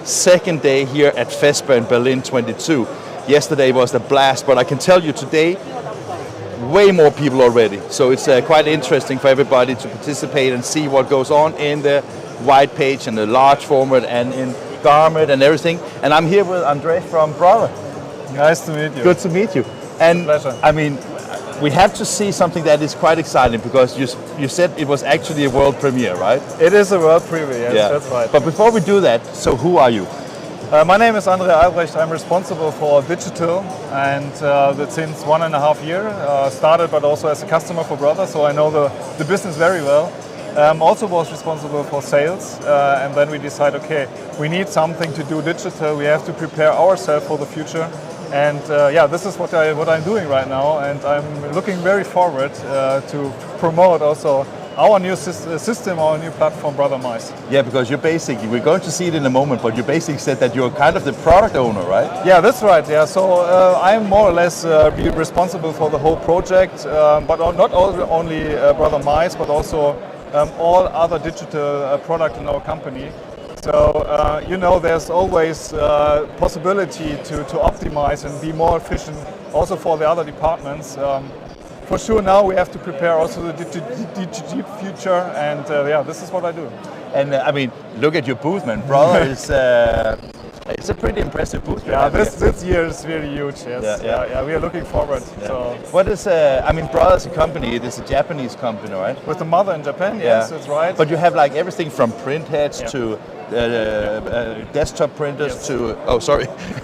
second day here at Fespa in Berlin 22. Yesterday was a blast, but I can tell you today, way more people already. So it's quite interesting for everybody to participate and see what goes on in the white page and the large format and in garment and everything. And I'm here with André from Brother. Nice to meet you. Good to meet you. And pleasure. I mean, we have to see something that is quite exciting because you said it was actually a world premiere, right? It is a world premiere, yes, that's right. But before we do that, so who are you? My name is André Albrecht. I'm responsible for digital and since 1.5 years. Started but also as a customer for Brother, so I know the business very well. Also was responsible for sales and then we decided, okay, we need something to do digital. We have to prepare ourselves for the future. And this is what I'm doing right now, and I'm looking very forward to promote also our new system, our new platform, Brother Mice. Yeah, because you're basically, we're going to see it in a moment, but you basically said that you're kind of the product owner, right? Yeah, that's right. Yeah, so I'm more or less responsible for the whole project, but not only Brother Mice, but also all other digital products in our company. So, there's always possibility to optimize and be more efficient also for the other departments. For sure now we have to prepare also the DTG future, and this is what I do. And I mean, look at your booth, man. Brother is it's a pretty impressive booth. Yeah, this year is really huge, yes. Yeah, we are looking forward. Yeah. So. What is, I mean, Brother's a company, it is a Japanese company, right? With the mother in Japan, yes, that's right. But you have like everything from print heads to desktop printers to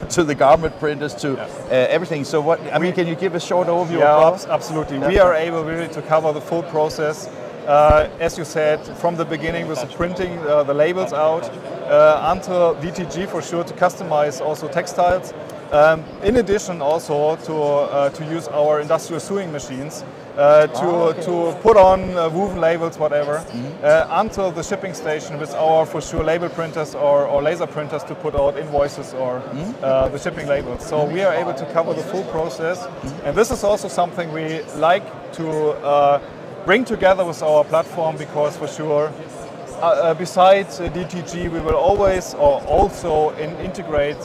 to the garment printers to everything. So what I mean, can you give a short overview of absolutely. We are able really to cover the full process. As you said, from the beginning with the printing the labels out until DTG for sure to customize also textiles. In addition also to use our industrial sewing machines to put on woven labels, whatever, until the shipping station with our for sure label printers or laser printers to put out invoices or the shipping labels. So we are able to cover the full process, and this is also something we like to bring together with our platform, because for sure besides DTG we will always or also integrate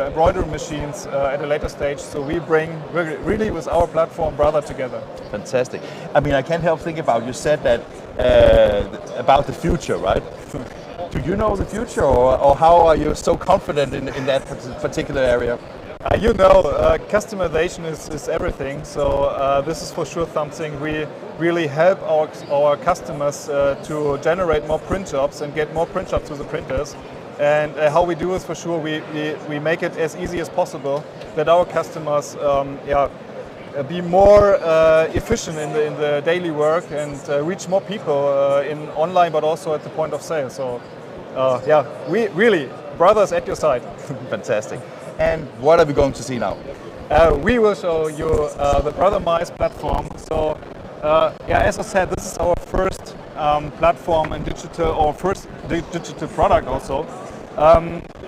embroidery machines at a later stage, so we bring really with our platform Brother together. Fantastic. I mean, I can't help thinking about, you said that about the future, right? Do you know the future, or how are you so confident in that particular area? Customization is everything, so this is for sure something we really help our customers to generate more print jobs and get more print jobs to the printers. And how we do is for sure we make it as easy as possible that our customers be more efficient in the daily work and reach more people in online, but also at the point of sale. So we really, Brothers at your side. Fantastic. And what are we going to see now? We will show you the Brother Mice platform. So, as I said, this is our first platform in digital, or first digital product also,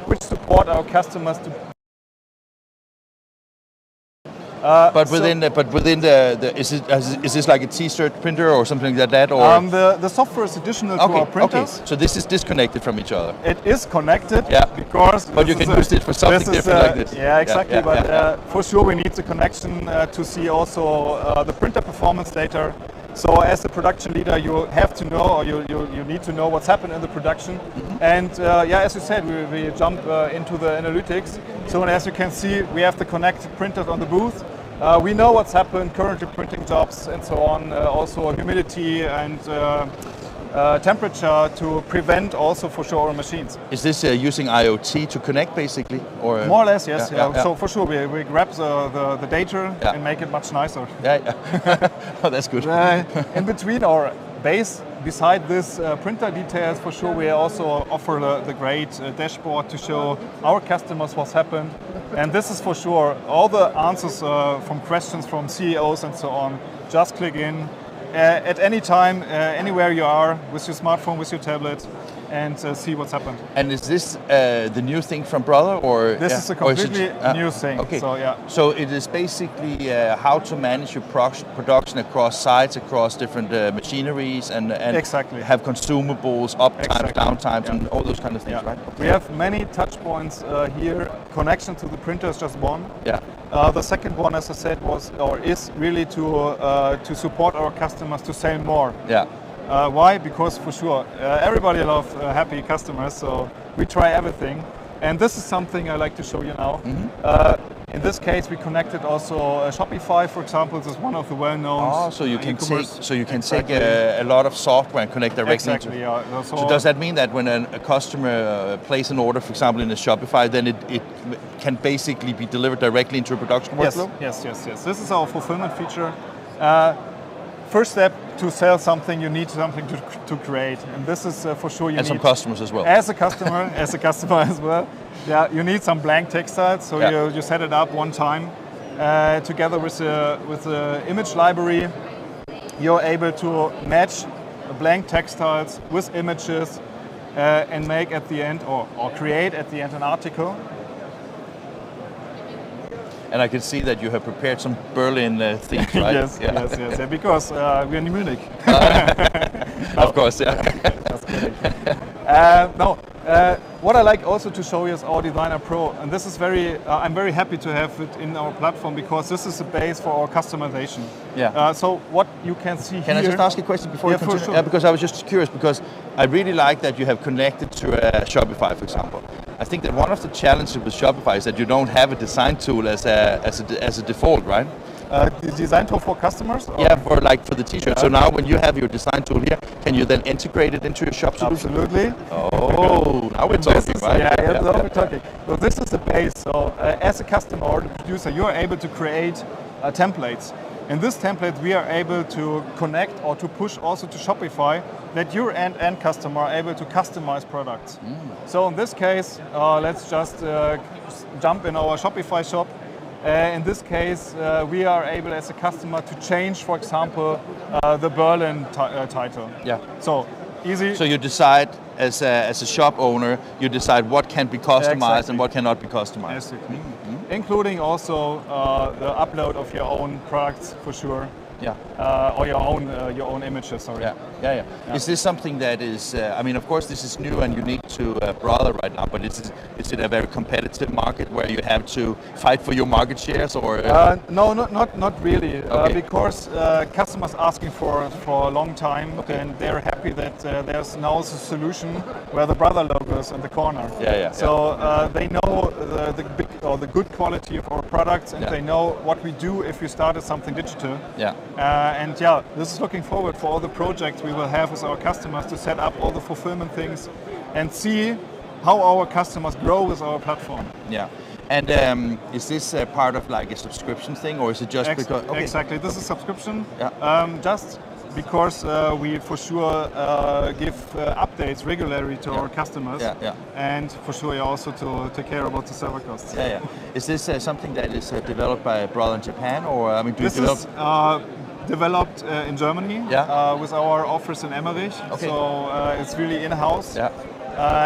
which support our customers to. But within the is this like a T-shirt printer or something like that, or the software is additional to our printers. Okay. So this is disconnected from each other. It is connected, because. But you can use it for something different like this. Yeah, exactly. For sure we need the connection to see also the printer performance data. So as a production leader, you have to know, or you need to know what's happened in the production. And as you said, we jump into the analytics. So as you can see, we have the connected printers on the booth. We know what's happened, currently printing jobs and so on, also humidity and temperature to prevent also for sure our machines. Is this using IoT to connect basically? Or more or less, yes. So for sure we grab the data and make it much nicer. Oh, that's good. In between our base, beside this printer details, for sure we also offer the great dashboard to show our customers what's happened. And this is for sure all the answers from questions from CEOs and so on. Just click in, at any time, anywhere you are, with your smartphone, with your tablet, and see what's happened. And is this the new thing from Brother, or this is a completely new thing? Okay. So yeah. So it is basically how to manage your production across sites, across different machineries, and exactly. have consumables, uptimes, exactly. downtimes, and all those kind of things, right? Okay. We have many touch points here. Connection to the printer is just one. Yeah. The second one, as I said, is really to support our customers to sell more. Yeah. Why? Because for sure, everybody loves happy customers, so we try everything. And this is something I like to show you now. In this case, we connected also Shopify, for example. This is one of the well-known. So you can take a lot of software and connect directly. Exactly. Yeah. So does that mean that when a customer places an order, for example, in a Shopify, then it can basically be delivered directly into a production workflow? Yes. This is our fulfillment feature. First step, to sell something, you need something to create, and this is for sure you need. And some customers as well. As a customer, as well. Yeah, you need some blank textiles, so you set it up one time together with the image library. You're able to match blank textiles with images and make at the end or create at the end an article. And I can see that you have prepared some Berlin themes, right? Yes, because we're in Munich. Of course, yeah. That's kidding. What I like also to show you is our Designer Pro, and this is I'm very happy to have it in our platform because this is the base for our customization. Yeah. So what you can see here. Can I just ask a question before you continue? For sure. Yeah, because I was just curious, because I really like that you have connected to Shopify, for example. I think that one of the challenges with Shopify is that you don't have a design tool as a default, right? The design tool for customers? Or? Yeah, for the t-shirt. So now when you have your design tool here, can you then integrate it into your shop solution? Absolutely. Oh, now we're talking, right? Now we're talking. So this is the base. So as a customer or the producer, you are able to create templates. In this template, we are able to connect or to push also to Shopify that your end customer are able to customize products. So in this case, let's just jump in our Shopify shop. In this case, we are able as a customer to change, for example, the Berlin title. Yeah. So easy. So you decide as a shop owner, you decide what can be customized and what cannot be customized. Exactly. Including also the upload of your own products, for sure. Yeah. Or your own images. Sorry. Yeah. Is this something that is? I mean, of course, this is new and unique to Brother right now. But is it a very competitive market where you have to fight for your market shares, or? No, not really. Okay. Because customers asking for a long time, and they're happy that there's now a solution where the Brother logo is in the corner. Yeah. So they know the good quality of our products, and they know what we do if we started something digital. Yeah. This is looking forward for all the projects we will have with our customers to set up all the fulfillment things and see how our customers grow with our platform. Yeah. And is this part of like a subscription thing, or is it just because? Okay. Exactly. This is subscription. Yeah. Just because we for sure give updates regularly to our customers. Yeah. And for sure also to take care about the server costs. Yeah. Is this something that is developed by Brother in Japan, or I mean, do you develop? This is developed in Germany with our office in Emmerich. Okay. So it's really in-house. Yeah.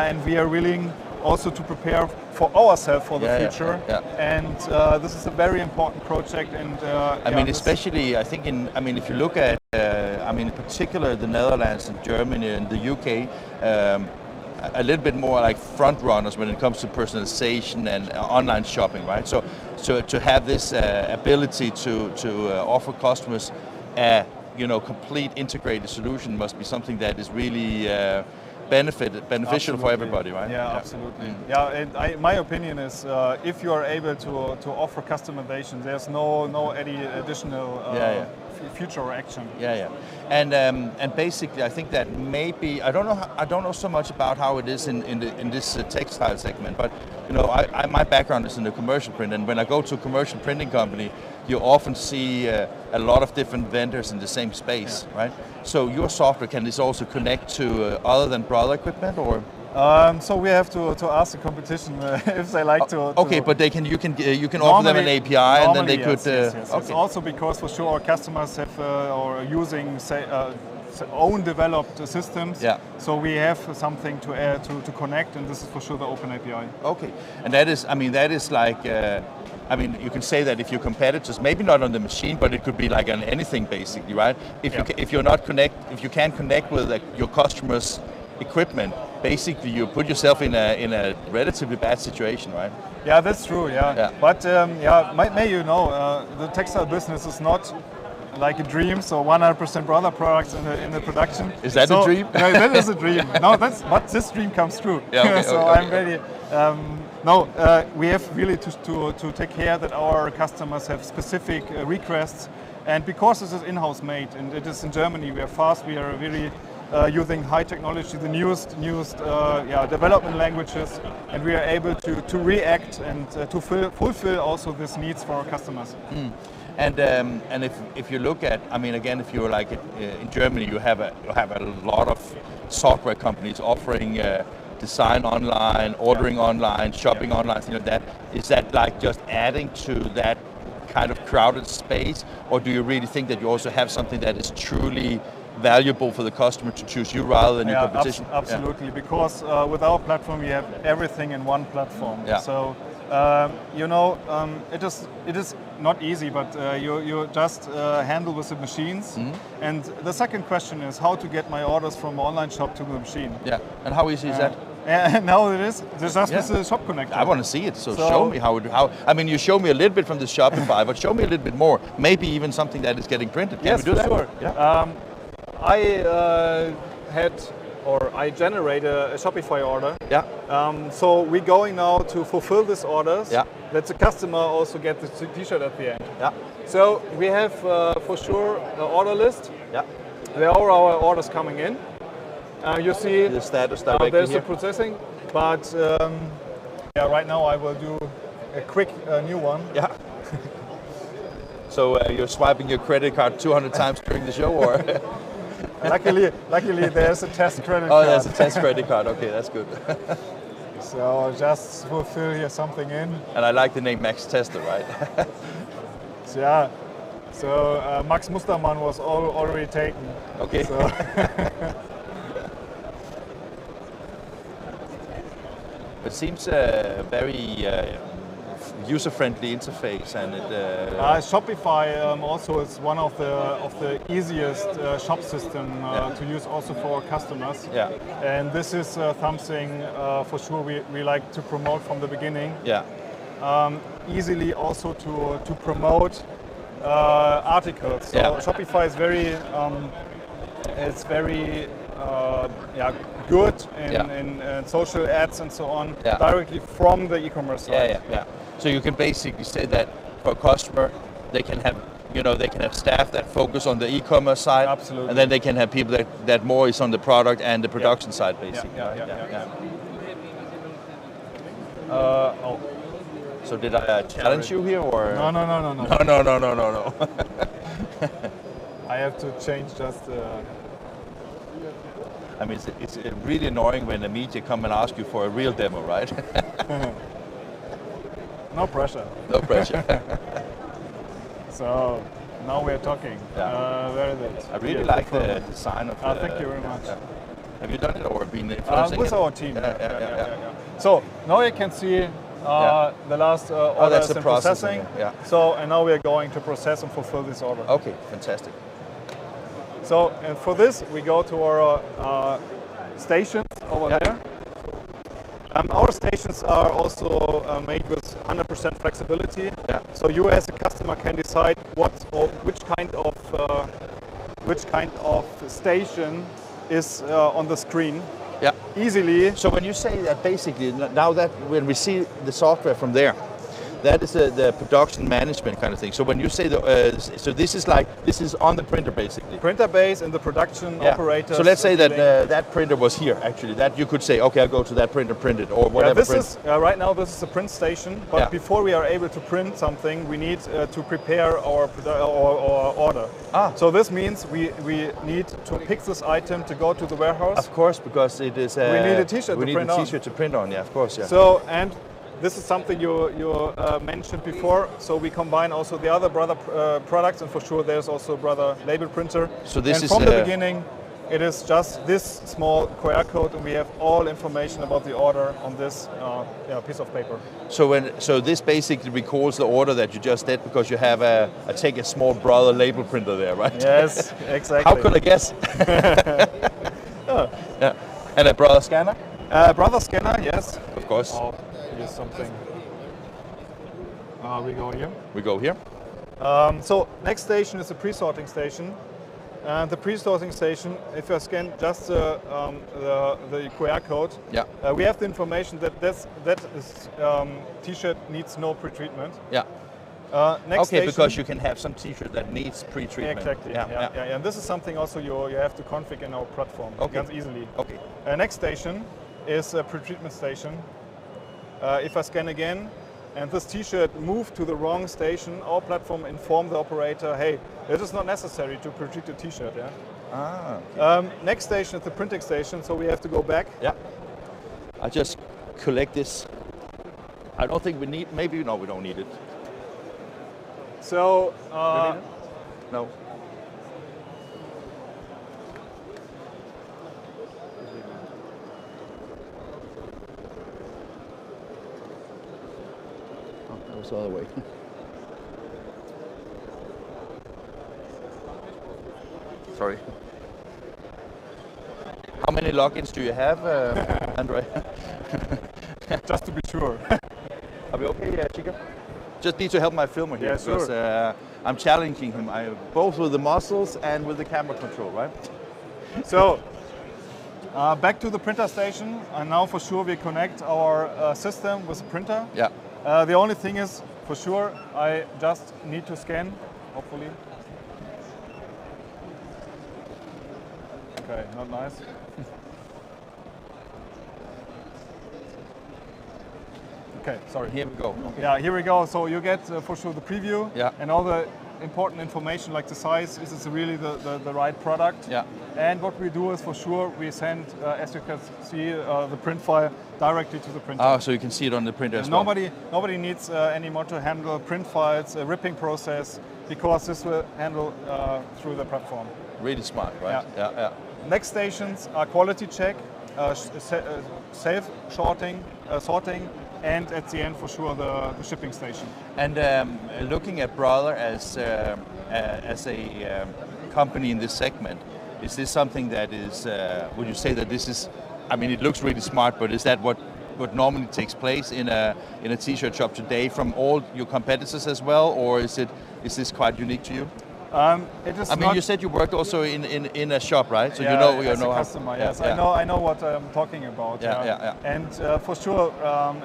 And we are willing also to prepare for ourselves for the future. Yeah. And this is a very important project. And I mean, especially I think if you look at in particular the Netherlands and Germany and the UK, a little bit more like front runners when it comes to personalization and online shopping, right? So to have this ability to offer customers a complete integrated solution must be something that is really beneficial for everybody, right? Yeah, absolutely. Yeah, and my opinion is if you are able to offer customization, there's no any additional future or action. Yeah. And basically, I think that maybe I don't know so much about how it is in this textile segment, but my background is in the commercial print, and when I go to a commercial printing company, you often see a lot of different vendors in the same space, right? So your software, can this also connect to other than Brother equipment, or? So we have to ask the competition if they like to. Okay, but they can. You can offer them an API, and then they could. Yes. Okay. It's also because for sure our customers have or are using own developed systems. Yeah. So we have something to add to connect, and this is for sure the open API. Okay, and that is like. You can say that if your competitors, maybe not on the machine, but it could be like on anything basically, right? If you can't connect with your customers' equipment, basically you put yourself in a relatively bad situation, right? Yeah, that's true. Yeah. But may you know, the textile business is not like a dream. So 100% brother products in the production. Is that a dream? No, that is a dream. No, but this dream comes true. Yeah, okay, so okay. I'm ready. We have really to take care that our customers have specific requests, and because this is in-house made and it is in Germany, we are fast. We are really using high technology, the newest development languages, and we are able to react and to fulfill also these needs for our customers. Mm. And if you look at, again, if you're like in Germany, you have a lot of software companies offering design online, ordering online, shopping online, things like that. Is that like just adding to that kind of crowded space, or do you really think that you also have something that is truly valuable for the customer to choose you rather than your competition? Absolutely, because with our platform we have everything in one platform. Yeah. So it is not easy, but you just handle with the machines. Mm-hmm. And the second question is how to get my orders from online shop to the machine. Yeah, and how easy is that? Yeah, now it is. There's just with the shop connector. I want to see it, so show me how. You show me a little bit from the Shopify, but show me a little bit more. Maybe even something that is getting printed. Can we do that? Sure. Yeah. I generate a Shopify order. Yeah. So we're going now to fulfill these orders. Yeah. That the customer also get the T-shirt at the end. Yeah. So we have for sure an order list. Yeah. There are our orders coming in. You see the status there's the processing, but right now I will do a quick new one. Yeah. So you're swiping your credit card 200 times during the show, or? Luckily, there's a test credit card. Oh, there's a test credit card. Okay, that's good. So I'll just fulfill here something in. And I like the name Max Tester, right? Yeah. So Max Mustermann was already taken. Okay. So. It seems a very user-friendly interface, and Shopify also is one of the easiest shop system to use also for our customers. Yeah. And this is something for sure we like to promote from the beginning. Yeah. Easily also to promote articles. So Shopify is very good in social ads and so on, directly from the e-commerce side. Yeah. So you can basically say that for a customer, they can have staff that focus on the e-commerce side. Absolutely. And then they can have people that more is on the product and the production side, basically. Yeah. So did I challenge you here, or? No. No. I have to change just. It's really annoying when the media come and ask you for a real demo, right? No pressure. No pressure. So now we're talking. Very good. I really like the design of it. Thank you very much. Have you done it or been influencing with our team? Yeah. So now you can see the last orders in processing. Yeah. So and now we're going to process and fulfill this order. Okay, fantastic. So and for this we go to our stations over there. Our stations are also made with 100% flexibility. Yeah. So you as a customer can decide which kind of station is on the screen. Yeah. Easily. So when you say that, basically now that when we see the software from there, that is the production management kind of thing. So when you say so this is on the printer basically. Printer base and the production operator. So let's say that that printer was here actually. That you could say, okay, I'll go to that printer, print it, or whatever. This is right now. This is a print station. But before we are able to print something, we need to prepare our order. So this means we need to pick this item to go to the warehouse. Of course, because it is. We need a T-shirt. We need a T-shirt to print on. Yeah, of course. Yeah. So and. This is something you mentioned before, so we combine also the other brother products, and for sure there's also a brother label printer. So this is from the beginning, it is just this small QR code, and we have all information about the order on this piece of paper. So this basically records the order that you just did, because you have take a small brother label printer there, right? Yes, exactly. How could I guess? Yeah. And a brother scanner? Brother scanner, yes. Of course. Here's something. We go here. We go here. So next station is the pre-sorting station. And the pre-sorting station, if you scan just the QR code, we have the information that that T-shirt needs no pre-treatment. Yeah. Next station, because you can have some T-shirt that needs pre-treatment. Exactly. Yeah. And this is something also you have to configure in our platform ganz easily. Okay. Next station is a pre-treatment station. If I scan again, and this T-shirt moved to the wrong station, our platform informed the operator, hey, it is not necessary to pre-treat the T-shirt. Yeah. Okay. Next station is the printing station, so we have to go back. Yeah. I just collect this. I don't think we need. Maybe no, we don't need it. So no. The other way. Sorry. How many logins do you have, André? Just to be sure. Are we okay, Chica? Just need to help my filmer here, because I'm challenging him, both with the muscles and with the camera control, right? So, back to the printer station, and now for sure we connect our system with the printer. Yeah. The only thing is, for sure, I just need to scan, hopefully. Okay, not nice. Okay, sorry. Here we go. Okay. Yeah, here we go. So you get for sure the preview and all the important information like the size, is it really the right product? Yeah. And what we do is for sure we send, as you can see, the print file directly to the printer. Oh, so you can see it on the printer as well. Nobody needs anymore to handle print files, a ripping process, because this will handle through the platform. Really smart, right? Yeah. Next stations are quality check, self-sorting, sorting, and at the end, for sure, the shipping station. And looking at Brother as a company in this segment, is this something that is, would you say that this is, I mean, it looks really smart, but is that what normally takes place in a T-shirt shop today from all your competitors as well, or is this quite unique to you? It is. I mean, you said you worked also in a shop, right? So you know as a customer. Yes, I know what I'm talking about. Yeah. And for sure,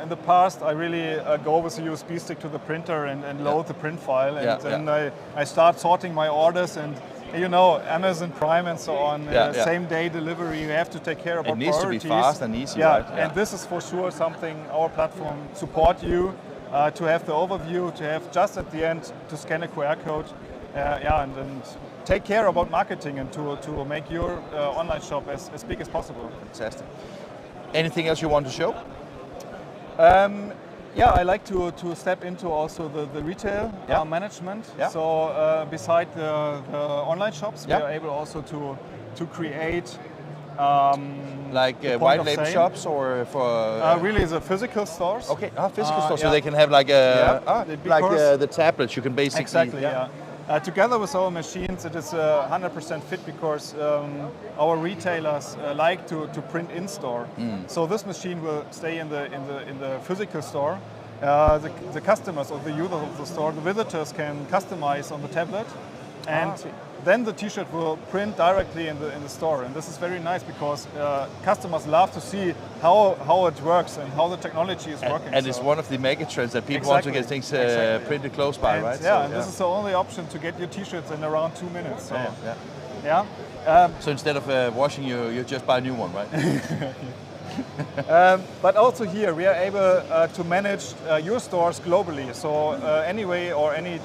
in the past, I really go with a USB stick to the printer and load the print file, and then I start sorting my orders, and you know, Amazon Prime and so on, same day delivery. You have to take care of priorities. It needs to be fast and easy, right? And this is for sure something our platform support you to have the overview, to have just at the end to scan a QR code. And take care about marketing and to make your online shop as big as possible. Fantastic. Anything else you want to show? I like to step into also the retail management. Yeah. So beside the online shops, we are able also to create like white label shops, or for really the physical stores. Okay, physical stores, so they can have like the tablets. You can basically together with our machines, it is 100% fit, because our retailers like to print in store. So this machine will stay in the physical store. The customers or the users of the store, the visitors, can customize on the tablet, and then the T-shirt will print directly in the store, and this is very nice because customers love to see how it works and how the technology is working. And it's one of the mega trends that people want to get things printed close by, and, right? Yeah, so, and this is the only option to get your T-shirts in around 2 minutes. So, so instead of washing, you just buy a new one, right? But also here we are able to manage your stores globally. So anyway, or any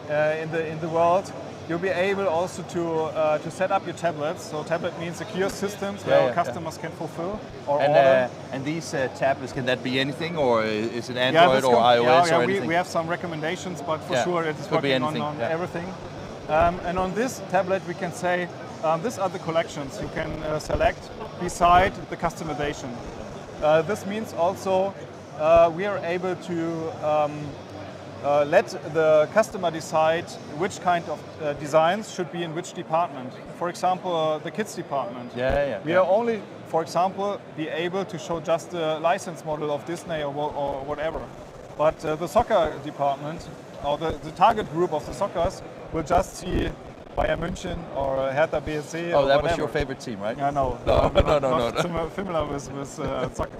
in the world, you'll be able also to set up your tablets. So tablet means secure systems where our customers can fulfill or order. And these tablets, can that be anything, or is it Android or iOS or anything? We have some recommendations, but for sure it is working on everything. And on this tablet we can say, these are the collections you can select beside the customization. This means also we are able to let the customer decide which kind of designs should be in which department. For example, the kids department. We are only, for example, be able to show just the license model of Disney or whatever. But the soccer department, or the target group of the soccers, will just see Bayern München or Hertha BSC. Oh, that was your favorite team, right? No. No. Similar with soccer.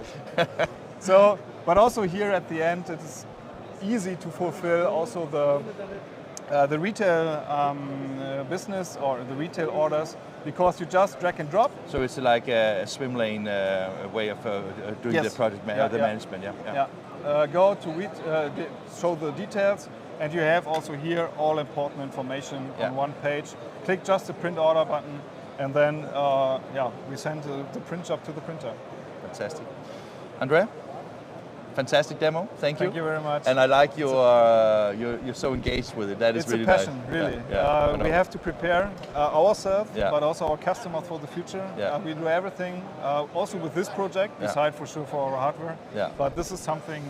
So, but also here at the end, it is easy to fulfill also the retail business or the retail orders, because you just drag and drop. So it's like a swim lane way of doing the project management. Go to show the details, and you have also here all important information on one page. Click just the print order button, and then we send the print job to the printer. Fantastic. André? Fantastic demo. Thank you. Thank you very much. And I like you're so engaged with it. That is really nice. It's a passion, really. We have to prepare ourselves, but also our customers for the future. We do everything, also with this project, beside for sure for our hardware. But this is something,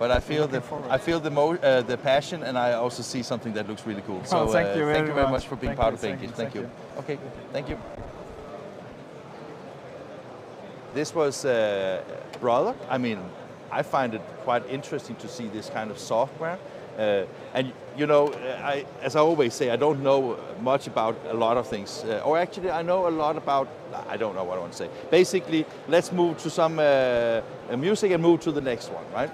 But I feel the passion, and I also see something that looks really cool. So thank you very much for being part of INKISH. Thank you. Okay, thank you. This was Brother. I mean, I find it quite interesting to see this kind of software. And you know, as I always say, I don't know much about a lot of things. Or actually, I know a lot about, I don't know what I want to say. Basically, let's move to some music and move to the next one, right?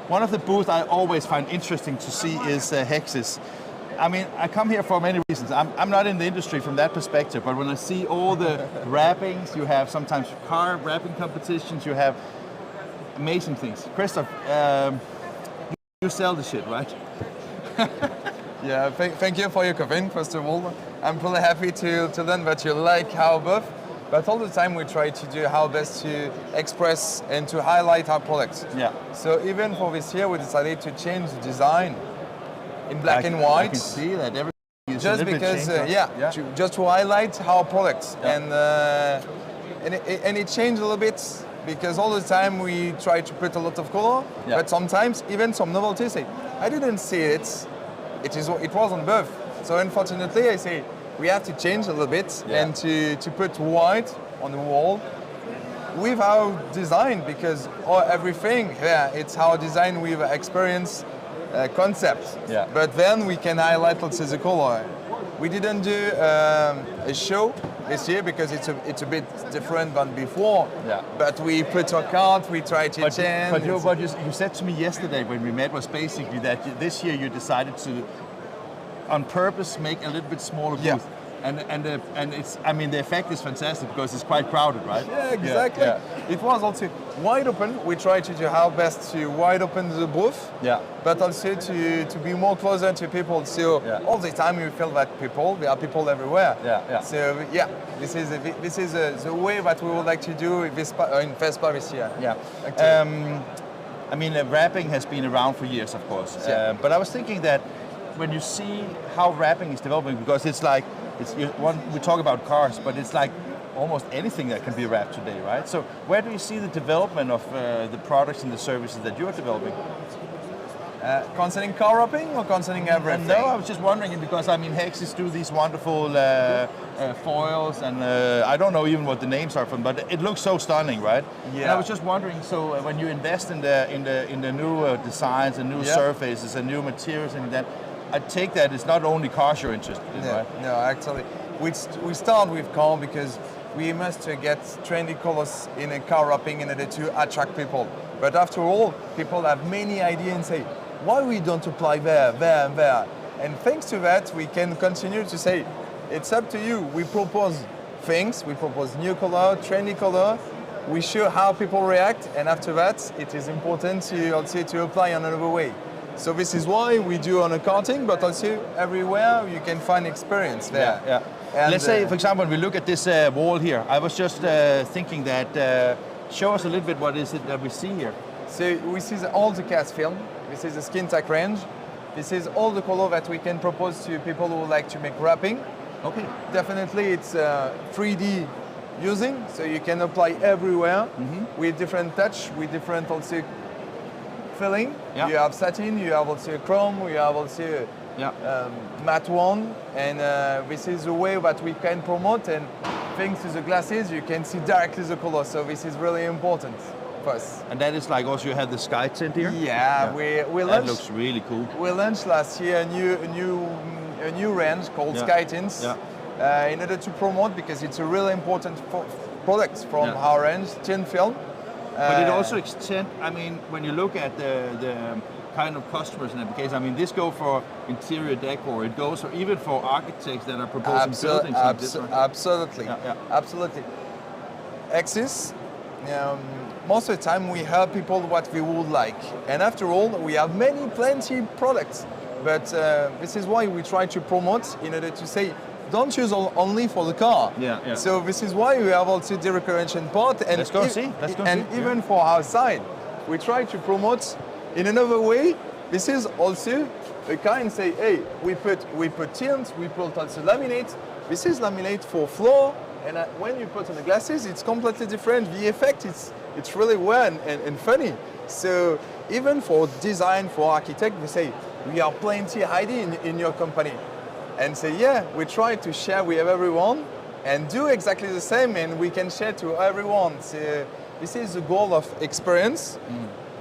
One of the booths I always find interesting to see is Hexis. I mean, I come here for many reasons. I'm not in the industry from that perspective, but when I see all the wrappings, you have sometimes car wrapping competitions, you have amazing things. Christophe, you sell the shit, right? Yeah, thank you for your comment, first of all. I'm really happy to learn that you like our booth, but all the time we try to do our best to express and to highlight our products. Yeah. So even for this year, we decided to change the design in black and white. I can see that everything is just a little because, bit changed, just to highlight our products. Yeah. And it changed a little bit because all the time we try to put a lot of color, Yeah. but sometimes even some novelty. Say, I didn't see it. It was on both. So unfortunately, I say we have to change a little bit and to put white on the wall with our design, because everything it's our design with experience concept. Yeah. But then we can highlight also the color. We didn't do a show this year because it's a bit different than before. Yeah. But we put our card, we try to change. But what you said to me yesterday when we met was basically that this year you decided to, on purpose, make a little bit smaller booth. Yeah. And it's, I mean, the effect is fantastic because it's quite crowded, right? Yeah, exactly. Yeah. It was also wide open. We try to do our best to wide open the booth, Yeah. but also to be more closer to people. So all the time you feel that there are people everywhere. Yeah. So this is the way that we would like to do in Fespa this year. Yeah. I mean, wrapping has been around for years, of course. Yeah. But I was thinking that when you see how wrapping is developing, because it's like, we talk about cars, but it's like almost anything that can be wrapped today, right? So where do you see the development of the products and the services that you are developing? Concerning car wrapping or concerning everything? No, I was just wondering because I mean Hexis do these wonderful foils, and I don't know even what the names are from, but it looks so stunning, right? Yeah. And I was just wondering, so when you invest in the new designs and new surfaces and new materials and that, I take that it's not only cars you're interested in, right? No, actually, we start with car because we must get trendy colors in a car wrapping in order to attract people. But after all, people have many ideas and say, why we don't apply there, and there? And thanks to that, we can continue to say, it's up to you. We propose things, we propose new color, trendy color, we show how people react, and after that, it is important to also to apply another way. So this is why we do on a karting, but also everywhere you can find experience there. Yeah. And let's say, for example, when we look at this wall here, I was just thinking that, show us a little bit what is it that we see here. So we see all the cast film. This is the skin tech range. This is all the color that we can propose to people who would like to make wrapping. Okay. Definitely it's 3D using, so you can apply everywhere with different touch, with different also filling. Yeah. You have satin, you have also chrome, you have also matte one, and this is the way that we can promote, and thanks to the glasses you can see directly the color, so this is really important for us. And that is like also you have the sky tint here? Yeah, we launched. That looks really cool. We launched last year a new range called Sky Tints in order to promote, because it's a really important product from our range, tint film. But it also extends, I mean, when you look at the kind of customers in that case, I mean, this goes for interior decor, it goes for even for architects that are proposing buildings. Absolutely. Absolutely. Hexis, most of the time we help people what we would like. And after all, we have plenty products. But this is why we try to promote in order to say, don't use only for the car. So this is why we have also the decoration part. And let's go see. Even for outside, we try to promote in another way. This is also a kind say, hey, we put tints, we put also laminate. This is laminate for floor, and when you put on the glasses, it's completely different. The effect it's really well and funny. So even for design, for architect, we say we are plenty idea in your company. And say, we try to share with everyone and do exactly the same, and we can share to everyone. So this is the goal of experience.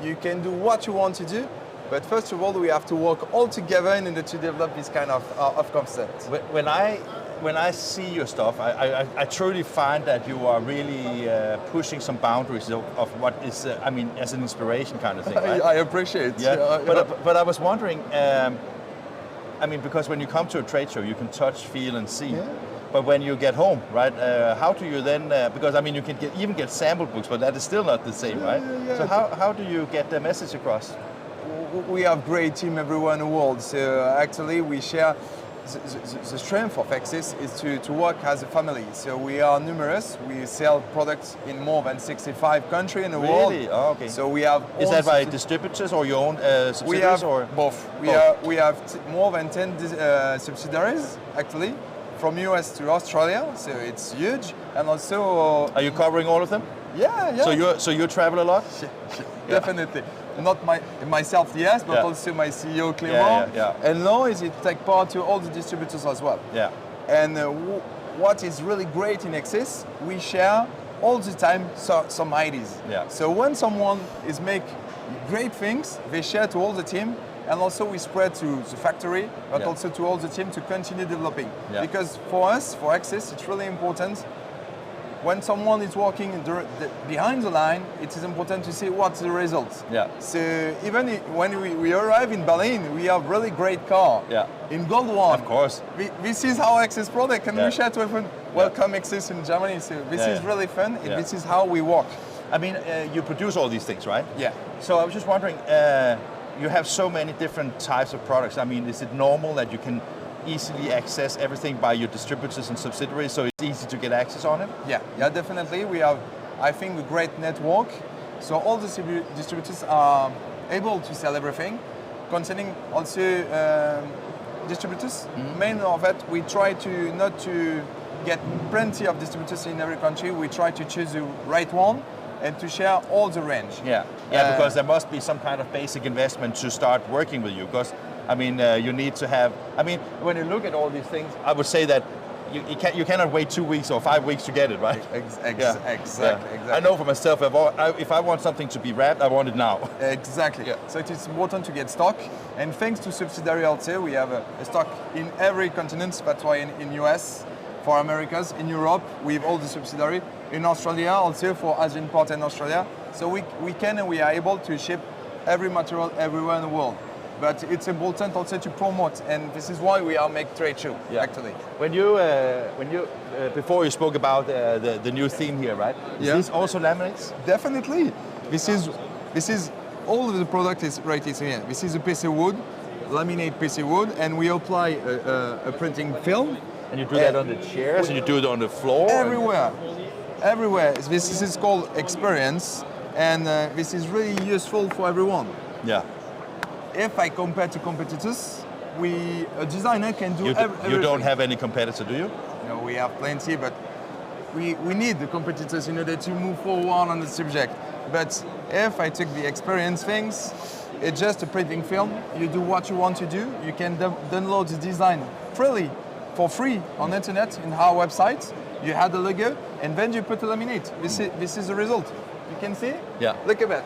You can do what you want to do, but first of all, we have to work all together in order to develop this kind of concept. When I when I see your stuff, I truly find that you are really pushing some boundaries of what is, I mean, as an inspiration kind of thing, right? I appreciate. Yeah, but I was wondering, I mean, because when you come to a trade show, you can touch, feel, and see. Yeah. But when you get home, right, how do you then, because I mean, you can even get sample books, but that is still not the same, right? Yeah. So how do you get the message across? We have great team everywhere in the world. So actually we share, the strength of Hexis is to work as a family. So we are numerous. We sell products in more than 65 countries in the world. Really? Oh, okay. So we have. Is that by distributors or your own subsidiaries? We have or? Both. We have more than 10 subsidiaries actually, from US to Australia. So it's huge. And also. Are you covering all of them? Yeah. So you travel a lot? Definitely. Not myself, yes, but also my CEO, Clément. And now is it take part to all the distributors as well. Yeah. And what is really great in Hexis, we share all the time some ideas. Yeah. So when someone is make great things, they share to all the team, and also we spread to the factory, but also to all the team to continue developing. Yeah. Because for us, for Hexis, it's really important. When someone is working behind the line, it is important to see what's the results. Yeah. So even when we arrive in Berlin, we have really great car. Yeah. In Gold One. Of course. This is our Hexis product, and we share to everyone. Welcome Hexis in Germany. So this is really fun. And this is how we work. I mean, you produce all these things, right? Yeah. So I was just wondering, you have so many different types of products. I mean, is it normal that you can easily access everything by your distributors and subsidiaries, so it's easy to get access on it? Yeah, definitely. We have, I think, a great network. So all the distributors are able to sell everything. Concerning also distributors, main of it, we try to not to get plenty of distributors in every country. We try to choose the right one and to share all the range. Yeah, because there must be some kind of basic investment to start working with you, because I mean, you need to have. I mean, when you look at all these things, I would say that you cannot wait 2 weeks or 5 weeks to get it, right? Exactly. I know for myself, if I want something to be wrapped, I want it now. Exactly. Yeah. So it is important to get stock, and thanks to subsidiary also, we have a stock in every continent. That's why in US, for Americas, in Europe, we have all the subsidiary. In Australia, also for Asian part in Australia. So we are able to ship every material everywhere in the world. But it's important also to promote, and this is why we are make trade show. Actually. When you before you spoke about the new theme here, right? Is this also laminates? Definitely. This is all of the product is right here. This is a piece of wood, laminate piece of wood, and we apply a printing film. And you do that on the chairs, and you do it on the floor. Everywhere. This is called experience, and this is really useful for everyone. Yeah. If I compare to competitors, a designer can do everything. You don't have any competitor, do you? No, we have plenty, but we need the competitors in order to move forward on the subject. But if I took the experience things, it's just a printing film. You do what you want to do. You can download the design freely, for free on the internet in our website. You add the logo, and then you put a laminate. This is the result. You can see? Yeah. Look at that.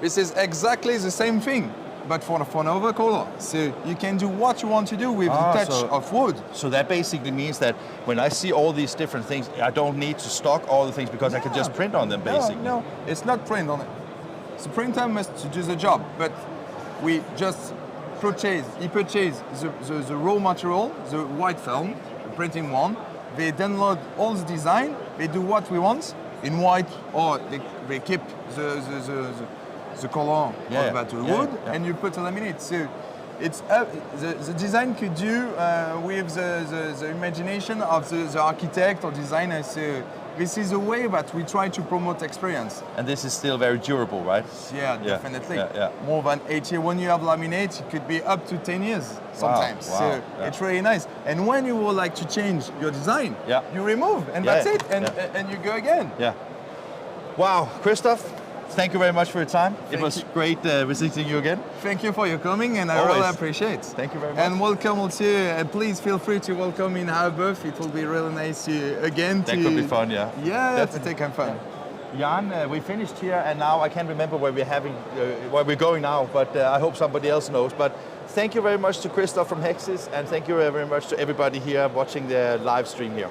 This is exactly the same thing, but for another color. So you can do what you want to do with the touch of wood. So that basically means that when I see all these different things, I don't need to stock all the things because I can just print on them, basically. No, it's not print on it. The printer must do the job, but we just purchase the raw material, the white film, the printing one. They download all the design. They do what we want in white, or they keep the color of the wood, and you put a laminate. So it's the design could do with the imagination of the architect or designer. So this is a way that we try to promote experience. And this is still very durable, right? Yeah, definitely. More than 8 years. When you have laminate, it could be up to 10 years sometimes. Wow. So it's really nice. And when you would like to change your design, you remove, and that's it, and you go again. Yeah. Wow, Christophe, thank you very much for your time. It was great visiting you again. Thank you for your coming, and I really appreciate it. Thank you very much. And welcome also, and please feel free to welcome in our booth. It will be really nice again. That could be fun, yeah. Yeah, that's to take fun. Jan, we finished here, and now I can't remember where we're going now, but I hope somebody else knows. But thank you very much to Christophe from Hexis, and thank you very much to everybody here watching the live stream here.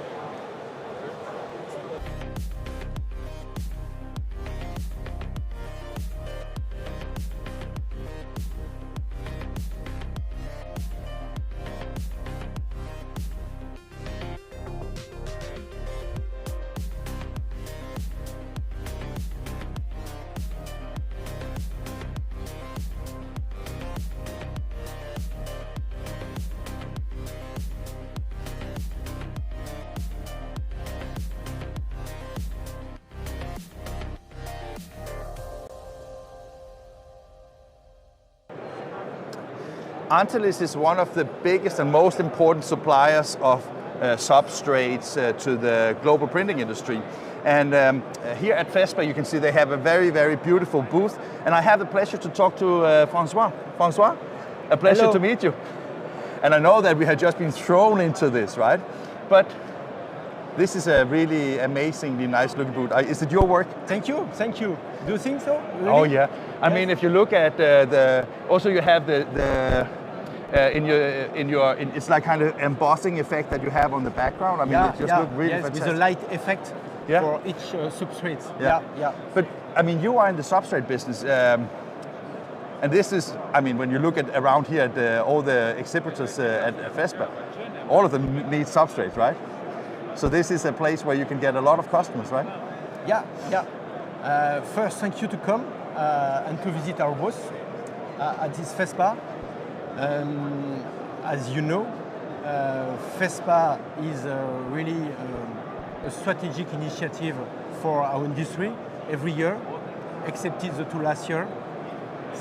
Antalis is one of the biggest and most important suppliers of substrates to the global printing industry. And here at Fespa, you can see they have a very, very beautiful booth. And I have the pleasure to talk to Francois. Francois, a pleasure Hello. to meet you. And I know that we have just been thrown into this, right? But this is a really amazingly nice looking booth. Is it your work? Thank you, thank you. Do you think so? Really? Oh yeah. I mean, if you look at also you have it's like kind of embossing effect that you have on the background. I mean, it just looks really fantastic. With a light effect for each substrate. Yeah. But I mean, you are in the substrate business, and this is, I mean, when you look at around here at all the exhibitors at Fespa, all of them need substrates, right? So this is a place where you can get a lot of customers, right? Yeah. First, thank you to come and to visit our booth at this Fespa. As you know, Fespa is really a strategic initiative for our industry every year, except the two last year.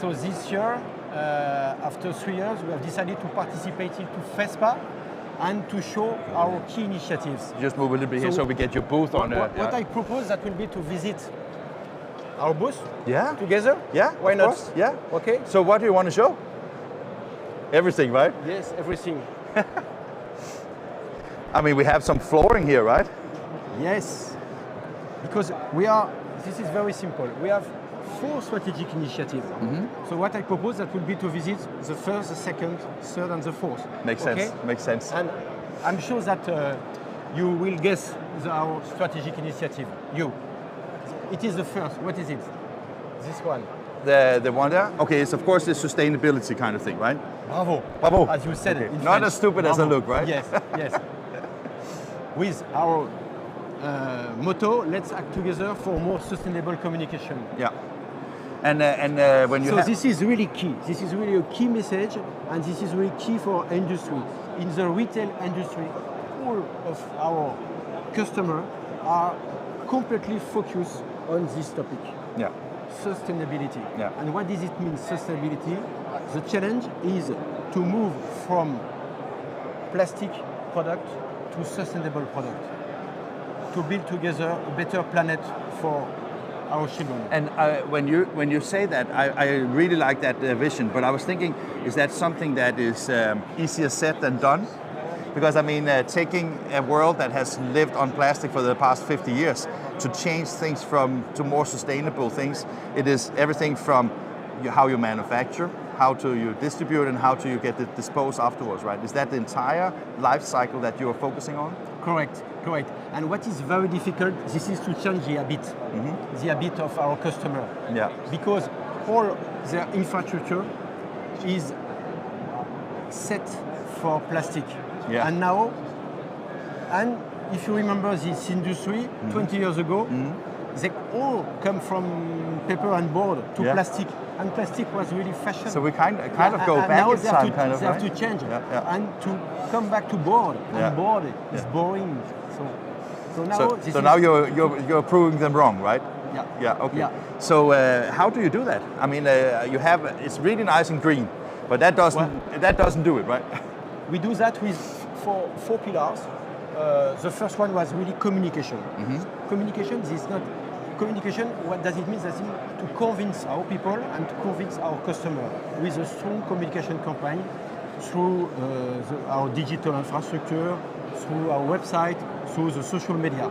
So this year, after 3 years, we have decided to participate into Fespa and to show our key initiatives. Just move a little bit here so we get your booth on. What I propose that will be to visit our booth together. Yeah, why not? Course. Yeah. Okay. So what do you want to show? Everything, right? Yes, everything. I mean, we have some flooring here, right? Yes, because this is very simple. We have 4 strategic initiatives. So what I propose that would be to visit the first, the second, third, and the fourth. Makes sense. Makes sense. And I'm sure that you will guess our strategic initiative. It is the first. What is it? This one. The one there? Okay, it's of course the sustainability kind of thing, right? Bravo. Bravo. As you said it. Not French. as stupid as I look, right? Yes, yes. With our motto, let's act together for more sustainable communication. Yeah. And when you this is really key. This is really a key message, and this is really key for industry. In the retail industry, all of our customers are completely focused on this topic. Yeah. Sustainability. Yeah. And what does it mean, sustainability? The challenge is to move from plastic product to sustainable product, to build together a better planet for our children. And when you say that, I really like that vision, but I was thinking, is that something that is easier said than done? Because I mean, taking a world that has lived on plastic for the past 50 years, to change things to more sustainable things, it is everything from how you manufacture, how to you distribute, and how to you get it disposed afterwards, right? Is that the entire life cycle that you are focusing on? Correct. And what is very difficult, this is to change the habit of our customer. Yeah. Because all their infrastructure is set for plastic. Yeah. And now, if you remember this industry, 20 years ago, they all come from paper and board to plastic, and plastic was really fashion. So we kind of go back now in time, kind of, they have right? to change and to come back to board, and board is boring. So now you're proving them wrong, right? Yeah. Yeah. Okay. Yeah. So how do you do that? I mean, it's really nice and green, but that doesn't do it, right? We do that with four pillars. The first one was really communication. Communication is not communication. What does it mean? That it means to convince our people and to convince our customer with a strong communication campaign through our digital infrastructure, through our website, through the social media.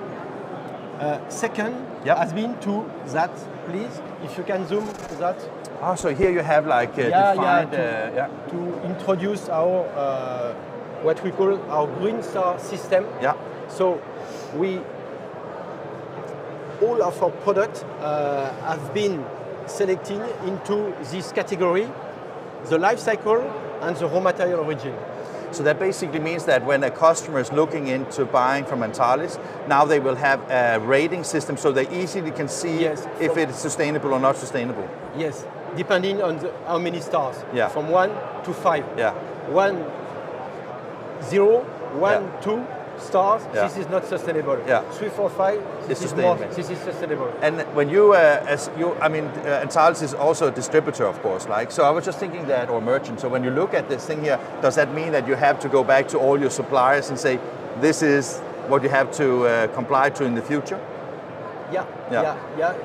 Second Yep. has been to that, please, if you can zoom to that. Oh, so here you have like defined, to introduce our what we call our Green Star system. Yeah. So all of our products have been selected into this category, the life cycle and the raw material origin. So that basically means that when a customer is looking into buying from Antalis, now they will have a rating system so they easily can see if it's sustainable or not sustainable. Yes, depending on how many stars. Yeah. From 1 to 5. Yeah. 1, 0, 1, Yeah. 2 stars, Yeah. this is not sustainable. Yeah. 3, 4, 5, It's this is more, sustainable. this is sustainable. And when Antalis is also a distributor, of course. Like, so I was just thinking that, or merchant. So when you look at this thing here, does that mean that you have to go back to all your suppliers and say, this is what you have to comply to in the future? Yeah.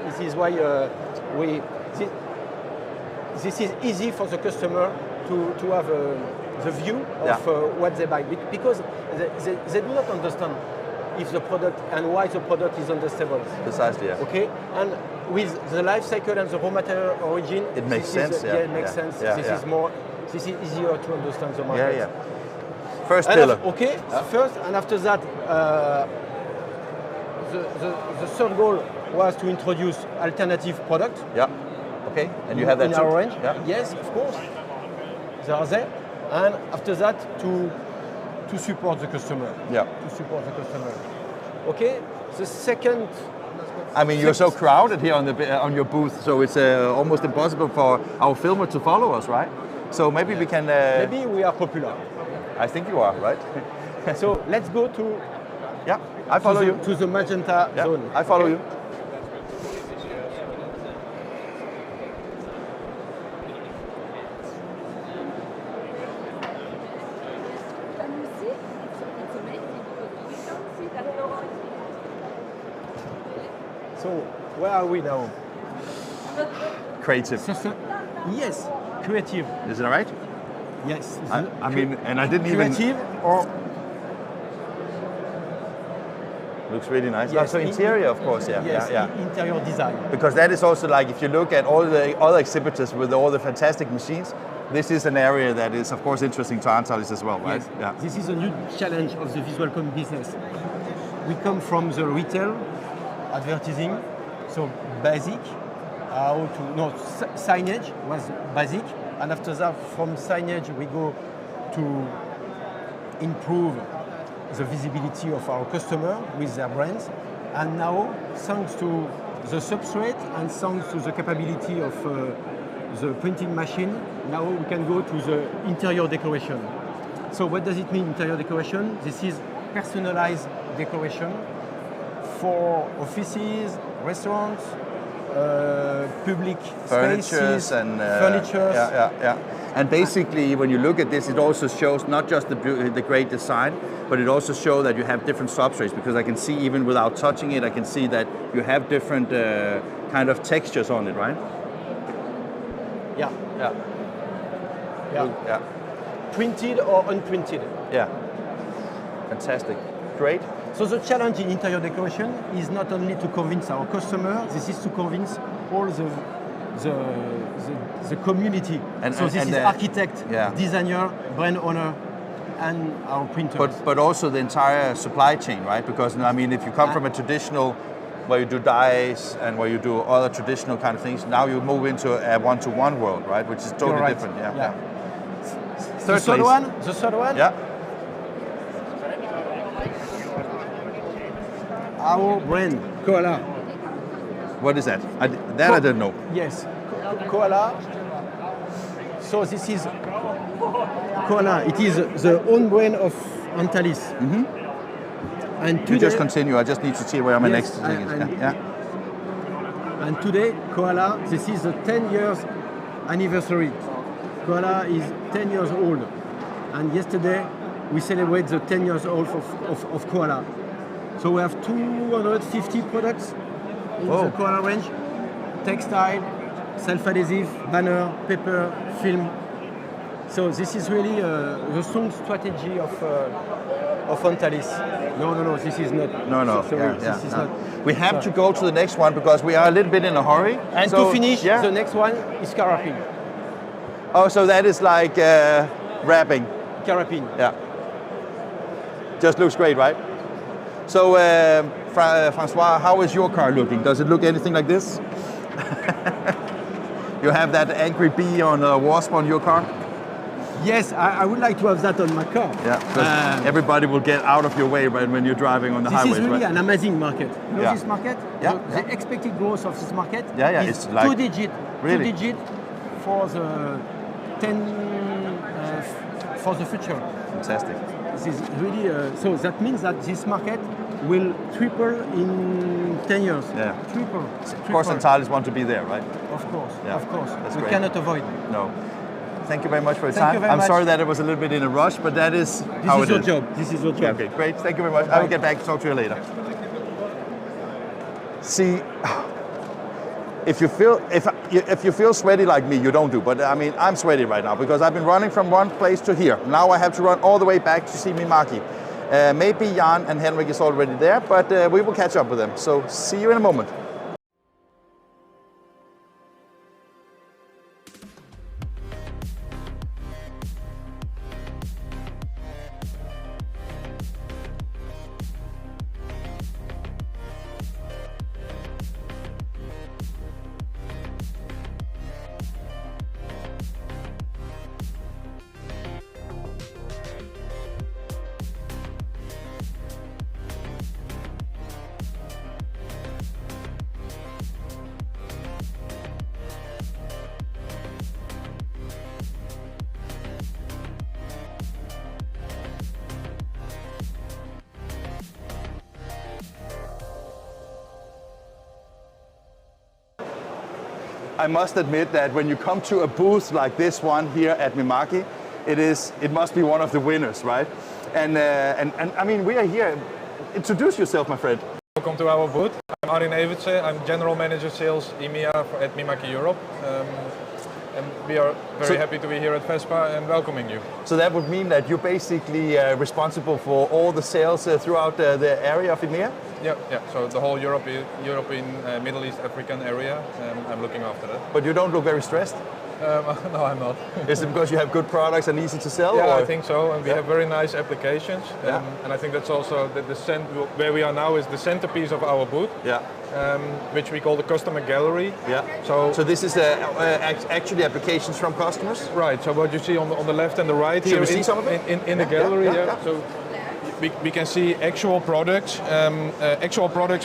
This is why this is easy for the customer to have the view of what they buy, because they do not understand if the product and why the product is unstable. Precisely, yeah. Okay, and with the life cycle and the raw material origin, it makes sense. It makes sense. This is easier to understand the market. Yeah. First pillar. First, and after that, the third goal was to introduce alternative products. Yeah. Okay, and you have that in too? our range. Yeah. Yes, of course. They are there, and after that, to support the customer. Yeah. To support the customer. Okay. The second. I mean, you're so crowded here on your booth, so it's almost impossible for our filmer to follow us, right? So maybe we can. Maybe we are popular. I think you are, right? So let's go to. Yeah, I follow you. To the magenta zone. I follow you. So where are we now? Creative. Yes, creative. Is it all right? Yes. I mean, and I didn't creative or looks really nice. yes, So interior, of course, yeah. Yes, interior design. Because that is also like, if you look at all the other exhibitors with all the fantastic machines, this is an area that is, of course, interesting to Antalis as well, right? Yes. Yeah. This is a new challenge of the visual comm business. We come from the retail, advertising, so basic. Signage was basic, and after that, from signage, we go to improve the visibility of our customer with their brands. And now, thanks to the substrate and thanks to the capability of the printing machine, now we can go to the interior decoration. So what does it mean, interior decoration? This is personalized decoration for offices, restaurants, public spaces, and furniture. Yeah. And basically, when you look at this, it also shows not just the great design, but it also shows that you have different substrates, because I can see, even without touching it, I can see that you have different kind of textures on it, right? Yeah. Printed or unprinted. Yeah. Fantastic. Great. So the challenge in interior decoration is not only to convince our customer, this is to convince all the community. This is architect, designer, brand owner, and our printers. But also the entire supply chain, right? Because, I mean, if you come from a traditional, where you do dyes and where you do other traditional kind of things, now you move into a one-to-one world, right? Which is totally different. Yeah. The third one. Yeah. Our brand, Koala. What is that? I didn't know. Yes, Koala. So this is Koala. It is the own brand of Antalis. Mm-hmm. And today, you just continue. I just need to see where my next thing is. And today, Koala, this is the 10 years anniversary. Koala is 10 years old. And yesterday, we celebrate the 10 years old of Koala. So we have 250 products in the Koala range. Textile, self-adhesive, banner, paper, film. So this is really the strong strategy of of Antalis. No, this is not. No. Sorry, Yeah, this is no. not. We have to go to the next one because we are a little bit in a hurry. And so, to finish, yeah. the next one is carapin. Oh, so that is like wrapping. Carapin. Yeah. Just looks great, right? So, Francois, how is your car looking? Does it look anything like this? You have that angry bee on a wasp on your car? Yes, I would like to have that on my car. Yeah, because everybody will get out of your way right, when you're driving on the highways, This is really right? an amazing market. You know this market? Yeah. The expected growth of this market Yeah, is it's like... two-digit. Really? Two-digit for the 10 for the future. Fantastic. This is really so that means that this market will triple in 10 years. Yeah. Triple. Of course, Antalis want to be there, right? Of course. Yeah. Of course. That's We great. cannot avoid. No. Thank you very much for your Thank time. you very I'm much. sorry that it was a little bit in a rush, but that is how This is it your is. job. This is your job. Okay, great. Thank you very much. I will get back to talk to you later. See, if you feel sweaty like me, you don't do. But I mean, I'm sweaty right now because I've been running from one place to here. Now I have to run all the way back to see Mimaki. Maybe Jan and Henrik is already there, but we will catch up with them. So see you in a moment. I must admit that when you come to a booth like this one here at Mimaki, it must be one of the winners, right? And I mean, we are here. Introduce yourself, my friend. Welcome to our booth. I'm Arjen Evertse. I'm General Manager Sales EMEA at Mimaki Europe. And we are very happy to be here at Fespa and welcoming you. So that would mean that you're basically responsible for all the sales throughout the area of EMEA? Yeah. So the whole European, Middle East, African area, I'm looking after that. But you don't look very stressed? No, I'm not. Is it because you have good products and easy to sell? Yeah, or? I think so. And we have very nice applications. Yeah. And I think that's also where we are now is the centerpiece of our booth. Yeah. Which we call the customer gallery. Yeah. So this is actually applications from customers? Right. So what you see on the left and the right Shall here we see some of it? in the gallery. Yeah. So we can see actual products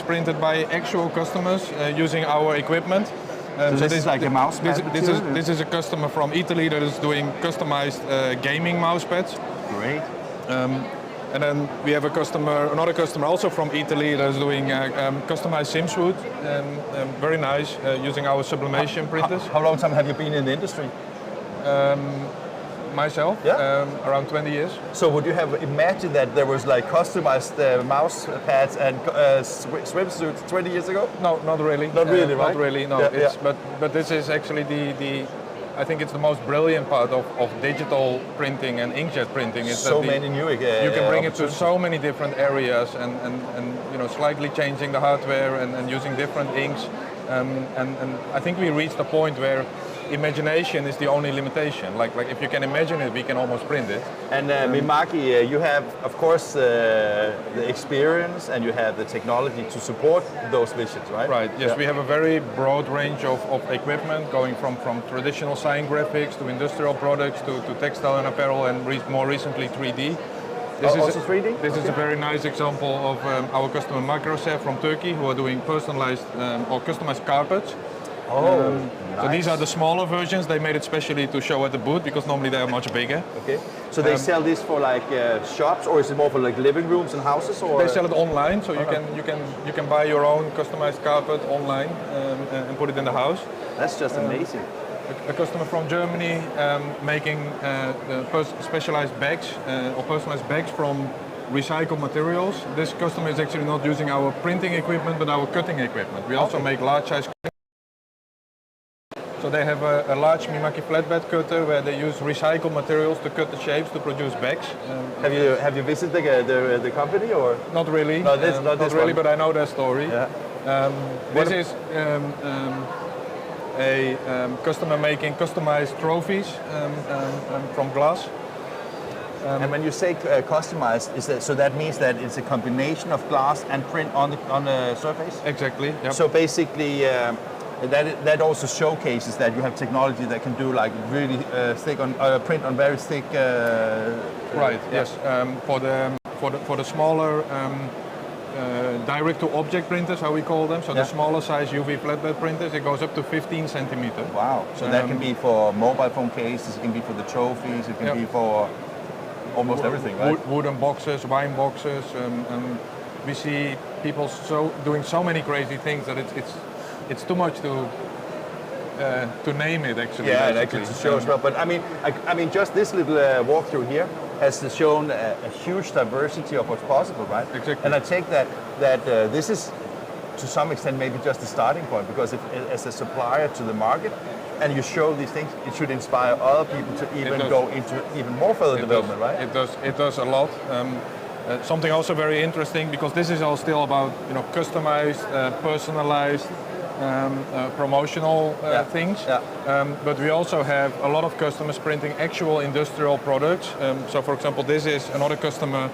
printed by actual customers using our equipment. So this is like a mouse pad? This is a customer from Italy that is doing customized gaming mouse pads. Great. And then we have another customer also from Italy that is doing customized Sims wood. Very nice, using our sublimation printers. How long time have you been in the industry? Myself, around 20 years. So would you have imagined that there was like customized mouse pads and swimsuits 20 years ago? No, not really. Not really, right? Not really, no. Yeah, But this is actually I think it's the most brilliant part of digital printing and inkjet printing. Is so that many new you can bring it to so many different areas and slightly changing the hardware and using different inks. And I think we reached a point where imagination is the only limitation. Like if you can imagine it, we can almost print it. And Mimaki, you have, of course, the experience and you have the technology to support those visions, right? Right, yes, we have a very broad range of equipment going from traditional sign graphics to industrial products to textile and apparel and more recently 3D. This is also 3D? This is a very nice example of our customer Microsoft from Turkey who are doing personalized or customized carpets. Nice. So these are the smaller versions. They made it specially to show at the booth because normally they are much bigger. Okay. So they sell this for like shops, or is it more for like living rooms and houses? Or they sell it online, so you can buy your own customized carpet online and put it in the house. That's just amazing. A customer from Germany making specialized bags or personalized bags from recycled materials. This customer is actually not using our printing equipment, but our cutting equipment. We also make large size. So they have a large Mimaki flatbed cutter where they use recycled materials to cut the shapes to produce bags. Have you visited the company or? Not really. No, this, not this really, one. but I know their story. Yeah. This is a customer making customized trophies from glass. And when you say customized, so that means that it's a combination of glass and print on the surface? Exactly. Yep. So basically, that also showcases that you have technology that can do like really thick on print on very thick. Right. Yes. For the smaller direct to object printers, how we call them. So the smaller size UV flatbed printers, it goes up to 15 centimeters. Wow. So that can be for mobile phone cases, it can be for the trophies, it can be for almost everything, right? Wooden boxes, wine boxes. We see people doing so many crazy things that it's too much to name it actually. Yeah, and actually to show as well. But I mean, just this little walkthrough here has shown a huge diversity of what's possible, right? Exactly. And I take that this is to some extent maybe just the starting point, because if, as a supplier to the market, and you show these things, it should inspire other people to even go into even more further development, right? It does a lot. Something also very interesting, because this is all still about customized, personalized, promotional things. Yeah. But we also have a lot of customers printing actual industrial products. So, for example, this is another customer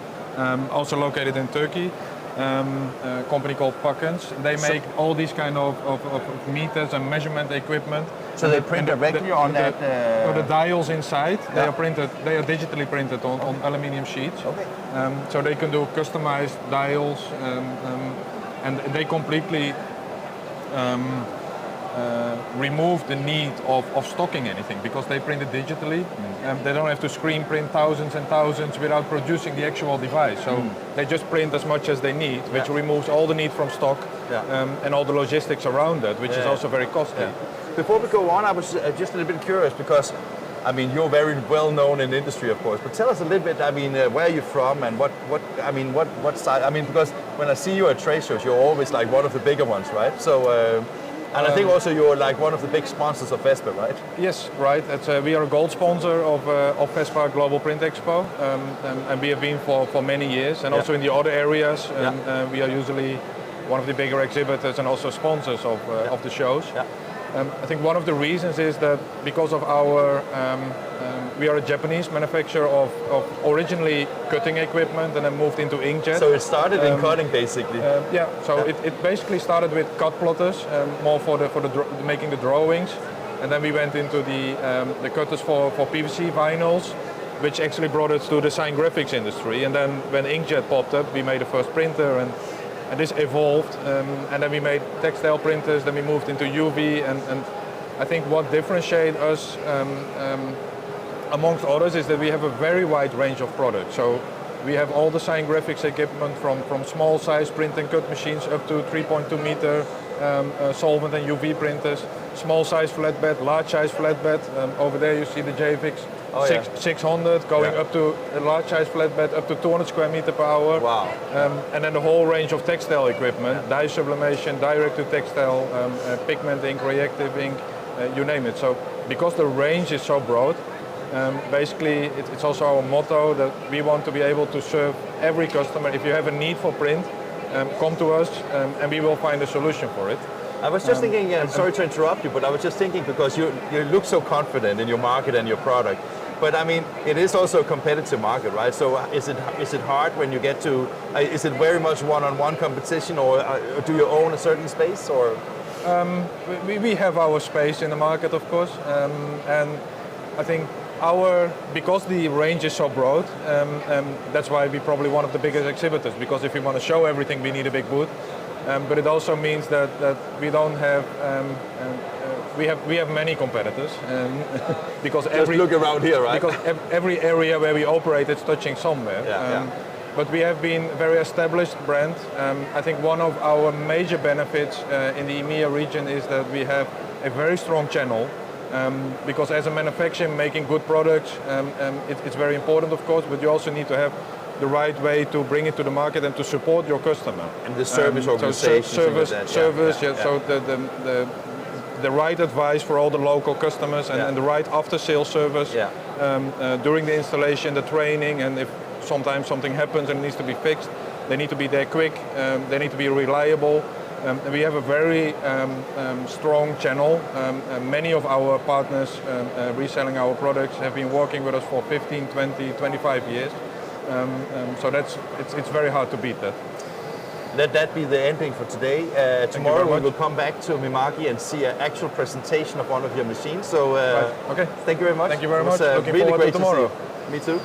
also located in Turkey. A company called Pakkens. They make all these kind of meters and measurement equipment. So they print directly on that. The dials inside, they are printed. They are digitally printed on aluminium sheets. Okay. So they can do customized dials, and they completely remove the need of stocking anything, because they print it digitally. They don't have to screen print thousands and thousands without producing the actual device. So they just print as much as they need, which removes all the need from stock and all the logistics around that, which is also very costly. Yeah. Before we go on, I was just a little bit curious, because I mean, you're very well known in the industry, of course, but tell us a little bit, I mean, where are you from and what side? I mean, because when I see you at trade shows, you're always like one of the bigger ones, right? So, and I think also you're like one of the big sponsors of Fespa, right? Yes, right. We are a gold sponsor of Fespa Global Print Expo, and we have been for many years, and also in the other areas. We are usually one of the bigger exhibitors and also sponsors of the shows. Yeah. I think one of the reasons is that because of our, we are a Japanese manufacturer of originally cutting equipment, and then moved into inkjet. So it started in cutting, basically. It basically started with cut plotters, more for making the drawings, and then we went into the cutters for PVC vinyls, which actually brought us to the sign graphics industry. And then when inkjet popped up, we made the first printer, and this evolved, and then we made textile printers, then we moved into UV, and I think what differentiates us amongst others is that we have a very wide range of products. So we have all the sign graphics equipment from small size print and cut machines up to 3.2 meter solvent and UV printers, small size flatbed, large size flatbed. Over there you see the JFX 600 going up to a large size flatbed up to 200 square meter per hour. Wow. And then the whole range of textile equipment, dye sublimation, direct to textile, pigment ink, reactive ink, you name it. So because the range is so broad, basically it's also our motto that we want to be able to serve every customer. If you have a need for print, come to us and we will find a solution for it. I was just thinking, sorry to interrupt you, but I was just thinking, because you look so confident in your market and your product, but I mean, it is also a competitive market, right? So is it hard when you get to, is it very much one-on-one competition, or do you own a certain space, or? We have our space in the market, of course, and I think because the range is so broad, that's why we're probably one of the biggest exhibitors, because if we want to show everything, we need a big booth. But it also means that we don't have, we have many competitors, because just look around here, right? Because every area where we operate, it's touching somewhere. But we have been a very established brand. I think one of our major benefits in the EMEA region is that we have a very strong channel, because as a manufacturer making good products, it's very important, of course, but you also need to have the right way to bring it to the market and to support your customer. And the service organization. So the the right advice for all the local customers and the right after-sales service during the installation, the training, and if sometimes something happens and it needs to be fixed, they need to be there quick, they need to be reliable. We have a very strong channel. Many of our partners reselling our products have been working with us for 15, 20, 25 years. So it's very hard to beat that. Let that be the ending for today. Tomorrow we will come back to Mimaki and see an actual presentation of one of your machines. So okay. Thank you very much. Thank you very much. Looking really forward great to tomorrow. See you. Me too.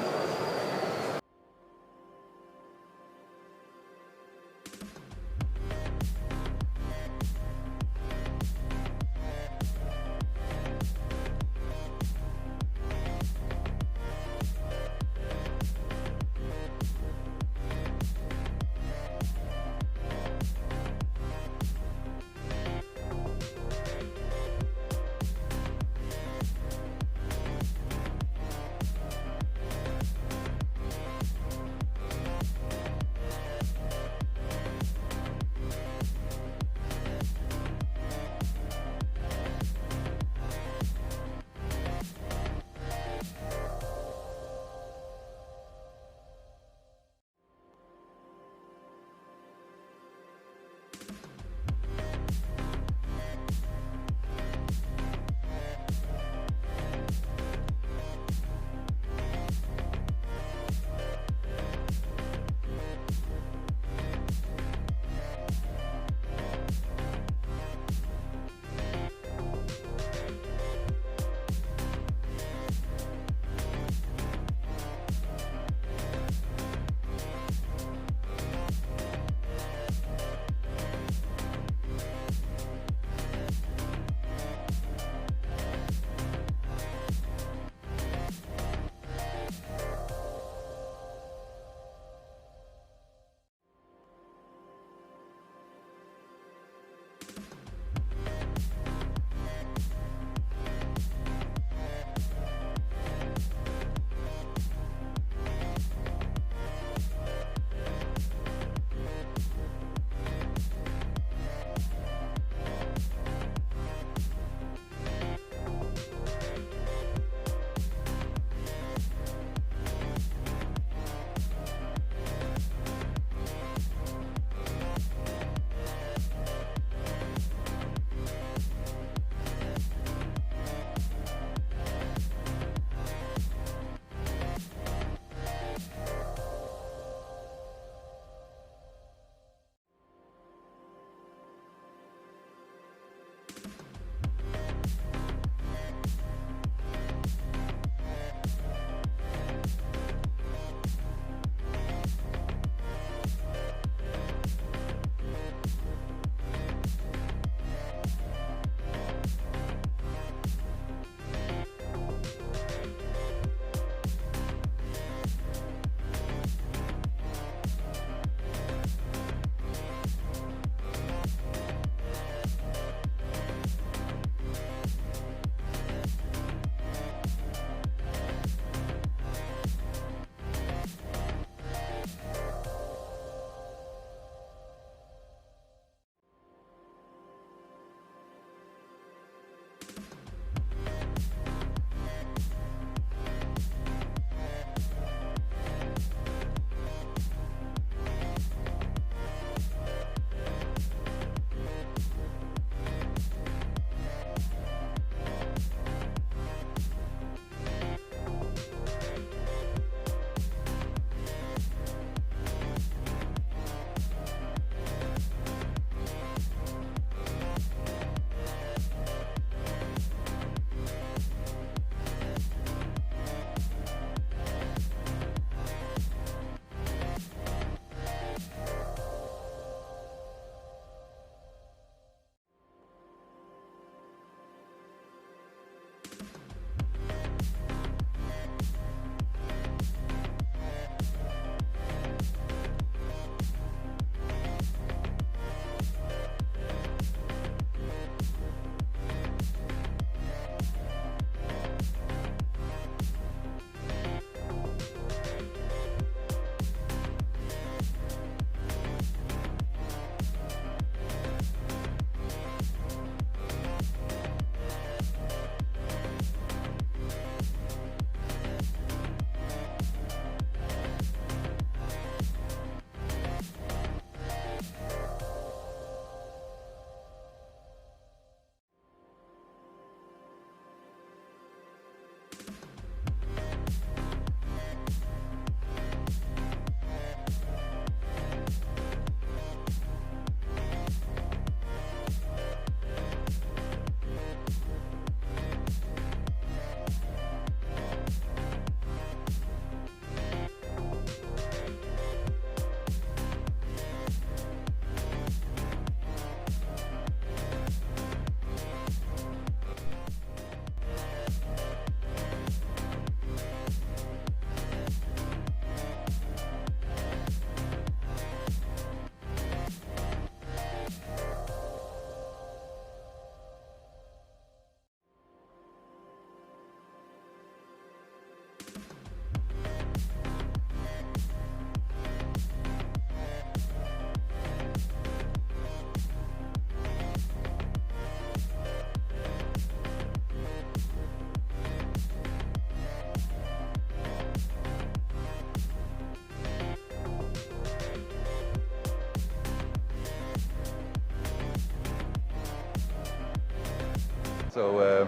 So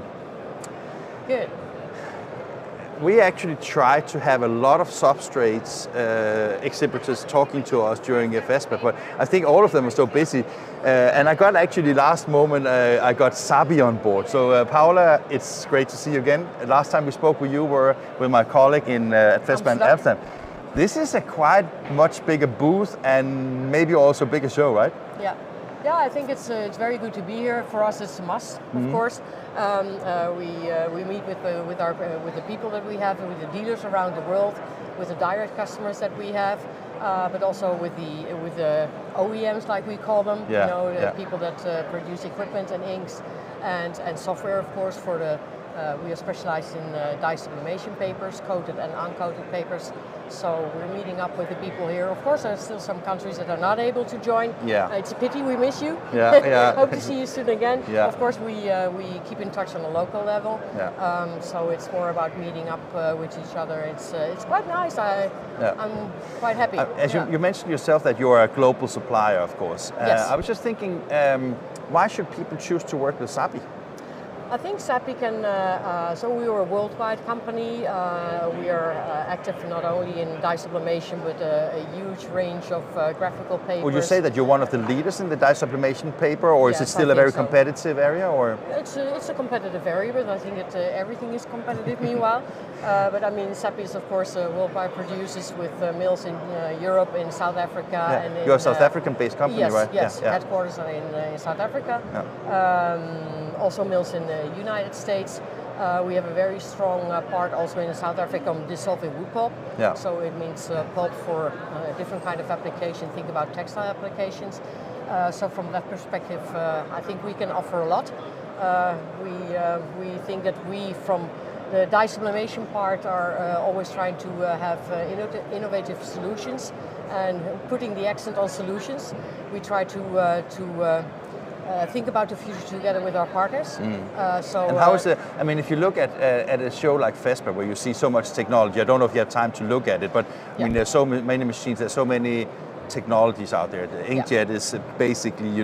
Good. we actually try to have a lot of substrates exhibitors talking to us during Fespa, but I think all of them are so busy. And I got actually last moment, I got SAPPI on board. So Paola, it's great to see you again. Last time we spoke with you were with my colleague at Fespa in Amsterdam. This is a quite much bigger booth and maybe also bigger show, right? Yeah. Yeah, I think it's very good to be here. For us, it's a must, of course. We meet with the people that we have, with the dealers around the world, with the direct customers that we have, but also with the OEMs, like we call them. People that produce equipment and inks and software, of course. We are specialized in dye sublimation papers, coated and uncoated papers. So we're meeting up with the people here. Of course, there are still some countries that are not able to join. Yeah. It's a pity, we miss you. Yeah. Hope to see you soon again. Yeah. Of course, we keep in touch on a local level. Yeah. So it's more about meeting up with each other. It's quite nice. I'm quite happy. As you mentioned yourself that you're a global supplier, of course. Yes. I was just thinking, why should people choose to work with SAPPI? I think SAPPI can, so we are a worldwide company. We are active not only in dye sublimation, but a huge range of graphical papers. Would you say that you're one of the leaders in the dye sublimation paper, or is it still a very competitive area? Or it's a competitive area, but I think everything is competitive meanwhile. But I mean, SAPPI is of course worldwide producers with mills in Europe, in South Africa. Yeah. And You're a South African-based company, yes, right? Yes, yeah. Headquarters are in South Africa. Yeah. Also mills in the United States. We have a very strong part also in South Africa on dissolving wood pulp. Yeah. So it means pulp for a different kind of application. Think about textile applications. So from that perspective, I think we can offer a lot. We think that we, from the dye sublimation part, are always trying to have innovative solutions and putting the accent on solutions. We try to think about the future together with our partners. And how is it? I mean, if you look at a show like Fespa, where you see so much technology, I don't know if you have time to look at it, but I mean, there's so many machines, there's so many technologies out there. The inkjet is basically,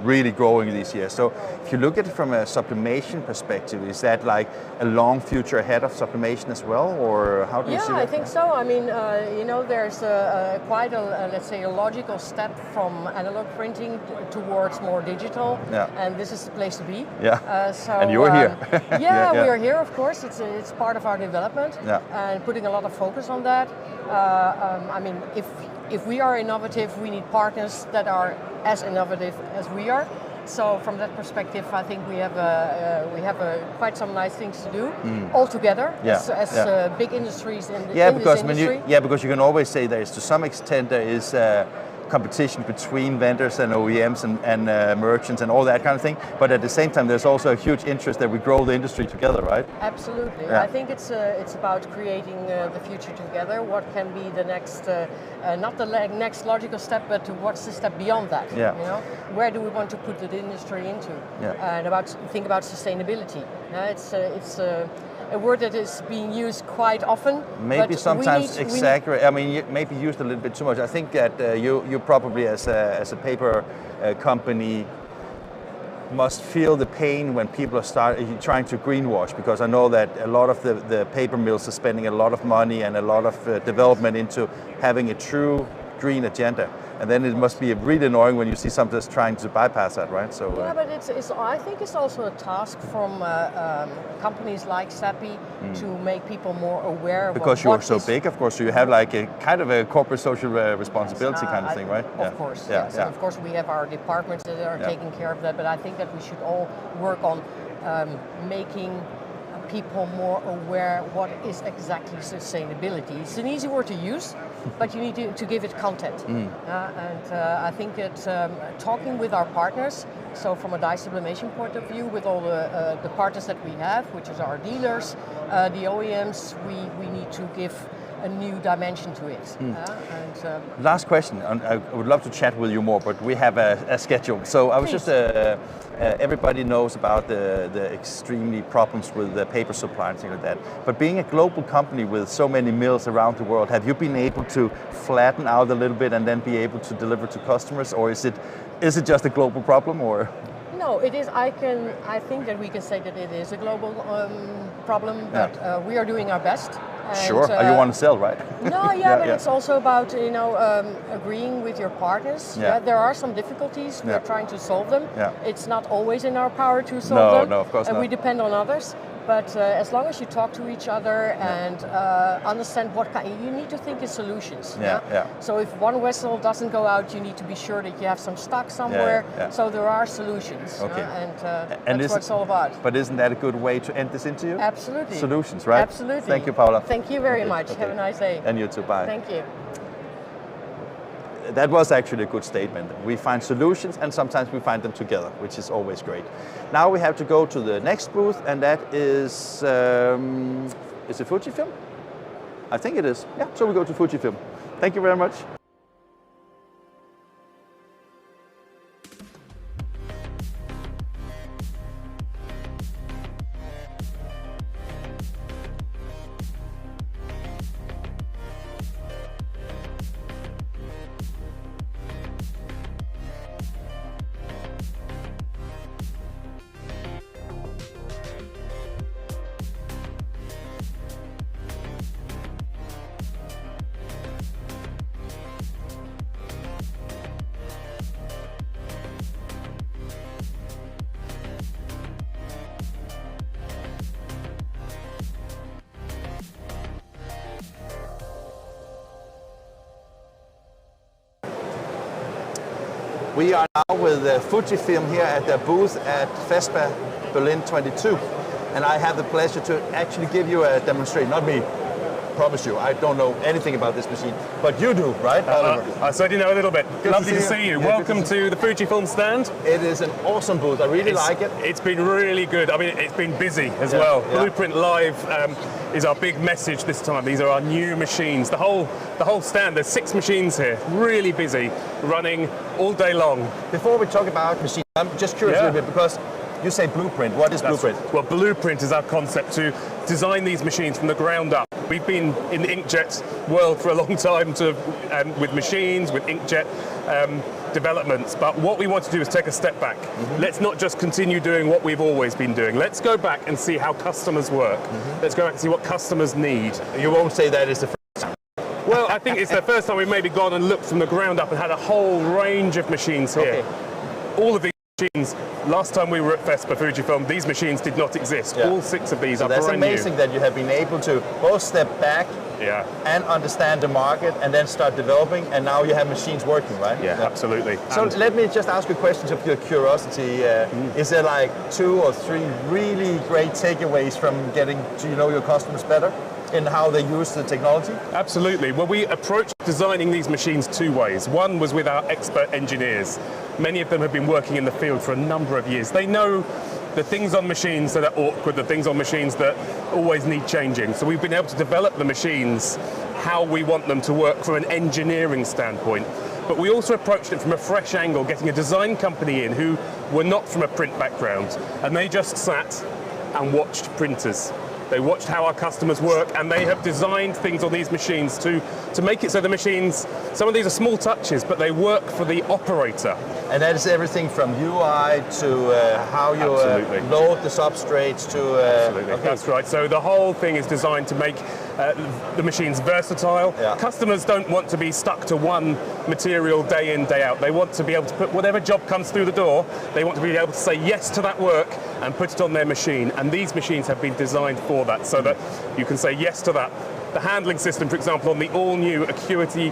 really growing these years. So if you look at it from a sublimation perspective, is that like a long future ahead of sublimation as well, or how do you see that? Yeah, I think so. I mean, there's quite a, let's say, a logical step from analog printing towards more digital, and this is the place to be. Yeah. And you're here. We are here, of course. It's part of our development, and putting a lot of focus on that. I mean, if we are innovative, we need partners that are as innovative as we are. So from that perspective, I think we have quite some nice things to do all together as big industries in this industry. Because you can always say there is, to some extent, there is competition between vendors and OEMs and merchants and all that kind of thing. But at the same time, there's also a huge interest that we grow the industry together, right? Absolutely. Yeah. I think it's about creating the future together. What can be the next, not the next logical step, but what's the step beyond that? Yeah. Where do we want to put the industry into? Yeah. And think about sustainability. It's a word that is being used quite often. Maybe sometimes exaggerate. I mean, maybe used a little bit too much. I think that you probably, as a paper company, must feel the pain when people are trying to greenwash, because I know that a lot of the paper mills are spending a lot of money and a lot of development into having a true green agenda. And then it must be really annoying when you see something that's trying to bypass that, right? So yeah, but I think it's also a task from companies like SAPPI to make people more aware. Because you're so big, of course, so you have like a kind of a corporate social responsibility kind of thing, right? Of course, yes. And of course, we have our departments that are taking care of that. But I think that we should all work on making people more aware what is exactly sustainability. It's an easy word to use, but you need to give it content. And I think that talking with our partners, so from a dye sublimation point of view, with all the partners that we have, which is our dealers, the OEMs, we need to give a new dimension to it. Last question, I would love to chat with you more, but we have a schedule. So I was just, everybody knows about the extremely problems with the paper supply and things like that. But being a global company with so many mills around the world, have you been able to flatten out a little bit and then be able to deliver to customers, or is it just a global problem, or? No, it is. I think that we can say that it is a global problem, but we are doing our best. And, sure. You want to sell, right? No, but it's also about agreeing with your partners. Yeah. There are some difficulties. We're trying to solve them. Yeah. It's not always in our power to solve them. No, of course not. We depend on others. But as long as you talk to each other and understand what you need to think in solutions. Yeah. So if one vessel doesn't go out, you need to be sure that you have some stock somewhere. Yeah. So there are solutions. Okay. And that's what it's all about. But isn't that a good way to end this interview? Absolutely. Solutions, right? Absolutely. Thank you, Paola. Thank you very much. Okay. Have a nice day. And you too. Bye. Thank you. That was actually a good statement. We find solutions and sometimes we find them together, which is always great. Now we have to go to the next booth, and that is it Fujifilm? I think it is. Yeah, so we go to Fujifilm. Thank you very much. We are now with Fujifilm here at their booth at Fespa Berlin 22. And I have the pleasure to actually give you a demonstration, not me. Promise you, I don't know anything about this machine, but you do, right, Oliver? I certainly know a little bit. Lovely to see you. Yeah, welcome to the Fujifilm stand. It is an awesome booth. I really like it. It's been really good. I mean, it's been busy as well. Yeah. Blueprint Live is our big message this time. These are our new machines. The whole stand, there's 6 machines here, really busy, running all day long. Before we talk about machines, I'm just curious a little bit, because you say blueprint. What is blueprint? Well, blueprint is our concept to design these machines from the ground up. We've been in the inkjet world for a long time with machines, with inkjet developments, but what we want to do is take a step back. Let's not just continue doing what we've always been doing. Let's go back and see how customers work. Let's go back and see what customers need. You won't say that is the first time. Well, I think it's the first time we've maybe gone and looked from the ground up and had a whole range of machines here. Okay. All of these machines, last time we were at Fespa Fujifilm, these machines did not exist. Yeah. All 6 of these are That's brand new. amazing that you have been able to both step back and understand the market and then start developing, and now you have machines working, right? Yeah, absolutely. So let me just ask you questions of your curiosity. Is there like 2 or 3 really great takeaways from getting to know your customers better in how they use the technology? Absolutely. Well, we approached designing these machines 2 ways. One was with our expert engineers. Many of them have been working in the field for a number of years. They know the things on machines that are awkward, the things on machines that always need changing. So we've been able to develop the machines how we want them to work from an engineering standpoint. But we also approached it from a fresh angle, getting a design company in who were not from a print background, and they just sat and watched printers. They watched how our customers work, and they have designed things on these machines to make it so the machines, some of these are small touches, but they work for the operator. And that is everything from UI to how you load the substrates to... Absolutely, that's right. So the whole thing is designed to make the machines versatile. Yeah. Customers don't want to be stuck to one material day in, day out. They want to be able to put whatever job comes through the door, they want to be able to say yes to that work and put it on their machine. And these machines have been designed for that, so that you can say yes to that. The handling system, for example, on the all-new Acuity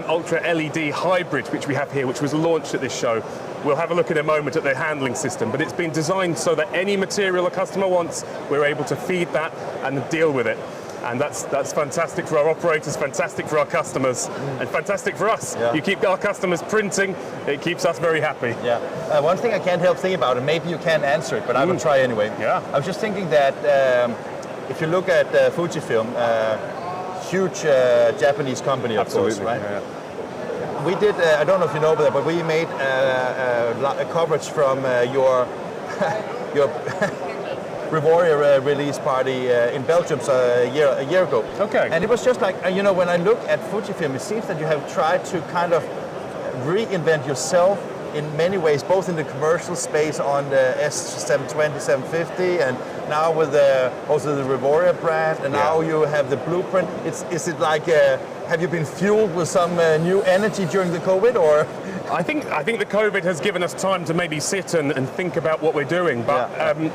Ultra LED Hybrid, which we have here, which was launched at this show. We'll have a look in a moment at the handling system, but it's been designed so that any material a customer wants, we're able to feed that and deal with it. And that's fantastic for our operators, fantastic for our customers, and fantastic for us. Yeah. You keep our customers printing, it keeps us very happy. Yeah. One thing I can't help thinking about, and maybe you can't answer it, but I will try anyway. Yeah. I was just thinking that if you look at Fujifilm, huge Japanese company, of course, right? Yeah. We did, I don't know if you know that, but we made a coverage from your Revoria release party in Belgium a year ago. Okay. And it was just like, you know, when I look at Fujifilm, it seems that you have tried to kind of reinvent yourself in many ways, both in the commercial space on the S720, 750, and now with also the Revoria brand, and now you have the blueprint. Is it like, have you been fueled with some new energy during the COVID, or? I think the COVID has given us time to maybe sit and think about what we're doing, but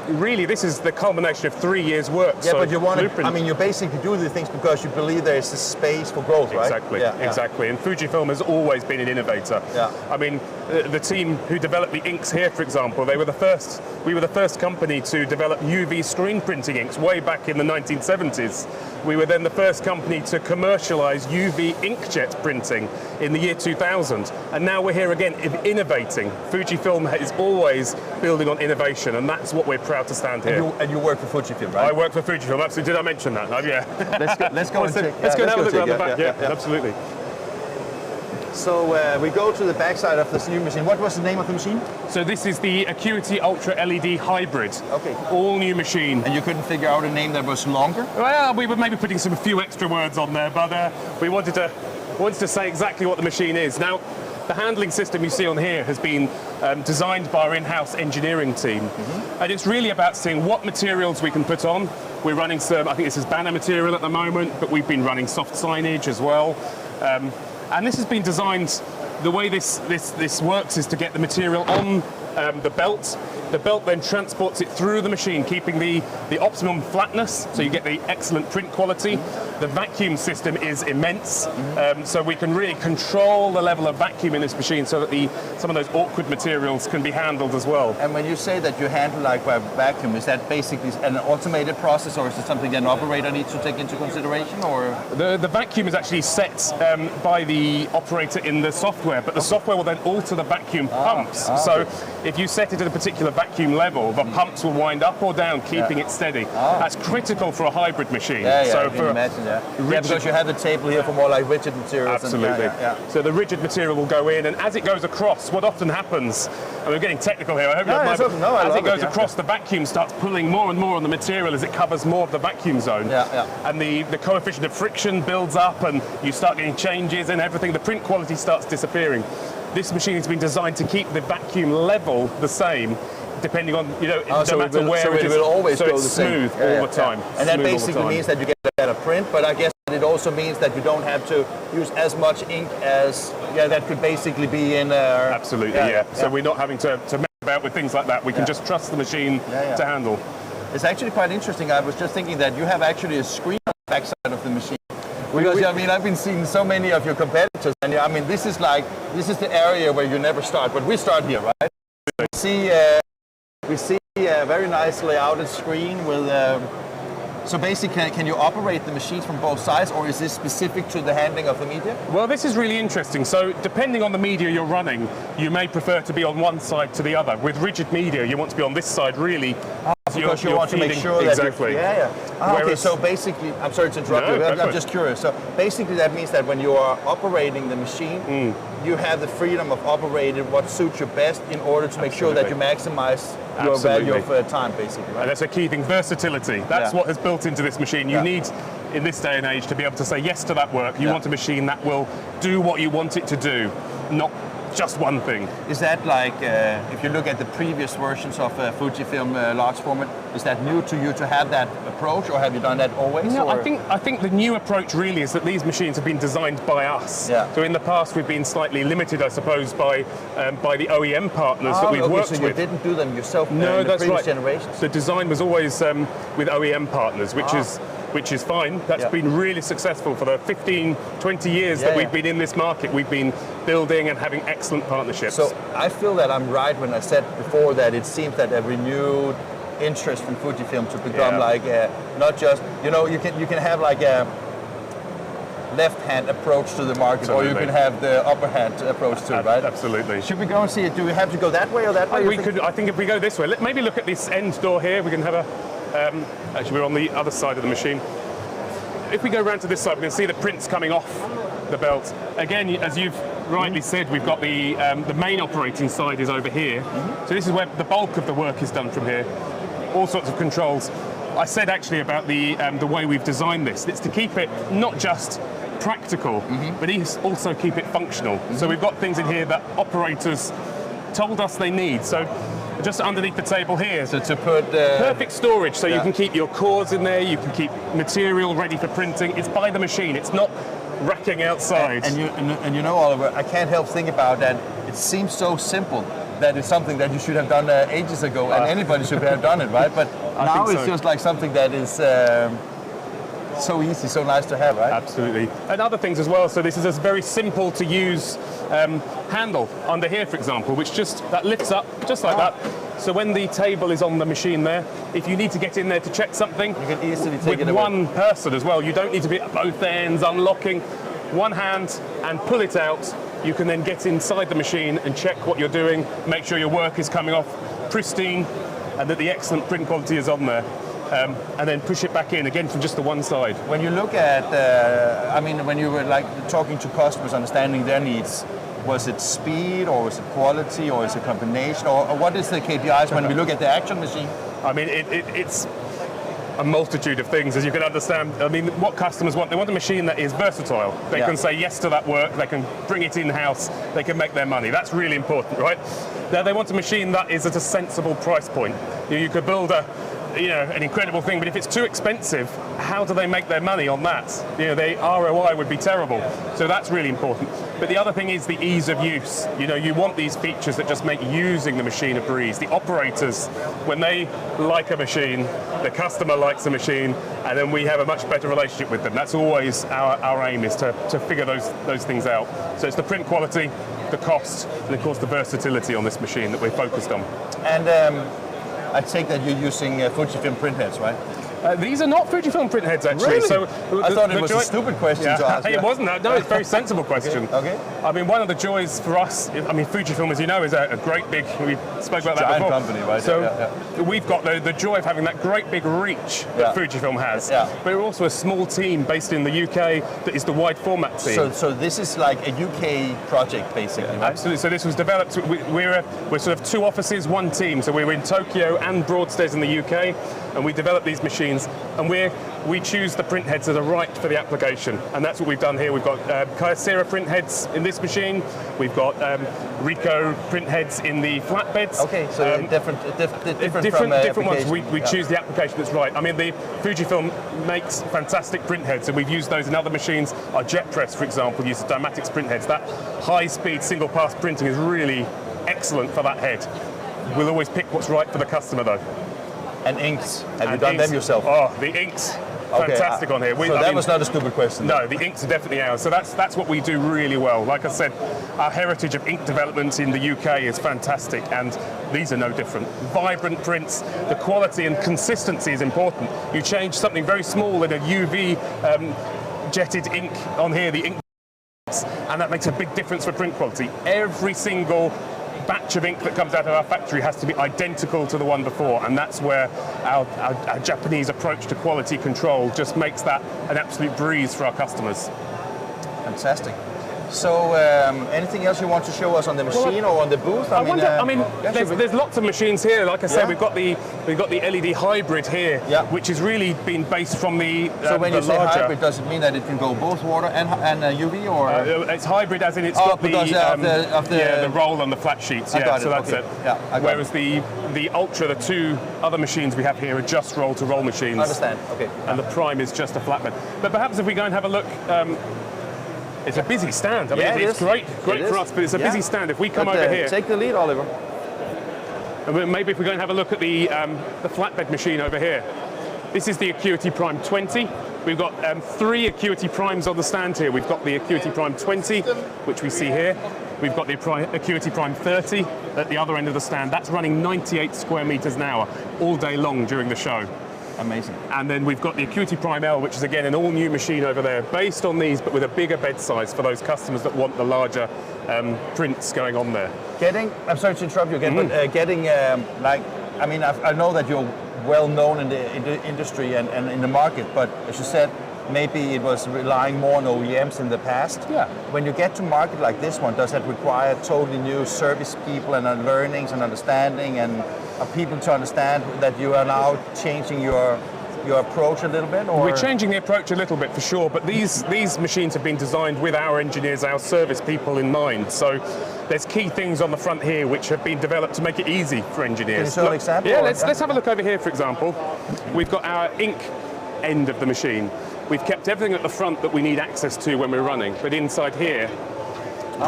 really this is the culmination of 3 years' work. Yeah, so but you want to, blueprint. I mean, you basically do the things because you believe there is a space for growth, right? Exactly, exactly. And Fujifilm has always been an innovator. Yeah. I mean, the team who developed the inks here, for example, we were the first company to develop UV screen printing inks way back in the 1970s. We were then the first company to commercialize UV inkjet printing in the year 2000. And now we're here again innovating. Fujifilm is always building on innovation, and that's what we're proud to stand here. And you work for Fujifilm, right? I work for Fujifilm, absolutely. Did I mention that? Yeah. Let's go and check. Let's go and have a look around the check, back. Yeah, absolutely. So we go to the backside of this new machine. What was the name of the machine? So this is the Acuity Ultra LED Hybrid. Okay. All new machine. And you couldn't figure out a name that was longer? Well, we were maybe putting a few extra words on there, but we wanted to say exactly what the machine is. Now, the handling system you see on here has been designed by our in-house engineering team. And it's really about seeing what materials we can put on. We're running some, I think this is banner material at the moment, but we've been running soft signage as well. And this has been designed, the way this works is to get the material on the belt. The belt then transports it through the machine, keeping the optimum flatness, so you get the excellent print quality. The vacuum system is immense, so we can really control the level of vacuum in this machine so that some of those awkward materials can be handled as well. And when you say that you handle like by vacuum, is that basically an automated process, or is it something that an operator needs to take into consideration? Or the vacuum is actually set by the operator in the software, but the software will then alter the vacuum pumps. So if you set it at a particular vacuum level, the pumps will wind up or down, keeping it steady. That's critical for a hybrid machine. So I can imagine, because you have the table here for more like rigid materials. Absolutely. So the rigid material will go in, and as it goes across, what often happens, and we're getting technical here, I hope you don't mind, as it goes across, the vacuum starts pulling more and more on the material as it covers more of the vacuum zone. And the coefficient of friction builds up, and you start getting changes and everything. The print quality starts disappearing. This machine has been designed to keep the vacuum level the same, depending on, no matter where it is. It will always so go it's the same. smooth all the time. And that basically means that you get a better print, but I guess it also means that you don't have to use as much ink as, that could basically be in Absolutely, So we're not having to mess about with things like that. We can just trust the machine to handle. It's actually quite interesting. I was just thinking that you have actually a screen on the backside of the machine. Because I mean, I've been seeing so many of your competitors, and I mean, this is the area where you never start, but we start here, right? We see a very nice layouted screen with. So basically, can you operate the machines from both sides, or is this specific to the handling of the media? Well, this is really interesting. So depending on the media you're running, you may prefer to be on one side to the other. With rigid media, you want to be on this side really. Because you want to make sure that exactly. Okay, so basically, I'm sorry to interrupt you, I'm just curious. So basically that means that when you are operating the machine, you have the freedom of operating what suits you best in order to make sure that you maximize your value of time, basically, right? And that's a key thing, versatility. That's what has built into this machine. You need, in this day and age, to be able to say yes to that work. You want a machine that will do what you want it to do, not just one thing. Is that like, if you look at the previous versions of Fujifilm large format, is that new to you to have that approach, or have you done that always? No, I think the new approach really is that these machines have been designed by us. So in the past we've been slightly limited, I suppose, by the OEM partners that we've worked with. So you didn't do them yourself in the previous generations? The design was always with OEM partners, which is fine. That's been really successful for the 15, 20 years that we've been in this market. We've been building and having excellent partnerships. So I feel that I'm right when I said before that it seems that a renewed interest from Fujifilm to become like not just, you can have like a left-hand approach to the market, or you can have the upper-hand approach to it, right? Absolutely. Should we go and see it? Do we have to go that way or that way? I think if we go this way, maybe look at this end door here. We can have a. Actually, we're on the other side of the machine. If we go around to this side, we can see the prints coming off the belt. Again, as you've rightly said, we've got the main operating side is over here. So this is where the bulk of the work is done from here. All sorts of controls. I said actually about the way we've designed this. It's to keep it not just practical, but also keep it functional. So we've got things in here that operators told us they need. So just underneath the table here. So to put perfect storage, so you can keep your cores in there, you can keep material ready for printing. It's by the machine, it's not racking outside. And you know, Oliver, I can't help think about that. It seems so simple that it's something that you should have done ages ago, and anybody should have done it, right? But now it's just like something that is so easy, so nice to have, right? Absolutely. And other things as well. So this is a very simple to use handle under here, for example, which that lifts up just like that. So when the table is on the machine there, if you need to get in there to check something, you can easily take it with one person as well. You don't need to be at both ends unlocking. One hand and pull it out. You can then get inside the machine and check what you're doing, make sure your work is coming off pristine and that the excellent print quality is on there. And then push it back in again from just the one side. When you look at, I mean, when you were like talking to customers, understanding their needs, was it speed or was it quality or is it a combination or what is the KPIs when we look at the actual machine? I mean, it's a multitude of things, as you can understand. I mean, what customers want, they want a machine that is versatile. They can say yes to that work, they can bring it in-house, they can make their money. That's really important, right? Now, they want a machine that is at a sensible price point. You could build an incredible thing, but if it's too expensive, how do they make their money on that? The ROI would be terrible. So that's really important. But the other thing is the ease of use. You want these features that just make using the machine a breeze. The operators, when they like a machine, the customer likes the machine, and then we have a much better relationship with them. That's always our aim, is to figure those things out. So it's the print quality, the cost, and of course the versatility on this machine that we're focused on. And I take that you're using Fujifilm printheads, right? These are not Fujifilm printheads, actually. Really? So I thought it was a stupid question to ask. It wasn't. No, it's a very sensible question. Okay. I mean, one of the joys for us, Fujifilm, as you know, is a great big, we spoke about that before. Giant company, right? So we've got the joy of having that great big reach that Fujifilm has. Yeah. But we're also a small team based in the UK that is the wide format team. So this is like a UK project, basically, right? Absolutely. So this was developed, we're sort of two offices, one team. So we were in Tokyo and Broadstairs in the UK, and we developed these machines, and we choose the print heads that are right for the application, and that's what we've done here. We've got Kyocera print heads in this machine. We've got Ricoh print heads in the flatbeds. Okay, so different ones. We choose the application that's right. I mean, the Fujifilm makes fantastic print heads, and we've used those in other machines. Our Jet Press, for example, uses Dymatics print heads. That high-speed single-pass printing is really excellent for that head. We'll always pick what's right for the customer, though. And inks, have you done them yourself? Oh, the inks, fantastic on here. So that was not a stupid question. No, the inks are definitely ours. So that's what we do really well. Like I said, our heritage of ink development in the UK is fantastic, and these are no different. Vibrant prints, the quality and consistency is important. You change something very small in a UV jetted ink on here, the ink, and that makes a big difference for print quality. Every single batch of ink that comes out of our factory has to be identical to the one before, and that's where our Japanese approach to quality control just makes that an absolute breeze for our customers. Fantastic. So, anything else you want to show us on the machine or on the booth? There's lots of machines here. Like I said, we've got the LED hybrid here, which has really been based from the So when the you say larger hybrid, does it mean that it can go both water and UV, or? It's hybrid, as in it's got the roll on the flat sheets. So that's it. Whereas the Ultra, the two other machines we have here are just roll-to-roll machines. I understand. Okay. And the Prime is just a flatbed. But perhaps if we go and have a look. It's a busy stand. I mean, it's great for us, but it's a busy stand. If we come over here, take the lead, Oliver. Maybe if we go and have a look at the flatbed machine over here. This is the Acuity Prime 20. We've got 3 Acuity Primes on the stand here. We've got the Acuity Prime 20, which we see here. We've got the Acuity Prime 30 at the other end of the stand. That's running 98 square meters an hour all day long during the show. Amazing. And then we've got the Acuity Prime L, which is again an all-new machine over there, based on these, but with a bigger bed size for those customers that want the larger prints going on there. I'm sorry to interrupt you again, but I know that you're well known in the industry and in the market, but as you said, maybe it was relying more on OEMs in the past. Yeah. When you get to market like this one, does that require totally new service people and learnings and understanding and people to understand that you are now changing your your approach a little bit? Or? We're changing the approach a little bit for sure, but these machines have been designed with our engineers, our service people in mind. So there's key things on the front here which have been developed to make it easy for engineers. Can you show an example? Yeah, let's have a look over here, for example. We've got our ink end of the machine. We've kept everything at the front that we need access to when we're running, but inside here,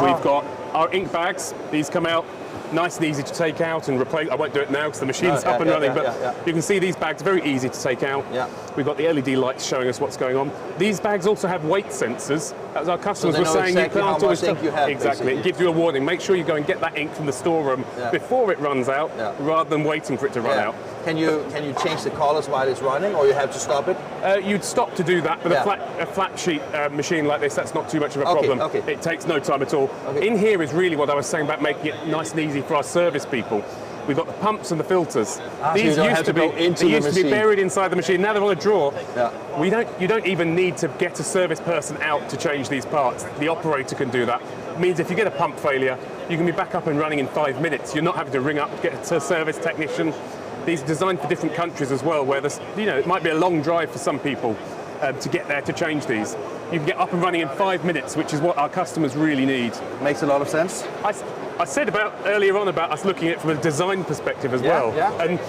we've got our ink bags. These come out nice and easy to take out and replace. I won't do it now because the machine's up and running, but you can see these bags very easy to take out. Yeah. We've got the LED lights showing us what's going on. These bags also have weight sensors. As our customers So were saying, exactly you can't always ink you have, exactly. basically. It gives you a warning. Make sure you go and get that ink from the storeroom before it runs out, rather than waiting for it to run out. Can you change the colors while it's running, or you have to stop it? You'd stop to do that, but a flat sheet machine like this, that's not too much of a problem. It takes no time at all. In here is really what I was saying about making it nice and easy for our service people. We've got the pumps and the filters. These used to be buried inside the machine. Now they're on a drawer. You don't even need to get a service person out to change these parts. The operator can do that. It means if you get a pump failure, you can be back up and running in 5 minutes. You're not having to ring up, get a service technician. These are designed for different countries as well, where it might be a long drive for some people to get there to change these. You can get up and running in 5 minutes, which is what our customers really need. Makes a lot of sense. I said earlier on about us looking at it from a design perspective as well. And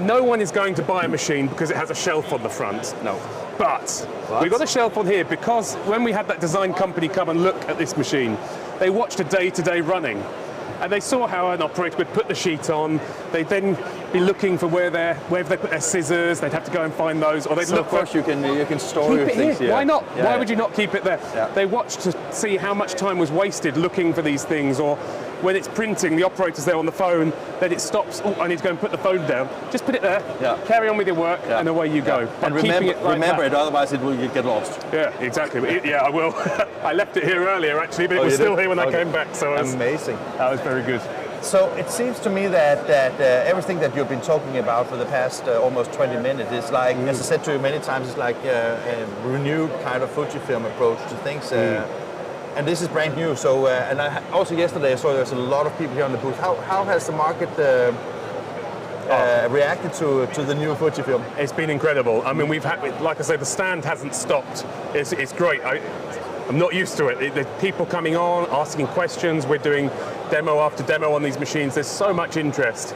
no one is going to buy a machine because it has a shelf on the front. No. But we've got a shelf on here because when we had that design company come and look at this machine, they watched a day-to-day running. And they saw how an operator would put the sheet on. They'd then be looking for where if they put their scissors, they'd have to go and find those. Or they'd look. Of course, you can store your things here. Why not? Why would you not keep it there? They watched to see how much time was wasted looking for these things, or when it's printing, the operator's there on the phone, then it stops. Oh, I need to go and put the phone down. Just put it there. Carry on with your work, and away you go. And remember it, otherwise it will get lost. Yeah, exactly. I will. I left it here earlier actually, but it was still here when I came back. So amazing. That was very good. So it seems to me that everything that you've been talking about for the past almost 20 minutes is like, as I said to you many times, it's like a renewed kind of Fujifilm approach to things. And this is brand new. So, and also yesterday I saw there's a lot of people here on the booth. How has the market reacted to the new Fujifilm? It's been incredible. I mean, we've had, like I say, the stand hasn't stopped. It's great. I'm not used to it. There's people coming on, asking questions. We're doing demo after demo on these machines. There's so much interest.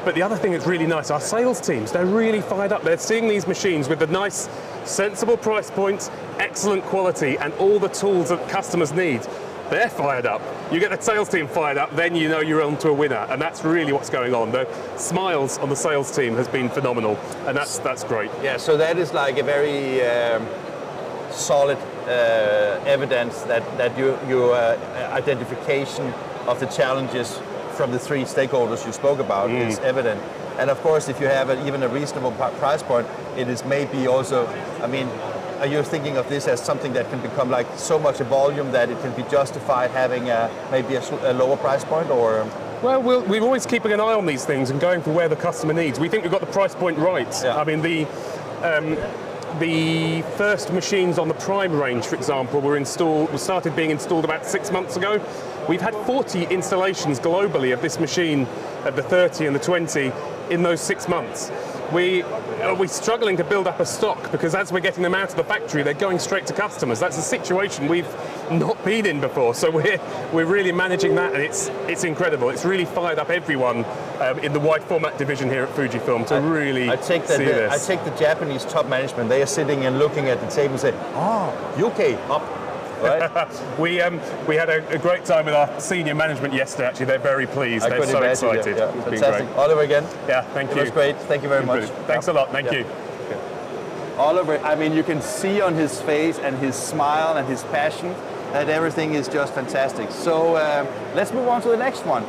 But the other thing that's really nice, our sales teams, they're really fired up. They're seeing these machines with the nice, sensible price points, excellent quality, and all the tools that customers need. They're fired up. You get the sales team fired up, then you know you're on to a winner, and that's really what's going on. The smiles on the sales team has been phenomenal, and that's great. Yeah, so that is like a very solid evidence that your identification of the challenges from the three stakeholders you spoke about is evident. And of course, if you have even a reasonable price point, it is maybe also, I mean, are you thinking of this as something that can become like so much a volume that it can be justified having maybe a lower price point, or? Well, we're always keeping an eye on these things and going for where the customer needs. We think we've got the price point right. I mean, the first machines on the Prime range, for example, started being installed about 6 months ago. We've had 40 installations globally of this machine, of the 30 and the 20, in those 6 months. We're struggling to build up a stock because as we're getting them out of the factory, they're going straight to customers. That's a situation we've not been in before. So we're really managing that, and it's incredible. It's really fired up everyone in the wide format division here at Fujifilm to really see this. I take the Japanese top management. They are sitting and looking at the table and say, UK up. Right? We had a great time with our senior management yesterday. Actually, they're very pleased. They're so excited. Yeah. It's fantastic. been great. Oliver again. Yeah, thank you. It was great. Thank you very much. Thanks a lot. Thank you. Oliver, I mean, you can see on his face and his smile and his passion that everything is just fantastic. So let's move on to the next one.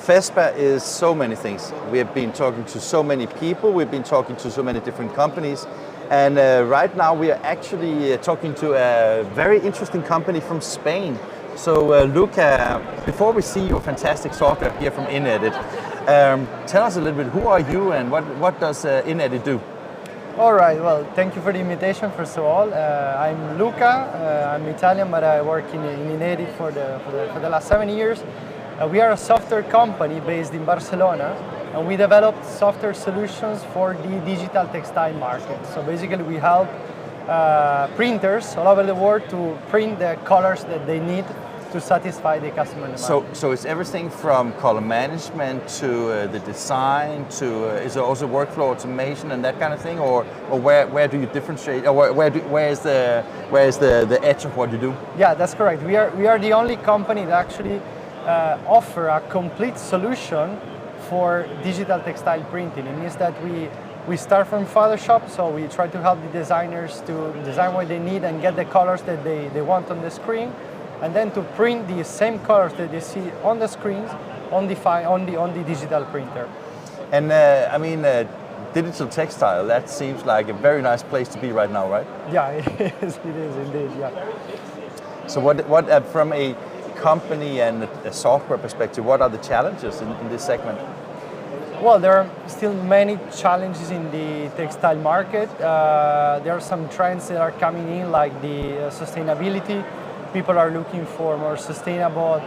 Fespa is so many things. We have been talking to so many people, we've been talking to so many different companies, and right now we are actually talking to a very interesting company from Spain. So Luca, before we see your fantastic software here from InEdit, tell us a little bit, who are you and what does InEdit do? All right, well, thank you for the invitation, first of all. I'm Luca, I'm Italian, but I work in InEdit for the last 7 years. We are a software company based in Barcelona, and we developed software solutions for the digital textile market. So basically we help printers all over the world to print the colors that they need to satisfy the customer demand. So it's everything from color management to the design to is it also workflow automation and that kind of thing, or where do you differentiate, or where is the edge of what you do? Yeah, that's correct. We are the only company that actually offer a complete solution for digital textile printing. It means that we start from Photoshop, so we try to help the designers to design what they need and get the colors that they want on the screen, and then to print the same colors that they see on the screens on the digital printer. And I mean, digital textile, that seems like a very nice place to be right now, right? Yeah, it is indeed, yeah. So what from a company and a software perspective, what are the challenges in this segment? Well, there are still many challenges in the textile market. There are some trends that are coming in, like the sustainability. People are looking for more sustainable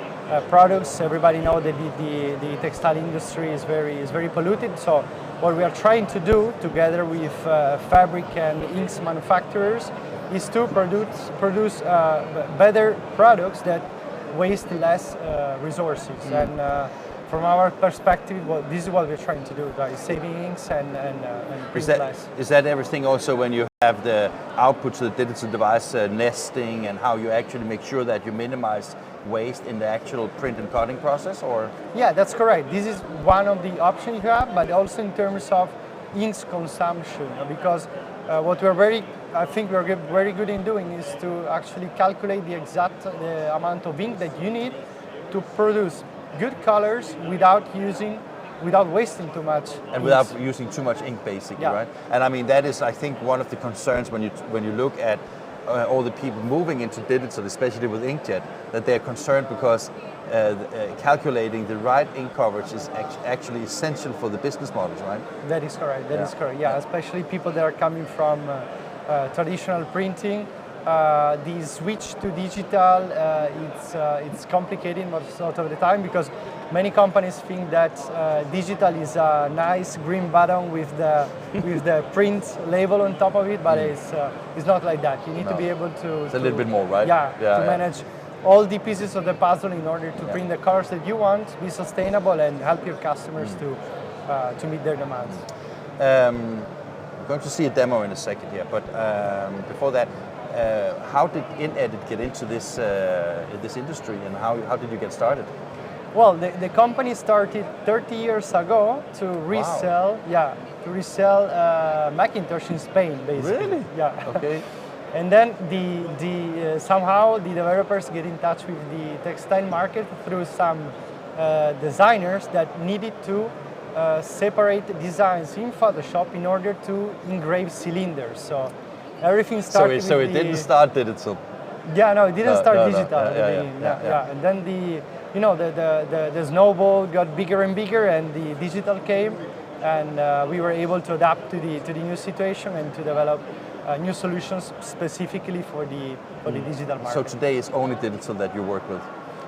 products. Everybody knows that the textile industry is very polluted. So what we are trying to do together with fabric and inks manufacturers is to produce better products that waste less resources. And from our perspective, well, this is what we're trying to do, by saving inks and print less. Is that everything also when you have the output to the digital device, nesting, and how you actually make sure that you minimize waste in the actual print and cutting process, or? Yeah, that's correct. This is one of the options you have, but also in terms of inks consumption, because what I think we're very good in doing is to actually calculate the amount of ink that you need to produce good colors without wasting too much and inks. without using too much ink, basically, Yeah. right? And I mean, that is, I think, one of the concerns when you look at all the people moving into digital, especially with inkjet, that they're concerned because calculating the right ink coverage is actually essential for the business models, right? That is correct. That is correct. Yeah, especially people that are coming from traditional printing. The switch to digital, it's complicated most of the time, because many companies think that digital is a nice green button with the print label on top of it, but it's not like that. You need to be able to... It's a little bit more, right? Yeah, manage all the pieces of the puzzle in order to print the colors that you want, be sustainable, and help your customers to meet their demands. We're going to see a demo in a second here, but before that, how did InEdit get into this industry, and how did you get started? Well, the company started 30 years ago to resell, Macintosh in Spain, basically. Really? Yeah. Okay. And then somehow the developers get in touch with the textile market through some designers that needed to separate designs in Photoshop in order to engrave cylinders. So everything started. So it didn't start digital. Yeah, no, it didn't start digital. Yeah. And then the snowball got bigger and bigger, and the digital came, and we were able to adapt to the new situation and to develop new solutions specifically for the digital market. So today it's only digital that you work with?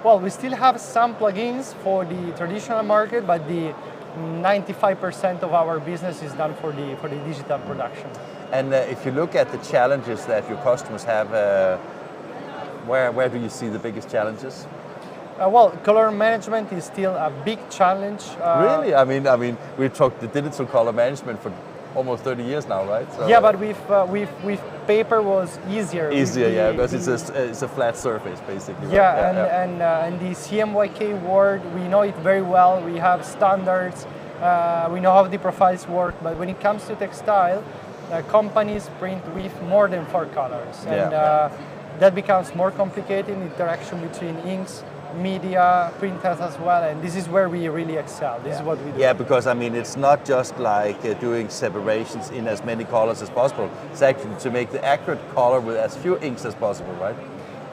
Well, we still have some plugins for the traditional market, but the 95% of our business is done for the digital production. And if you look at the challenges that your customers have, where do you see the biggest challenges? Well, color management is still a big challenge. Really? I mean, we've talked the digital color management for almost 30 years now, right? So, yeah, but with paper was easier. Easier, because it's a flat surface, basically. Yeah, right? And the CMYK world, we know it very well. We have standards. We know how the profiles work. But when it comes to textile, companies print with more than 4 colors, and that becomes more complicated. Interaction between inks media, print tests as well, and this is where we really excel. This is what we do. Yeah, because I mean, it's not just like doing separations in as many colors as possible. It's actually to make the accurate color with as few inks as possible, right?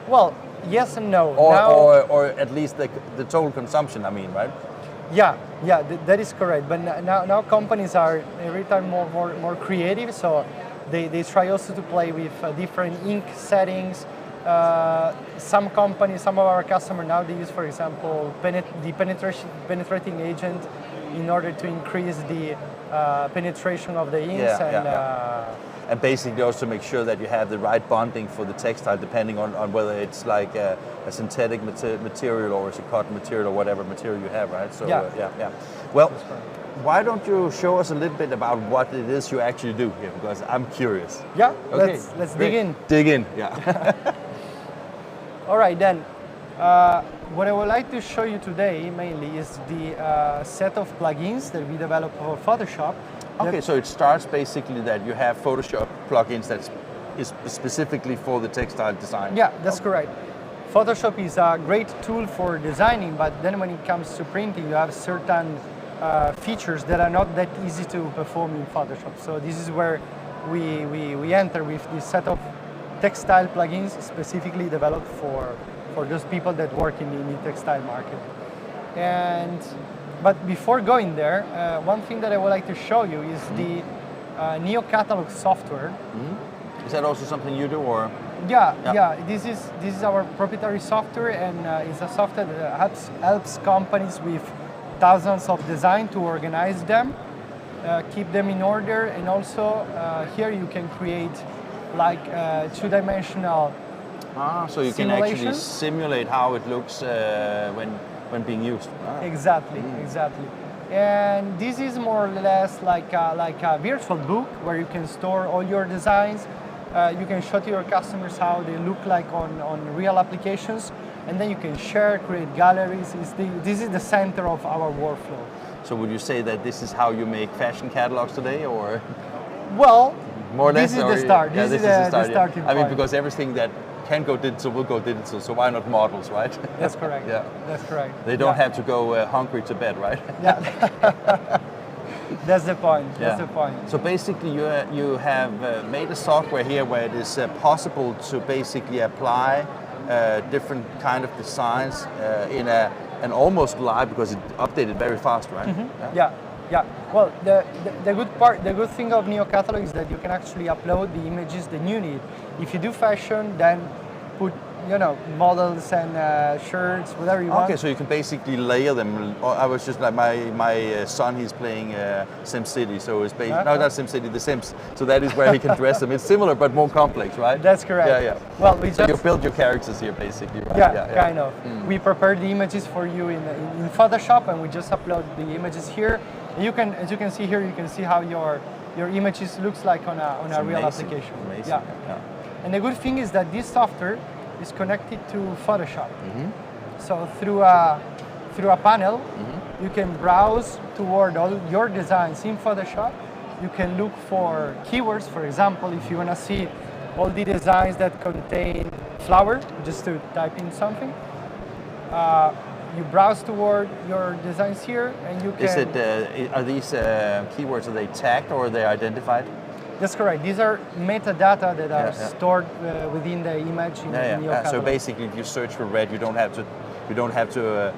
Well, yes and no. Or at least the total consumption, I mean, right? Yeah, that is correct. But now companies are every time more creative, so they try also to play with different ink settings. Some companies, some of our customers now, they use, for example, the penetrating agent in order to increase the penetration of the inks. And basically also make sure that you have the right bonding for the textile, depending on whether it's like a synthetic material or it's a cotton material or whatever material you have, right? So Well, why don't you show us a little bit about what it is you actually do here, because I'm curious. Yeah, okay. let's dig in. Dig in, yeah. All right, then. What I would like to show you today mainly is the set of plugins that we developed for Photoshop. Okay, so it starts basically that you have Photoshop plugins that is specifically for the textile design. Yeah, that's correct. Photoshop is a great tool for designing, but then when it comes to printing, you have certain features that are not that easy to perform in Photoshop. So this is where we enter with this set of textile plugins specifically developed for those people that work in the textile market. But before going there, one thing that I would like to show you is the Neo Catalog software. Is that also something you do, or? Yeah. This is our proprietary software, and it's a software that helps companies with thousands of designs to organize them, keep them in order, and also here you can create like two-dimensional so you can actually simulate how it looks when being used. Exactly. And this is more or less like a virtual book where you can store all your designs. You can show to your customers how they look like on real applications, and then you can share, create galleries. This is the center of our workflow. So would you say that this is how you make fashion catalogs today, or? Well, more or less, this is the start. This is the starting point. I mean, because everything that can go digital will go digital, so why not models, right? That's correct. That's correct. They don't have to go hungry to bed, right? Yeah. That's the point. That's the point. So basically, you have made a software here where it is possible to basically apply different kind of designs in an almost live, because it updated very fast, right? Mm-hmm. Yeah. Well, the good thing of Neo Catalog is that you can actually upload the images that you need. If you do fashion, then put models and shirts, whatever you want. Okay, so you can basically layer them. I was just like my son, he's playing SimCity, so it's no, not SimCity, The Sims. So that is where he can dress them. It's similar but more complex, right? That's correct. Yeah. Well, so you build your characters here, basically, right? Yeah, kind of. We prepared the images for you in Photoshop, and we just upload the images here. You can, as you can see here, you can see how your images looks like on a real application. Amazing. Yeah. And the good thing is that this software is connected to Photoshop. So through a panel, you can browse toward all your designs in Photoshop. You can look for keywords. For example, if you want to see all the designs that contain flower, just to type in something, you browse toward your designs here, and you can. Are these keywords, are they tagged or are they identified? That's correct. These are metadata that are stored within the image in Neo Catalog. So basically, if you search for red, you don't have to.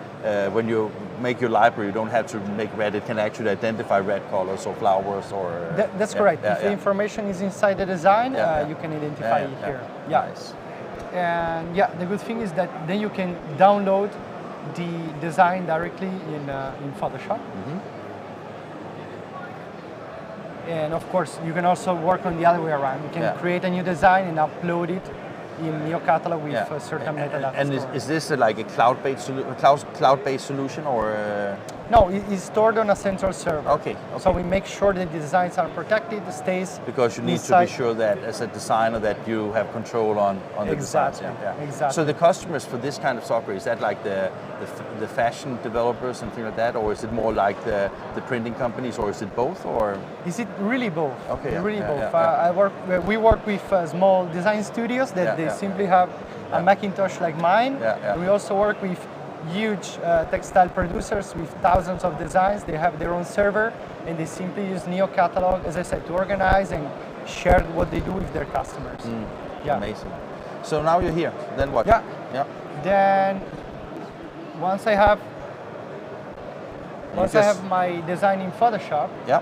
When you make your library, you don't have to make red. It can actually identify red colors or flowers or. That's correct. If the information is inside the design, you can identify it here. Nice. And the good thing is that then you can download the design directly in Photoshop. And of course, you can also work on the other way around. You can create a new design and upload it in Neo Catalog with a certain metadata. And is this like a cloud-based solution, or? No, it's stored on a central server. Okay. So we make sure that the designs are protected, stays. Because you need to be sure that as a designer that you have control on the designs. Exactly. So the customers for this kind of software, is that like the fashion developers and things like that, or is it more like the printing companies, or is it both, or? Is it really both? Okay. Really both. We work with small design studios that they simply have a Macintosh like mine. And we also work with huge textile producers with thousands of designs. They have their own server, and they simply use Neo Catalog, as I said, to organize and share what they do with their customers. Yeah. Amazing. So now you're here. Then what? Yeah. Yeah. Then once I have my design in Photoshop, Yeah.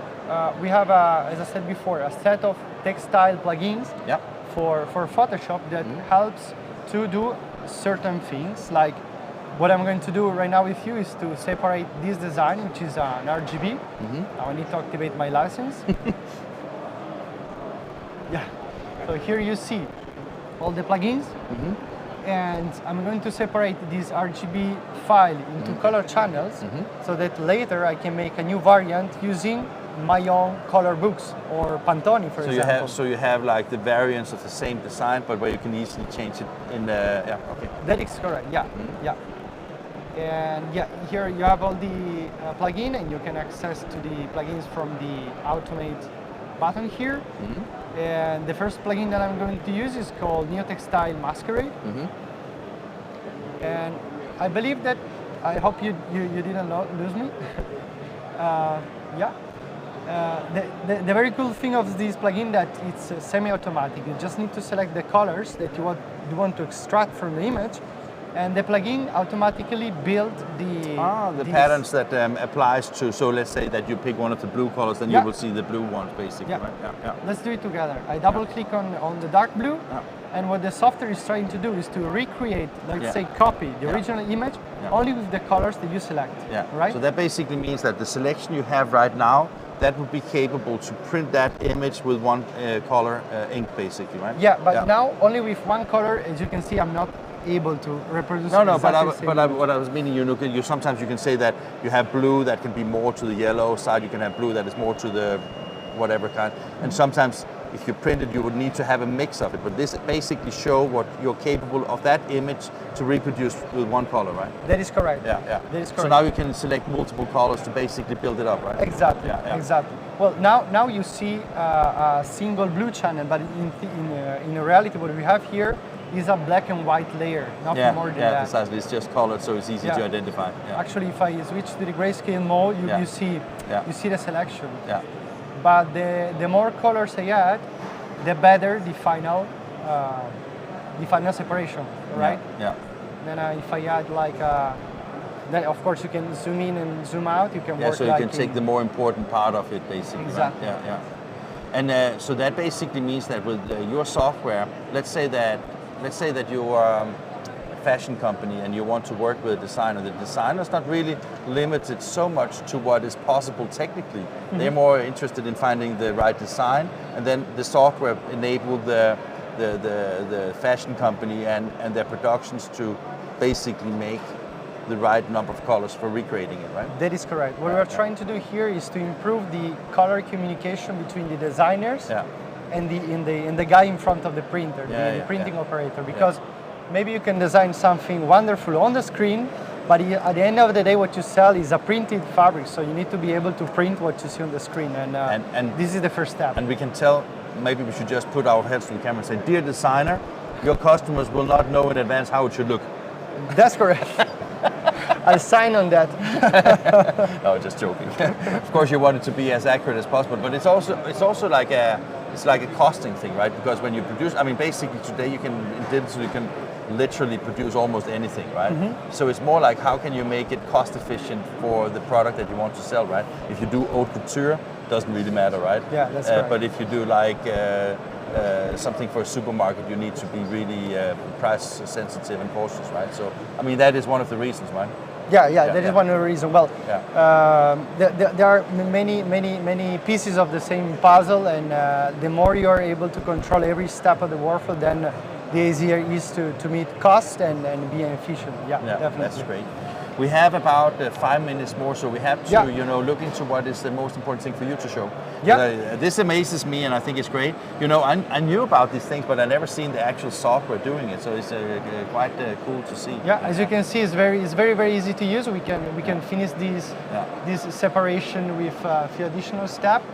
we have, as I said before, a set of textile plugins Yeah. for Photoshop that helps to do certain things. Like what I'm going to do right now with you is to separate this design, which is an RGB. Now I need to activate my license. Yeah. So here you see all the plugins. And I'm going to separate this RGB file into color channels so that later I can make a new variant using my own color books or Pantone, for example. So you have like the variants of the same design, but where you can easily change it in the, yeah, okay. That is correct, yeah, yeah. And yeah, here you have all the plugin, and you can access to the plugins from the Automate button here. And the first plugin that I'm going to use is called Neo Textile Masquerade. And I believe that, I hope you didn't lose me. Yeah. The very cool thing of this plugin that it's semi-automatic. You just need to select the colors that you want to extract from the image, and the plugin automatically builds the patterns that applies to. So let's say that you pick one of the blue colors, then you will see the blue ones basically. Yeah. Right? Yeah. Let's do it together. I double click on the dark blue, and what the software is trying to do is to recreate, let's say, copy the original image only with the colors that you select. Yeah. Right. So that basically means that the selection you have right now, that would be capable to print that image with one color ink, basically, right? Yeah, but now only with one color. As you can see, I'm not able to reproduce. No, what I was meaning, you sometimes you can say that you have blue that can be more to the yellow side. You can have blue that is more to the whatever kind, and sometimes if you print it, you would need to have a mix of it. But this basically show what you're capable of that image to reproduce with one color, right? That is correct. Yeah. That is correct. So now you can select multiple colors to basically build it up, right? Exactly. Exactly. Well, now you see a single blue channel, but in reality, what we have here is a black and white layer, nothing more than that. Yeah, precisely. It's just colored, so it's easy to identify. Yeah. Actually, if I switch to the grayscale mode, you see the selection. Yeah. But the more colors I add, the better the final separation, right? Yeah. Then if I add then of course you can zoom in and zoom out. You can work so you can take the more important part of it, basically. Exactly. Right? Yeah. And so that basically means that with your software, let's say that you are a fashion company and you want to work with a designer. The designer is not really limited so much to what is possible technically. They're more interested in finding the right design, and then the software enables the fashion company and their productions to basically make the right number of colors for recreating it, right? That is correct. What we're trying to do here is to improve the color communication between the designers and the guy in front of the printer, the printing operator, because maybe you can design something wonderful on the screen, but at the end of the day, what you sell is a printed fabric, so you need to be able to print what you see on the screen, and this is the first step. And we can tell, maybe we should just put our heads to the camera and say, dear designer, your customers will not know in advance how it should look. That's correct. I'll sign on that. No, just joking. Of course, you want it to be as accurate as possible, but it's also like a costing thing, right? Because when you produce, I mean, basically today in digital you can literally produce almost anything, right? So it's more like how can you make it cost efficient for the product that you want to sell, right? If you do haute couture, doesn't really matter, right? Yeah, that's right. But if you do like something for a supermarket, you need to be really price sensitive and cautious, right? So, I mean, that is one of the reasons, right? That is one of the reasons. Well, there are many pieces of the same puzzle, and the more you are able to control every step of the workflow, then the easier it is to meet cost and be efficient. Yeah, definitely. That's great. We have about 5 minutes more, so we have to, look into what is the most important thing for you to show. Yeah. This amazes me, and I think it's great. I knew about these things, but I never seen the actual software doing it, so it's quite cool to see. Yeah, as you can see, it's very easy to use. We can finish this separation with a few additional steps.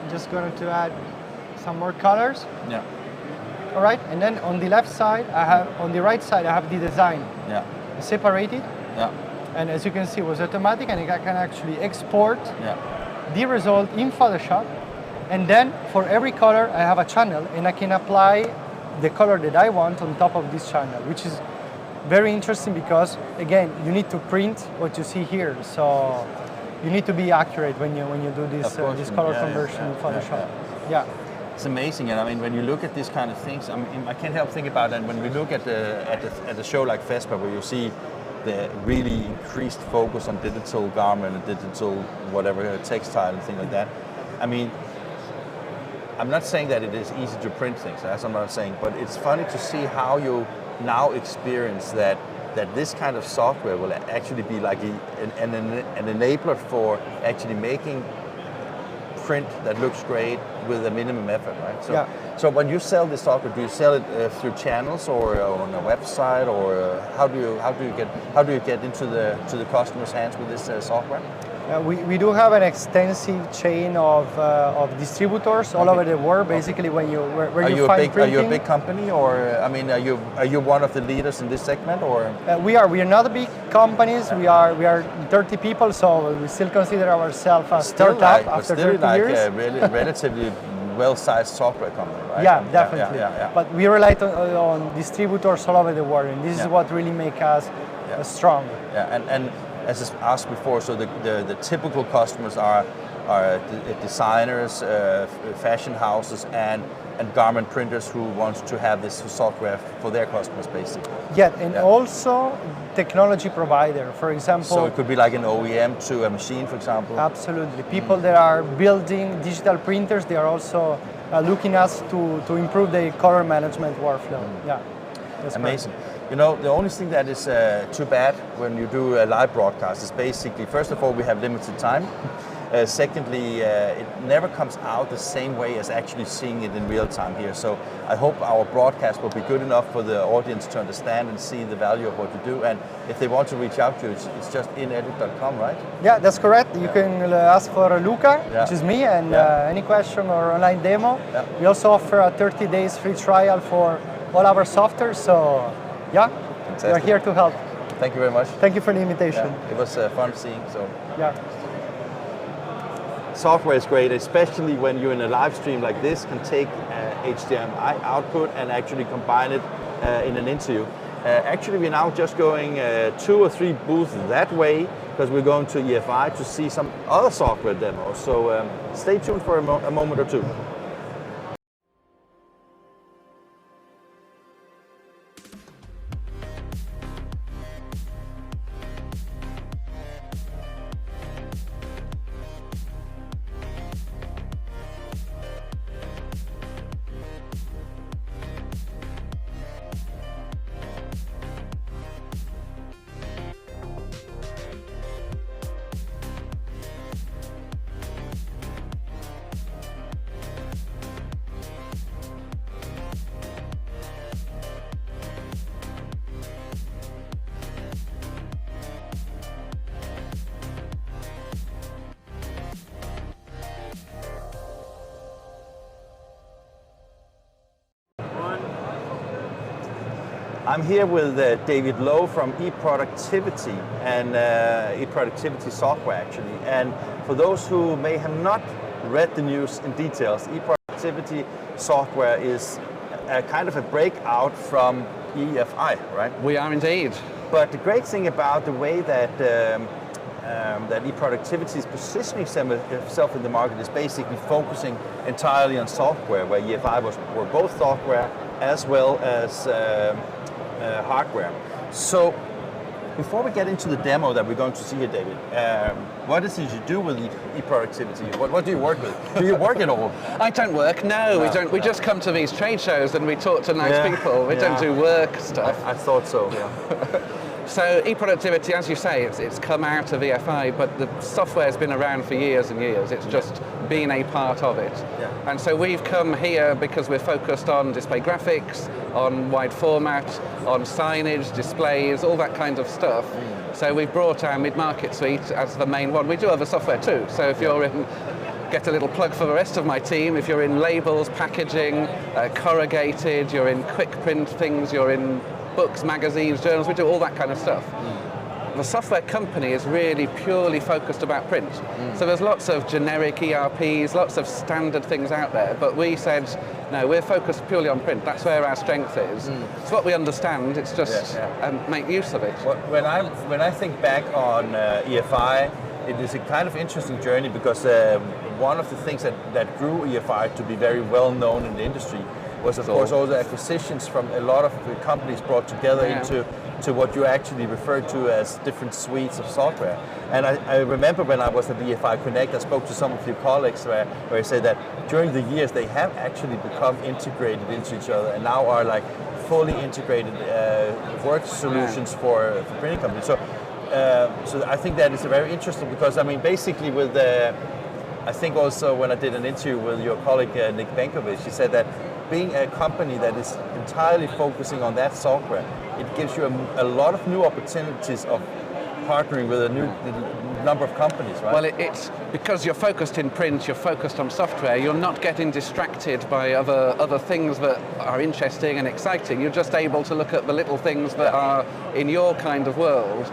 I'm just going to add some more colors. Yeah. All right, and then on the left side, on the right side, I have the design. Yeah. Separated. Yeah. And as you can see, it was automatic, and I can actually export Yeah. the result in Photoshop. And then for every color, I have a channel, and I can apply the color that I want on top of this channel, which is very interesting because, again, you need to print what you see here. So you need to be accurate when you do this color conversion in Photoshop. Yeah. It's amazing, and I mean, when you look at these kind of things, I mean, I can't help thinking about that when we look at the show like Fespa, where you see the really increased focus on digital garment and digital whatever, textile and things like that. I mean, I'm not saying that it is easy to print things, that's what I'm not saying, but it's funny to see how you now experience that this kind of software will actually be like an enabler for actually making print that looks great with a minimum effort, right? So, so when you sell this software, do you sell it through channels or on a website, or how do you get into the customer's hands with this software? We do have an extensive chain of distributors all over the world. Basically, when you find printing. Are you a big company, or I mean, are you one of the leaders in this segment, or? We are not big companies. We are 30 people, so we still consider ourselves a startup after 30 years. A really relatively well-sized software company, right? Yeah, definitely. But we rely on distributors all over the world, and this is what really makes us strong. Yeah, and as I asked before, so the typical customers are designers, fashion houses, and garment printers who want to have this software for their customers, basically. Yeah, and also technology provider, for example. So it could be like an OEM to a machine, for example. Absolutely. People that are building digital printers, they are also looking us to improve the color management workflow. Yeah, that's amazing. Correct. You know, the only thing that is too bad when you do a live broadcast is basically, first of all, we have limited time. Secondly, it never comes out the same way as actually seeing it in real time here. So I hope our broadcast will be good enough for the audience to understand and see the value of what you do. And if they want to reach out to you, it's just InEdit.com, right? Yeah, that's correct. You can ask for Luca, which is me, and any question or online demo. We also offer a 30 days free trial for all our software. So yeah, we're here to help. Thank you very much. Thank you for the invitation. Yeah, it was fun seeing. So yeah. Software is great, especially when you're in a live stream like this, can take HDMI output and actually combine it in an interview. Actually, we're now just going 2 or 3 booths that way, because we're going to EFI to see some other software demos. So stay tuned for a moment or two. I'm here with David Lowe from eProductivity and eProductivity software, actually. And for those who may have not read the news in details, eProductivity software is a kind of a breakout from EFI, right? We are indeed. But the great thing about the way that that eProductivity is positioning itself in the market is basically focusing entirely on software, where EFI were both software as well as hardware. So before we get into the demo that we're going to see here, David, what is it you do with eProductivity? What do you work with? Do you work at all? I don't work, no, we don't. We just come to these trade shows and we talk to nice people. We don't do work stuff. I thought so, yeah. So eProductivity, as you say, it's come out of EFI, but the software's been around for years and years. It's just been a part of it. Yeah. And so we've come here because we're focused on display graphics, on wide format, on signage, displays, all that kind of stuff. So we've brought our mid-market suite as the main one. We do other software too. So if you're in, get a little plug for the rest of my team, if you're in labels, packaging, corrugated, you're in quick print things, you're in books, magazines, journals, we do all that kind of stuff. the software company is really purely focused about print. So there's lots of generic ERPs, lots of standard things out there, but we said, no, we're focused purely on print. That's where our strength is. It's what we understand, it's just make use of it. Well, when I think back on EFI, it is a kind of interesting journey because one of the things that grew EFI to be very well known in the industry was, of course, all the acquisitions from a lot of the companies brought together into what you actually refer to as different suites of software. And I remember when I was at the EFI Connect, I spoke to some of your colleagues where I said that during the years they have actually become integrated into each other and now are like fully integrated work solutions for printing companies. So I think that is very interesting because, I mean, basically with I think also when I did an interview with your colleague Nick Benkovic, he said that being a company that is entirely focusing on that software, it gives you a lot of new opportunities of partnering with a new number of companies, right? Well, it's because you're focused in print, you're focused on software, you're not getting distracted by other things that are interesting and exciting. You're just able to look at the little things that are in your kind of world.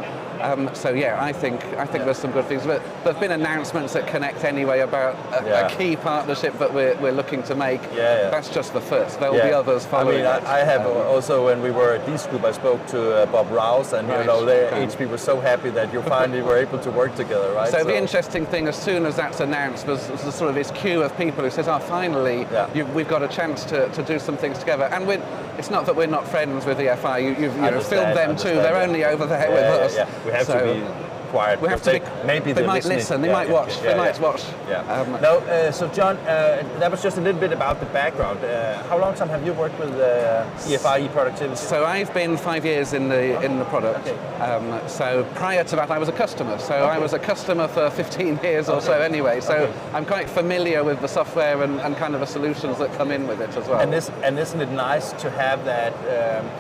So yeah, I think there's some good things. But there've been announcements at Connect anyway about a key partnership that we're looking to make. That's just the first. There'll be others following. I mean, I have also, when we were at D Group, I spoke to Bob Rouse, and you know, HP was so happy that you finally were able to work together, right? So the interesting thing, as soon as that's announced, there's sort of this queue of people who says, "Oh, finally, we've got a chance to do some things together." And it's not that we're not friends with EFI. You've filmed them too. They're only over there with us. We have to be quiet. We have to be. Maybe they might listen. They might watch. They might watch. So John, that was just a little bit about the background. How long time have you worked with EFI eProductivity? So I've been 5 years in the product. Okay. So prior to that, I was a customer. So I was a customer for 15 years or so anyway. So I'm quite familiar with the software and kind of the solutions that come in with it as well. And isn't it nice to have that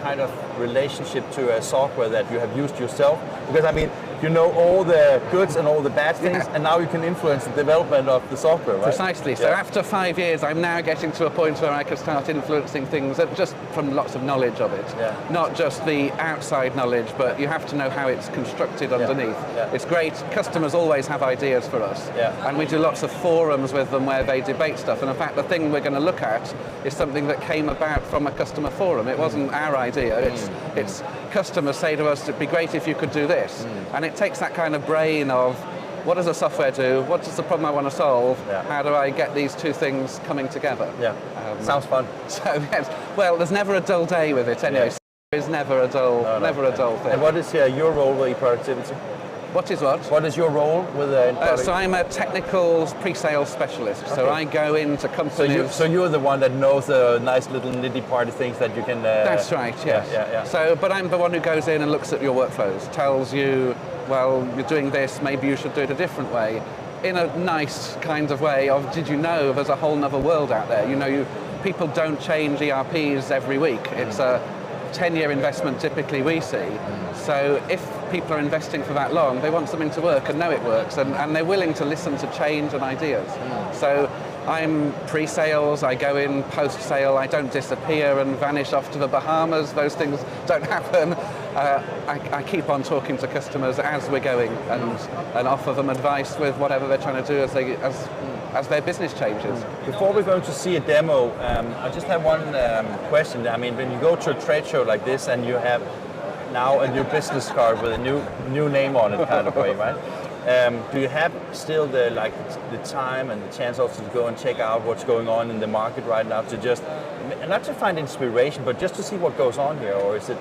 kind of relationship to a software that you have used yourself? Because I mean, you know all the goods and all the bad things, and now you can influence the development of the software, right? Precisely. So after 5 years, I'm now getting to a point where I can start influencing things just from lots of knowledge of it. Not just the outside knowledge, but you have to know how it's constructed underneath. It's great. Customers always have ideas for us. And we do lots of forums with them where they debate stuff. And in fact, the thing we're going to look at is something that came about from a customer forum. It wasn't our idea. It's customers say to us, it'd be great if you could do this. And it takes that kind of brain of, what does the software do? What is the problem I want to solve? How do I get these two things coming together? Sounds fun. So yes, well, there's never a dull day with it anyway. There's never a dull, a dull thing. And what is your role with eProductivity? What is what? What is your role with so I'm a technical pre-sales specialist. So I go into companies. So you're the one that knows the nice little nitty-party things that you can. That's right. Yes. So, but I'm the one who goes in and looks at your workflows, tells you, well, you're doing this. Maybe you should do it a different way, in a nice kind of way. Of, did you know there's a whole other world out there? You know, people don't change ERPs every week. It's a 10-year investment typically we see. So if people are investing for that long, they want something to work and know it works, and they're willing to listen to change and ideas. So I'm pre-sales, I go in post-sale, I don't disappear and vanish off to the Bahamas, those things don't happen. I keep on talking to customers as we're going and offer them advice with whatever they're trying to do as their business changes. Before we're going to see a demo, I just have one question. I mean, when you go to a trade show like this and you have now a new business card with a new name on it, kind of way, right? Do you have still the time and the chance also to go and check out what's going on in the market right now, to just not to find inspiration, but just to see what goes on here, or is it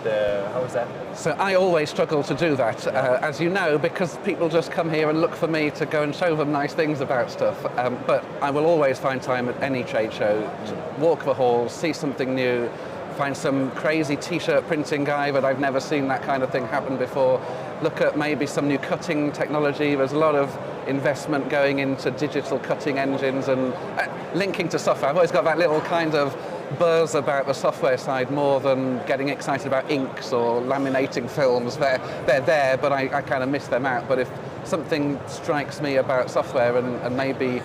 how is that? So I always struggle to do that, as you know, because people just come here and look for me to go and show them nice things about stuff. But I will always find time at any trade show to walk the halls, see something new, find some crazy t-shirt printing guy that I've never seen that kind of thing happen before, look at maybe some new cutting technology. There's a lot of investment going into digital cutting engines and linking to software. I've always got that little kind of buzz about the software side more than getting excited about inks or laminating films. They're there, but I kind of miss them out. But if something strikes me about software and maybe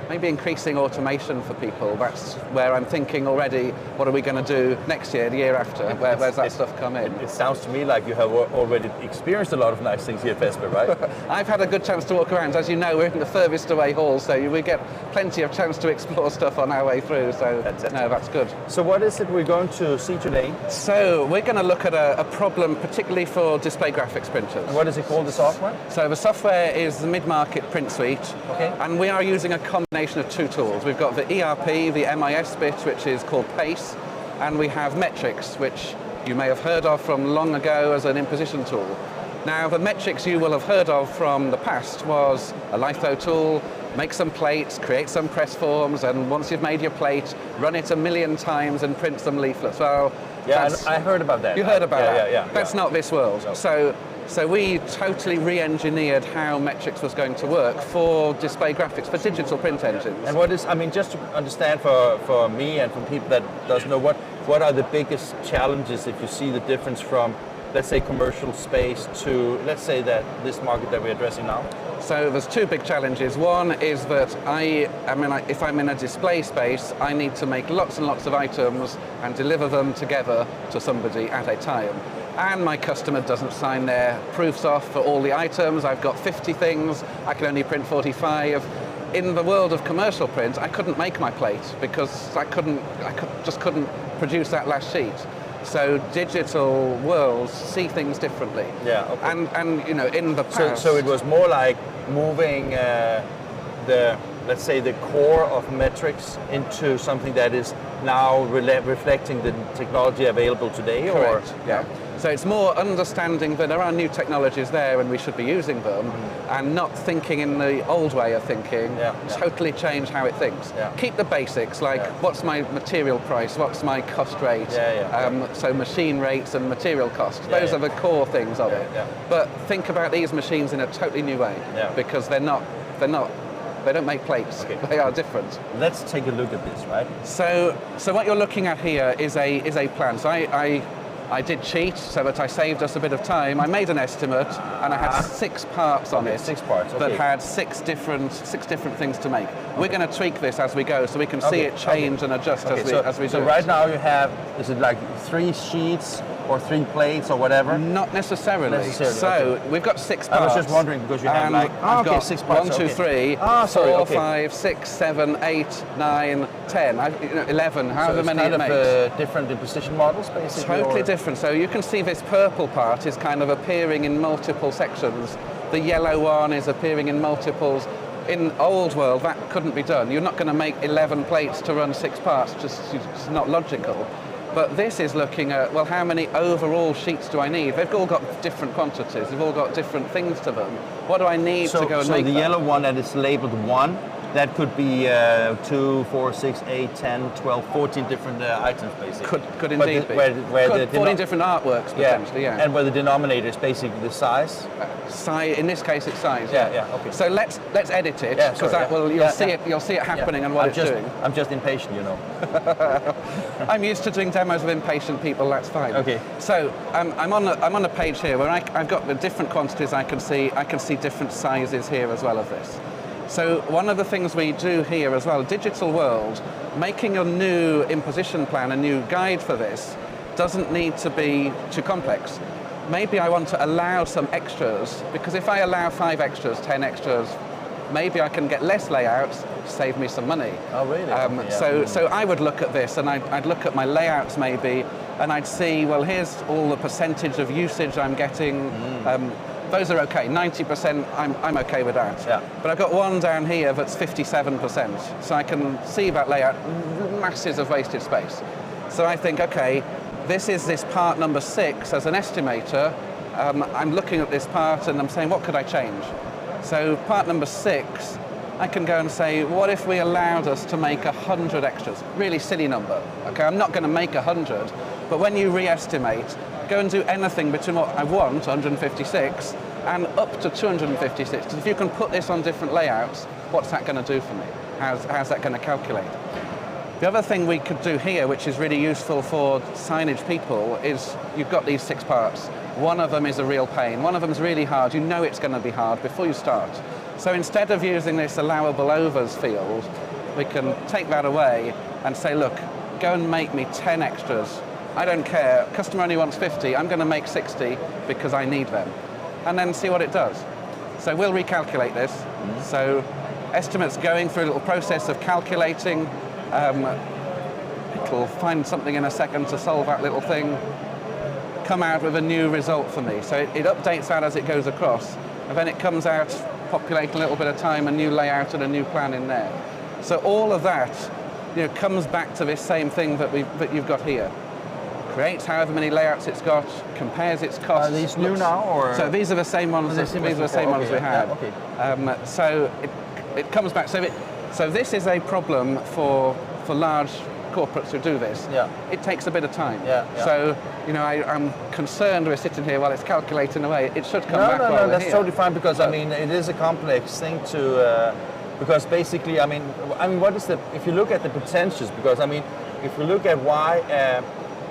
maybe increasing automation for people. That's where I'm thinking already, what are we going to do next year, the year after? Where's that stuff come in? It sounds to me like you have already experienced a lot of nice things here at Fespa, right? I've had a good chance to walk around. As you know, we're in the furthest away hall, so we get plenty of chance to explore stuff on our way through, so no, that's good. So what is it we're going to see today? So we're going to look at a problem particularly for display graphics printers. And what is it called, the software? So the software is the mid-market print suite, and we are using a combination of two tools. We've got the ERP, the MIS bit, which is called PACE, and we have Metrics, which you may have heard of from long ago as an imposition tool. Now, the Metrics you will have heard of from the past was a litho tool, make some plates, create some press forms, and once you've made your plate, run it 1,000,000 times and print some leaflets. Well, yeah, I heard about that. You heard about that? Yeah. That's not this world. No. So we totally re-engineered how Metrics was going to work for display graphics, for digital print engines. And what is, I mean, just to understand for me and from people that doesn't know, what are the biggest challenges if you see the difference from, let's say, commercial space to, let's say, that this market that we're addressing now? So there's two big challenges. One is that if I'm in a display space, I need to make lots and lots of items and deliver them together to somebody at a time. And my customer doesn't sign their proofs off for all the items. I've got 50 things, I can only print 45. In the world of commercial print, I couldn't make my plate because I just couldn't produce that last sheet. So digital worlds see things differently. Yeah. Okay. And you know, in the past. So it was more like moving let's say the core of Metrics into something that is now reflecting the technology available today. Correct. Or yeah. So it's more understanding that there are new technologies there and we should be using them, and not thinking in the old way of thinking. Totally change how it thinks. Keep the basics, like what's my material price, what's my cost rate, so machine rates and material cost. Those are the core things of it. But think about these machines in a totally new way, because they don't make plates. They are different. Let's take a look at this, right? So what you're looking at here is a plan. So I did cheat so that I saved us a bit of time. I made an estimate and I had 6 parts on it. 6 parts, that had six different things to make. We're going to tweak this as we go so we can see it change and adjust as we do. So right now you have, is it like 3 sheets or 3 plates or whatever? Not necessarily. So we've got 6 parts. I was just wondering because you have like, I've got 6 parts. 1, 2, 3, 4, 5, 6, 7, 8, 9, 10, 11, however many it makes. So it's different imposition models basically? Totally different. So you can see this purple part is kind of appearing in multiple sections. The yellow one is appearing in multiples. In old world, that couldn't be done. You're not going to make 11 plates to run 6 parts, it's not logical. But this is looking at, well, how many overall sheets do I need? They've all got different quantities. They've all got different things to them. What do I need to go and make So the yellow one that is labeled 1, that could be 2, 4, 6, 8, 10, 12, 14 different items, basically. Could indeed be. Where 14 different artworks, potentially, yeah. And where the denominator is basically the size? In this case, it's size. Okay. So let's edit it, because you'll see it happening and what it's doing. I'm just impatient, you know. I'm used to doing demos with impatient people. That's fine. Okay. So I'm on a page here where I've got the different quantities I can see. I can see different sizes here as well of this. So one of the things we do here as well, digital world, making a new imposition plan, a new guide for this, doesn't need to be too complex. Maybe I want to allow some extras, because if I allow 5 extras, 10 extras, maybe I can get less layouts, save me some money. Oh, really? So I would look at this and I'd look at my layouts maybe, and I'd see, well, here's all the percentage of usage I'm getting. Those are okay, 90%, I'm okay with that. But I've got one down here that's 57%, so I can see that layout, masses of wasted space. So I think, okay, this is this part number 6 as an estimator. I'm looking at this part and I'm saying, what could I change? So part number 6, I can go and say, what if we allowed us to make 100 extras? Really silly number. Okay, I'm not going to make 100, but when you re-estimate, go and do anything between what I want, 156, and up to 256. Because if you can put this on different layouts, what's that going to do for me? How's that going to calculate? The other thing we could do here, which is really useful for signage people, is you've got these 6 parts. One of them is a real pain. One of them is really hard. You know it's going to be hard before you start. So instead of using this allowable overs field, we can take that away and say, look, go and make me 10 extras. I don't care, customer only wants 50, I'm going to make 60 because I need them. And then see what it does. So we'll recalculate this. So estimate's going through a little process of calculating. It'll find something in a second to solve that little thing, come out with a new result for me. So it updates that as it goes across, and then it comes out, populate a little bit of time, a new layout and a new plan in there. So all of that, comes back to this same thing that you've got here. Creates however many layouts it's got, compares its costs. Are these new now, or? So these are the same ones. These are the same ones we had. Yeah, okay. So it comes back. So this is a problem for large corporates who do this. Yeah. It takes a bit of time. Yeah. So I'm concerned we're sitting here while it's calculating away. It should come back. No, that's totally fine, because I mean it is a complex thing to because basically I mean what is if you look at the potentials, because I mean if you look at why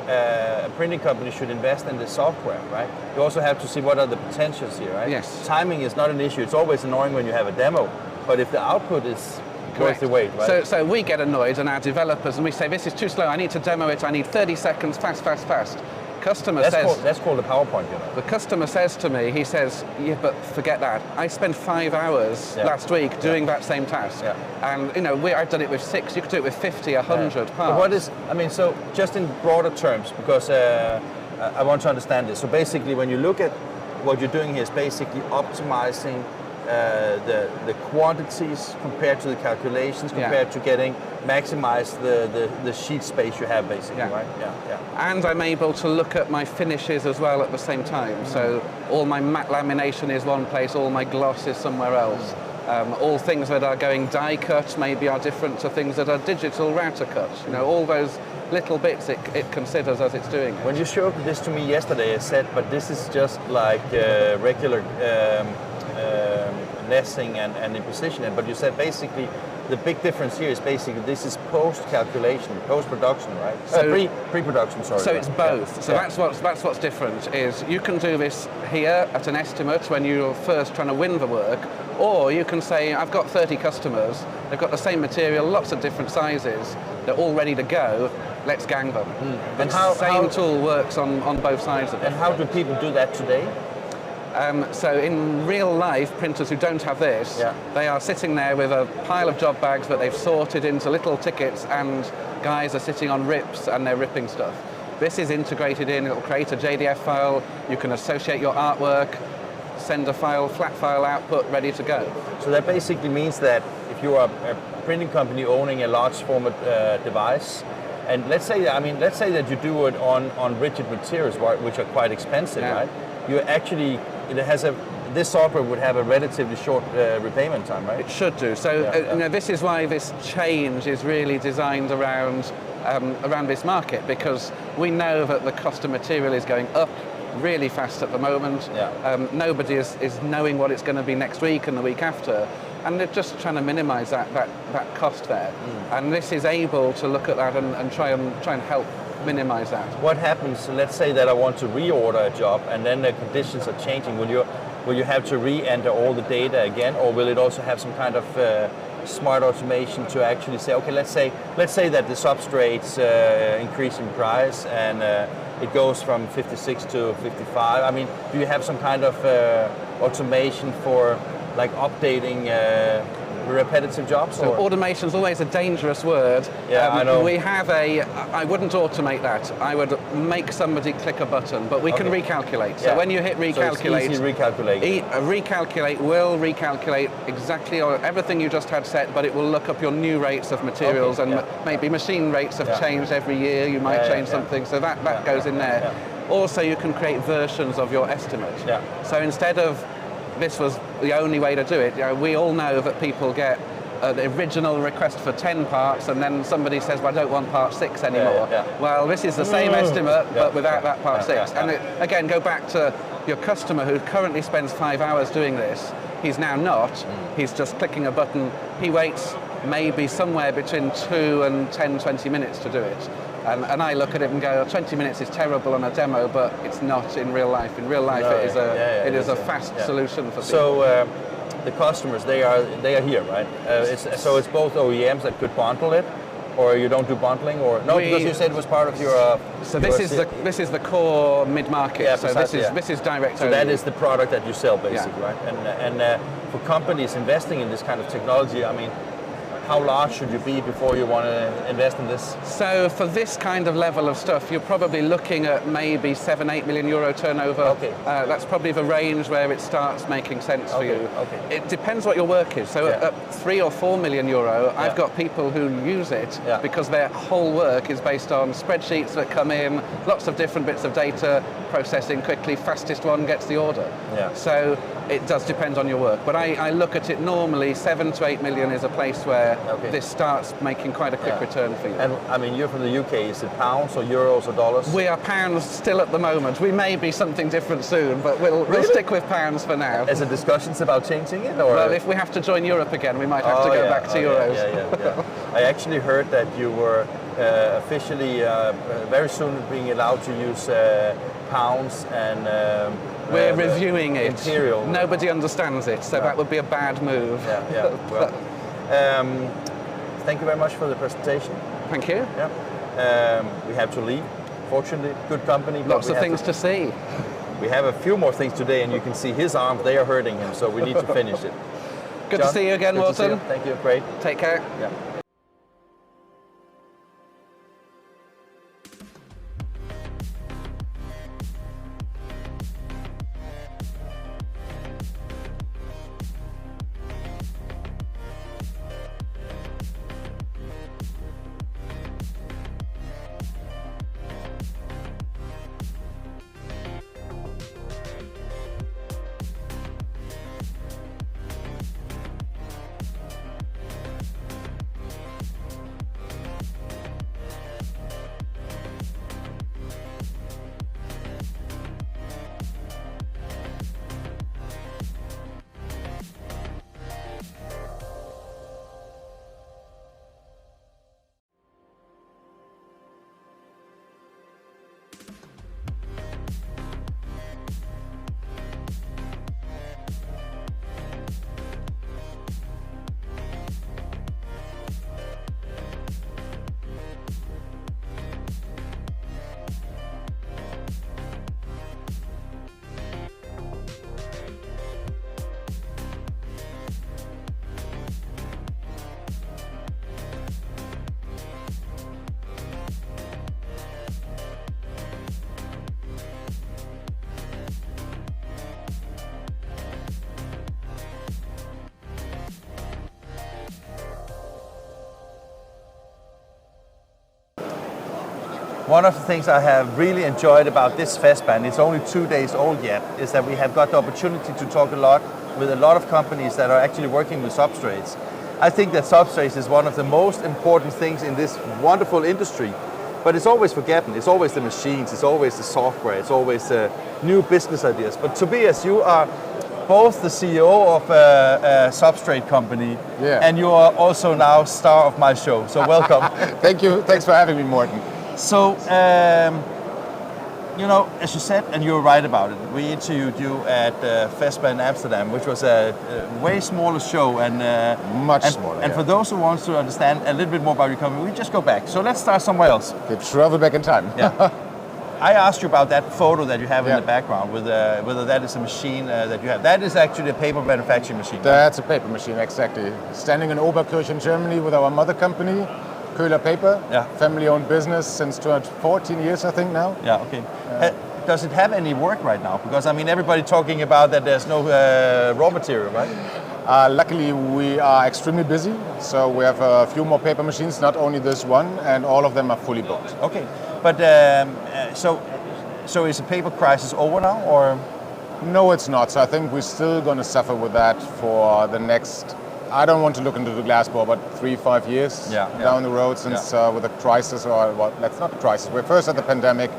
a printing company should invest in the software, right? You also have to see what are the potentials here, right? Yes. Timing is not an issue. It's always annoying when you have a demo, but if the output is worth the wait, right? So we get annoyed, and our developers, and we say, this is too slow, I need to demo it, I need 30 seconds, fast. Customer says... That's called a PowerPoint, The customer says to me, he says, yeah, but forget that. I spent 5 hours last week doing that same task. Yeah. And, I've done it with 6, you could do it with 50, 100 parts. But what is, so just in broader terms, because I want to understand this. So basically, when you look at what you're doing here is basically optimizing the quantities compared to the calculations, compared to maximize the sheet space you have, basically, right? Yeah. And I'm able to look at my finishes as well at the same time. So all my matte lamination is one place, all my gloss is somewhere else. All things that are going die cut maybe are different to things that are digital router cut. All those little bits it considers as it's doing it. When you showed this to me yesterday, I said, but this is just like regular lessing and imposition. But you said basically the big difference here is basically this is post-calculation, post-production, right? So pre-production, sorry. So it's both. So that's what's different, is you can do this here at an estimate when you're first trying to win the work, or you can say, I've got 30 customers, they've got the same material, lots of different sizes, they're all ready to go, let's gang them. And the same tool works on both sides of it. And how do people do that today? So in real life, printers who don't have this, they are sitting there with a pile of job bags that they've sorted into little tickets, and guys are sitting on rips and they're ripping stuff. This is integrated in, it'll create a JDF file, you can associate your artwork, send a file, flat file output, ready to go. So that basically means that if you are a printing company owning a large format device, and let's say that you do it on rigid materials, which are quite expensive, right? You actually, this software would have a relatively short repayment time, right? It should do. So this is why this change is really designed around this market, because we know that the cost of material is going up really fast at the moment. Nobody is knowing what it's going to be next week and the week after, and they're just trying to minimise that cost there. And this is able to look at that and try and help minimize that. What happens, let's say that I want to reorder a job and then the conditions are changing, will you have to re-enter all the data again, or will it also have some kind of smart automation to actually say, okay, let's say that the substrates increase in price and it goes from 56 to 55. I mean, do you have some kind of automation for like updating repetitive jobs? So automation is always a dangerous word. I know. We have I wouldn't automate that. I would make somebody click a button, but we can recalculate. So when you hit recalculate, so it's easy recalculate. Recalculate will recalculate exactly everything you just had set, but it will look up your new rates of materials, and maybe machine rates have changed every year. You might change something, so that goes in there. Also, you can create versions of your estimate. So instead of this was the only way to do it. We all know that people get the original request for 10 parts, and then somebody says, well, I don't want part 6 anymore. Well, this is the same estimate, but without that part 6. And again, go back to your customer who currently spends 5 hours doing this. He's now not. He's just clicking a button. He waits maybe somewhere between 2 and 10, 20 minutes to do it. And I look at it and go, 20 minutes is terrible on a demo, but it's not in real life. In real life, it is a fast solution for people. So the customers, they are here, right? So it's both OEMs that could bundle it, or you don't do bundling, or no? Because you said it was part of your. So this is the core mid-market. Yeah, so this is direct. So that is the product that you sell, basically, right? And for companies investing in this kind of technology, I mean, how large should you be before you want to invest in this? So for this kind of level of stuff, you're probably looking at maybe 7-8 million euro turnover. Okay. That's probably the range where it starts making sense for you. Okay. It depends what your work is. So at 3 or 4 million euro, I've got people who use it because their whole work is based on spreadsheets that come in, lots of different bits of data, processing quickly, fastest one gets the order. Yeah. So it does depend on your work. But I look at it normally, 7 to 8 million is a place where this starts making quite a quick return for you. And I mean, you're from the UK, is it pounds or euros or dollars? We are pounds still at the moment. We may be something different soon, but we'll stick with pounds for now. Is there discussions about changing it? Or? Well, if we have to join Europe again, we might have to go back to euros. Yeah. I actually heard that you were officially very soon being allowed to use pounds and we're reviewing it. Imperial. Nobody understands it, so that would be a bad move. Yeah. Well, thank you very much for the presentation. Thank you. Yeah. We have to leave. Fortunately, good company. Lots of things to see. We have a few more things today, and you can see his arms, they are hurting him, so we need to finish it. Good John, to see you again, Walton. Thank you. Great. Take care. Yeah. One of the things I have really enjoyed about this Fespa, and it's only 2 days old yet, is that we have got the opportunity to talk a lot with a lot of companies that are actually working with substrates. I think that substrates is one of the most important things in this wonderful industry, but it's always forgotten. It's always the machines, it's always the software, it's always the new business ideas. But Tobias, you are both the CEO of a substrate company, and you are also now star of my show, so welcome. Thank you, thanks for having me, Morten. So, you know, as you said, and you're right about it, we interviewed you at Fespa in Amsterdam, which was a way smaller show and much smaller. And for those who want to understand a little bit more about your company, we just go back. So let's start somewhere else. Okay, travel back in time. Yeah. I asked you about that photo that you have in the background, with whether that is a machine that you have. That is actually a paper manufacturing machine. That's a paper machine, exactly. Standing in Oberkirch in Germany with our mother company, Köhler Paper, family-owned business since 14 years, I think now. Yeah, okay. Does it have any work right now? Because I mean, everybody talking about that there's no raw material, right? Luckily, we are extremely busy, so we have a few more paper machines, not only this one, and all of them are fully booked. Okay, but so is the paper crisis over now, or? No, it's not. So I think we're still going to suffer with that for the next, I don't want to look into the glass ball, but 3-5 years down the road, since with a crisis, or well, that's not a crisis. We're first at the pandemic.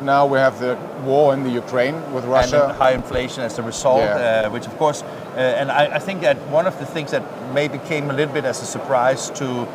Now we have the war in the Ukraine with Russia. And high inflation as a result, which of course, and I think that one of the things that maybe came a little bit as a surprise to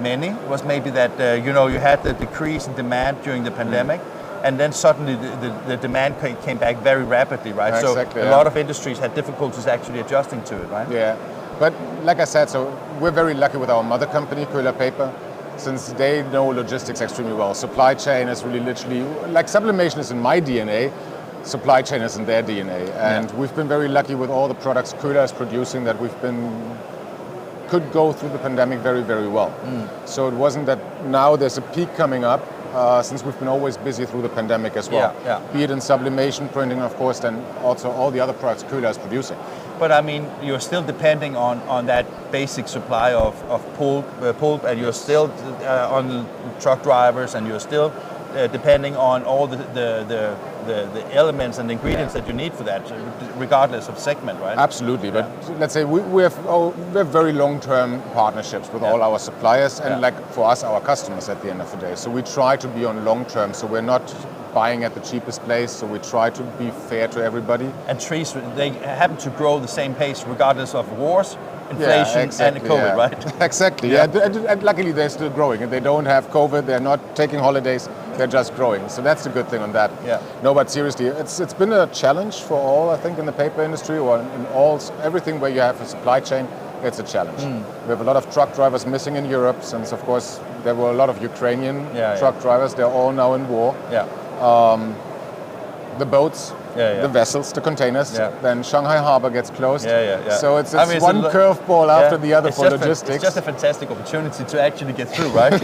many was maybe that, you know, you had the decrease in demand during the pandemic, and then suddenly the demand came back very rapidly, right? Exactly, so a lot of industries had difficulties actually adjusting to it, right? Yeah, but like I said, so we're very lucky with our mother company, Köhler Paper, since they know logistics extremely well. Supply chain is really literally, like sublimation is in my DNA, supply chain is in their DNA. And we've been very lucky with all the products Köhler is producing that could go through the pandemic very, very well. So it wasn't that now there's a peak coming up, since we've been always busy through the pandemic as well. Be it in sublimation, printing, of course, then also all the other products Köhler is producing. But I mean, you're still depending on that basic supply of pulp, and you're still on truck drivers, and you're still depending on all the elements and ingredients that you need for that, regardless of segment, right? Absolutely, but let's say we have very long-term partnerships with all our suppliers, and like for us, our customers at the end of the day. So we try to be on long-term, so we're not buying at the cheapest place, so we try to be fair to everybody. And trees, they happen to grow the same pace regardless of wars, inflation, and COVID, right? Exactly, and luckily they're still growing, and they don't have COVID, they're not taking holidays, they're just growing. So that's the good thing on that. No, but seriously, it's been a challenge for all, I think, in the paper industry, or in everything where you have a supply chain, it's a challenge. We have a lot of truck drivers missing in Europe, since of course there were a lot of Ukrainian truck drivers, they're all now in war. The boats, the vessels, the containers, then Shanghai Harbor gets closed. So it's one curveball after the other for logistics. It's just a fantastic opportunity to actually get through, right?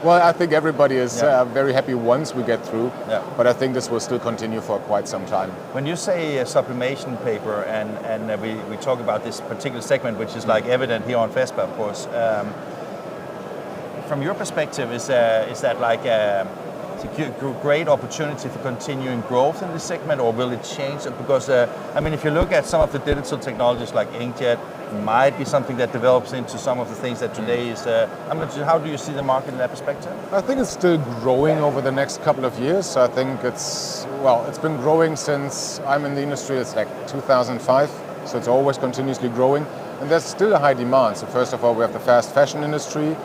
Well, I think everybody is very happy once we get through, but I think this will still continue for quite some time. When you say sublimation paper, and we talk about this particular segment, which is like evident here on Fespa, of course, from your perspective, is that like a great opportunity for continuing growth in this segment, or will it change? Because I mean, if you look at some of the digital technologies like inkjet, might be something that develops into some of the things that today is. How do you see the market in that perspective? I think it's still growing over the next couple of years. I think it's been growing since I'm in the industry. It's like 2005, so it's always continuously growing, and there's still a high demand. So first of all, we have the fast fashion industry.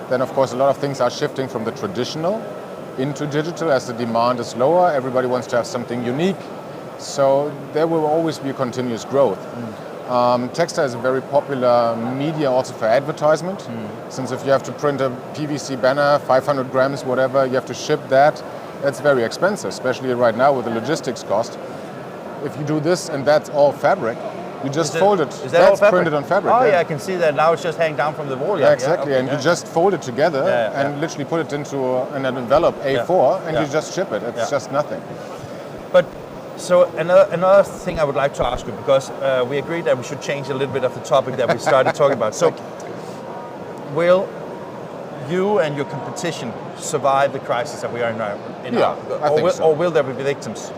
Then of course a lot of things are shifting from the traditional into digital as the demand is lower. Everybody wants to have something unique. So there will always be a continuous growth. Textile is a very popular media also for advertisement, since if you have to print a PVC banner, 500 grams, whatever, you have to ship that. That's very expensive, especially right now with the logistics cost. If you do this and that's all fabric, you just fold it. Is that all fabric? Printed on fabric. Oh yeah, I can see that now. It's just hanging down from the wall. Exactly, and you just fold it together and literally put it into an envelope A4, and you just ship it. It's just nothing. But so another thing I would like to ask you, because we agreed that we should change a little bit of the topic that we started talking about. So, will you and your competition survive the crisis that we are in now? I think so. Or will there be victims?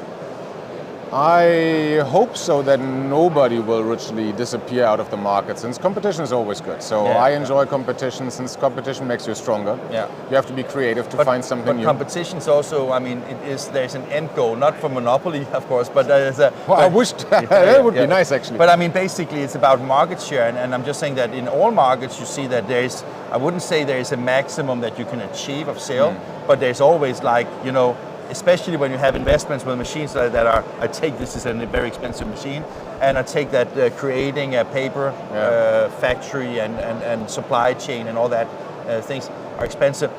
I hope so, that nobody will literally disappear out of the market, since competition is always good. So I enjoy competition, since competition makes you stronger. You have to be creative to find something new. But competition is also, I mean, there's an end goal, not for monopoly, of course, but there's a... I wish that would be nice, actually. But I mean, basically, it's about market share, and I'm just saying that in all markets, you see that there's, I wouldn't say there is a maximum that you can achieve of sale, but there's always like, you know, especially when you have investments with machines that are, I take this is a very expensive machine, and I take that creating a paper factory and supply chain and all that things are expensive.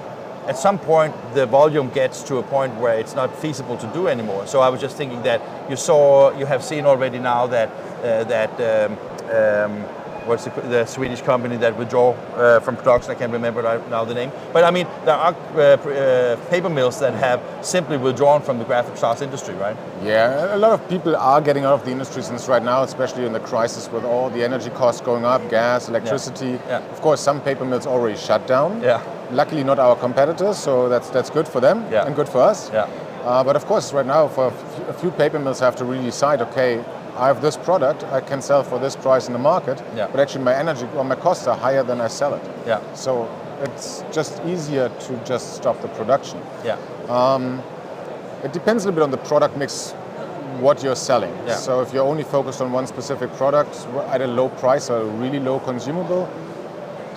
At some point, the volume gets to a point where it's not feasible to do anymore. So I was just thinking that you have seen already now that what's the Swedish company that withdraw from production? I can't remember now the name. But I mean, there are paper mills that have simply withdrawn from the graphic arts industry, right? Yeah, a lot of people are getting out of the industry since right now, especially in the crisis with all the energy costs going up, gas, electricity. Of course, some paper mills already shut down. Luckily, not our competitors, so that's good for them and good for us. But of course, right now, for a few paper mills have to really decide, okay, I have this product, I can sell for this price in the market, but actually my energy or my costs are higher than I sell it. So it's just easier to just stop the production. It depends a little bit on the product mix, what you're selling. So if you're only focused on one specific product at a low price or a really low consumable,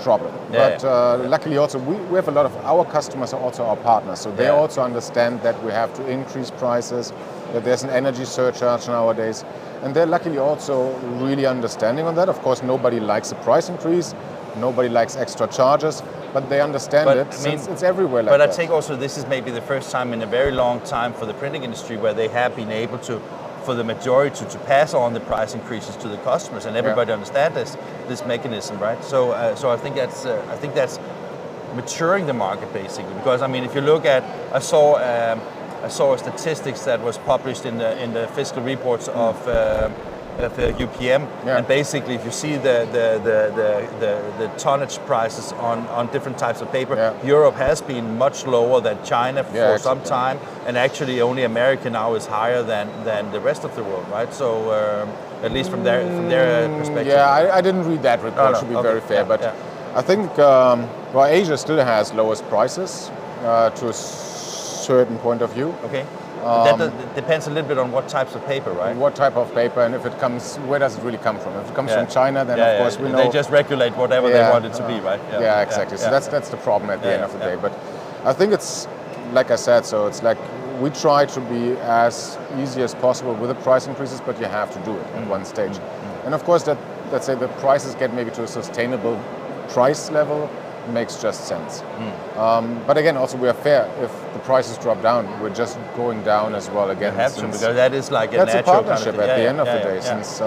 problem. But luckily also, we have a lot of our customers are also our partners, so they also understand that we have to increase prices, that there's an energy surcharge nowadays, and they're luckily also really understanding on that. Of course, nobody likes a price increase, nobody likes extra charges, but they understand it since it's everywhere like that. But I think also this is maybe the first time in a very long time for the printing industry where they have been able to, for the majority, to pass on the price increases to the customers, and everybody understands this mechanism, right? So I think that's maturing the market basically. Because I mean, if you look at, I saw statistics that was published in the fiscal reports of UPM, and basically, if you see the tonnage prices on different types of paper, Europe has been much lower than China for some time, and actually only America now is higher than the rest of the world, right? So at least from their perspective. Yeah, I didn't read that report. To be very fair, but I think Asia still has lowest prices to a certain point of view. Okay. That depends a little bit on what types of paper, right? What type of paper, and if it comes, where does it really come from? If it comes from China, then of course we know. They just regulate whatever they want it to be, right? Yeah, exactly. So that's the problem at the end of the day. But I think it's, like I said, so it's like we try to be as easy as possible with the price increases, but you have to do it at one stage. And of course, that, let's say the prices get maybe to a sustainable price level, makes just sense. But again, also we are fair. If the prices drop down, we're just going down as well again. You have to, because that is like a natural a partnership kind of at the end of the day. Since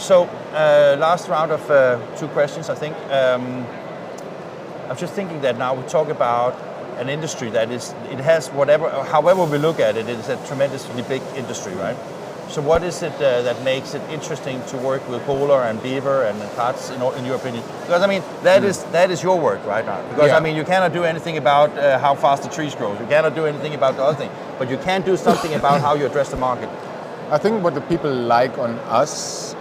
so last round of 2 questions, I think. I'm just thinking that now we talk about an industry that is, it has whatever, however we look at it, it is a tremendously big industry, right? So what is it that makes it interesting to work with Polar and Beaver and Antalis, in your opinion? Because I mean, that is your work right now. Because I mean, you cannot do anything about how fast the trees grow. You cannot do anything about the other thing. But you can do something about how you address the market. I think what the people like on us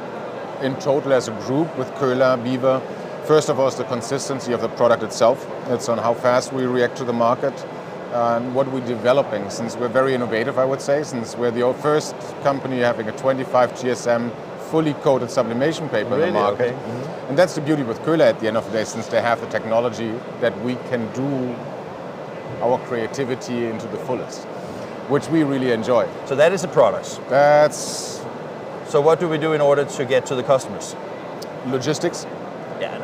in total as a group with Köhler, Beaver, first of all is the consistency of the product itself. It's on how fast we react to the market. And what we're developing, since we're very innovative, I would say, since we're the first company having a 25 GSM fully coated sublimation paper in the market. Okay. And that's the beauty with Köhler at the end of the day, since they have the technology that we can do our creativity into the fullest, which we really enjoy. So that is a product. That's... So what do we do in order to get to the customers? Logistics. Yeah,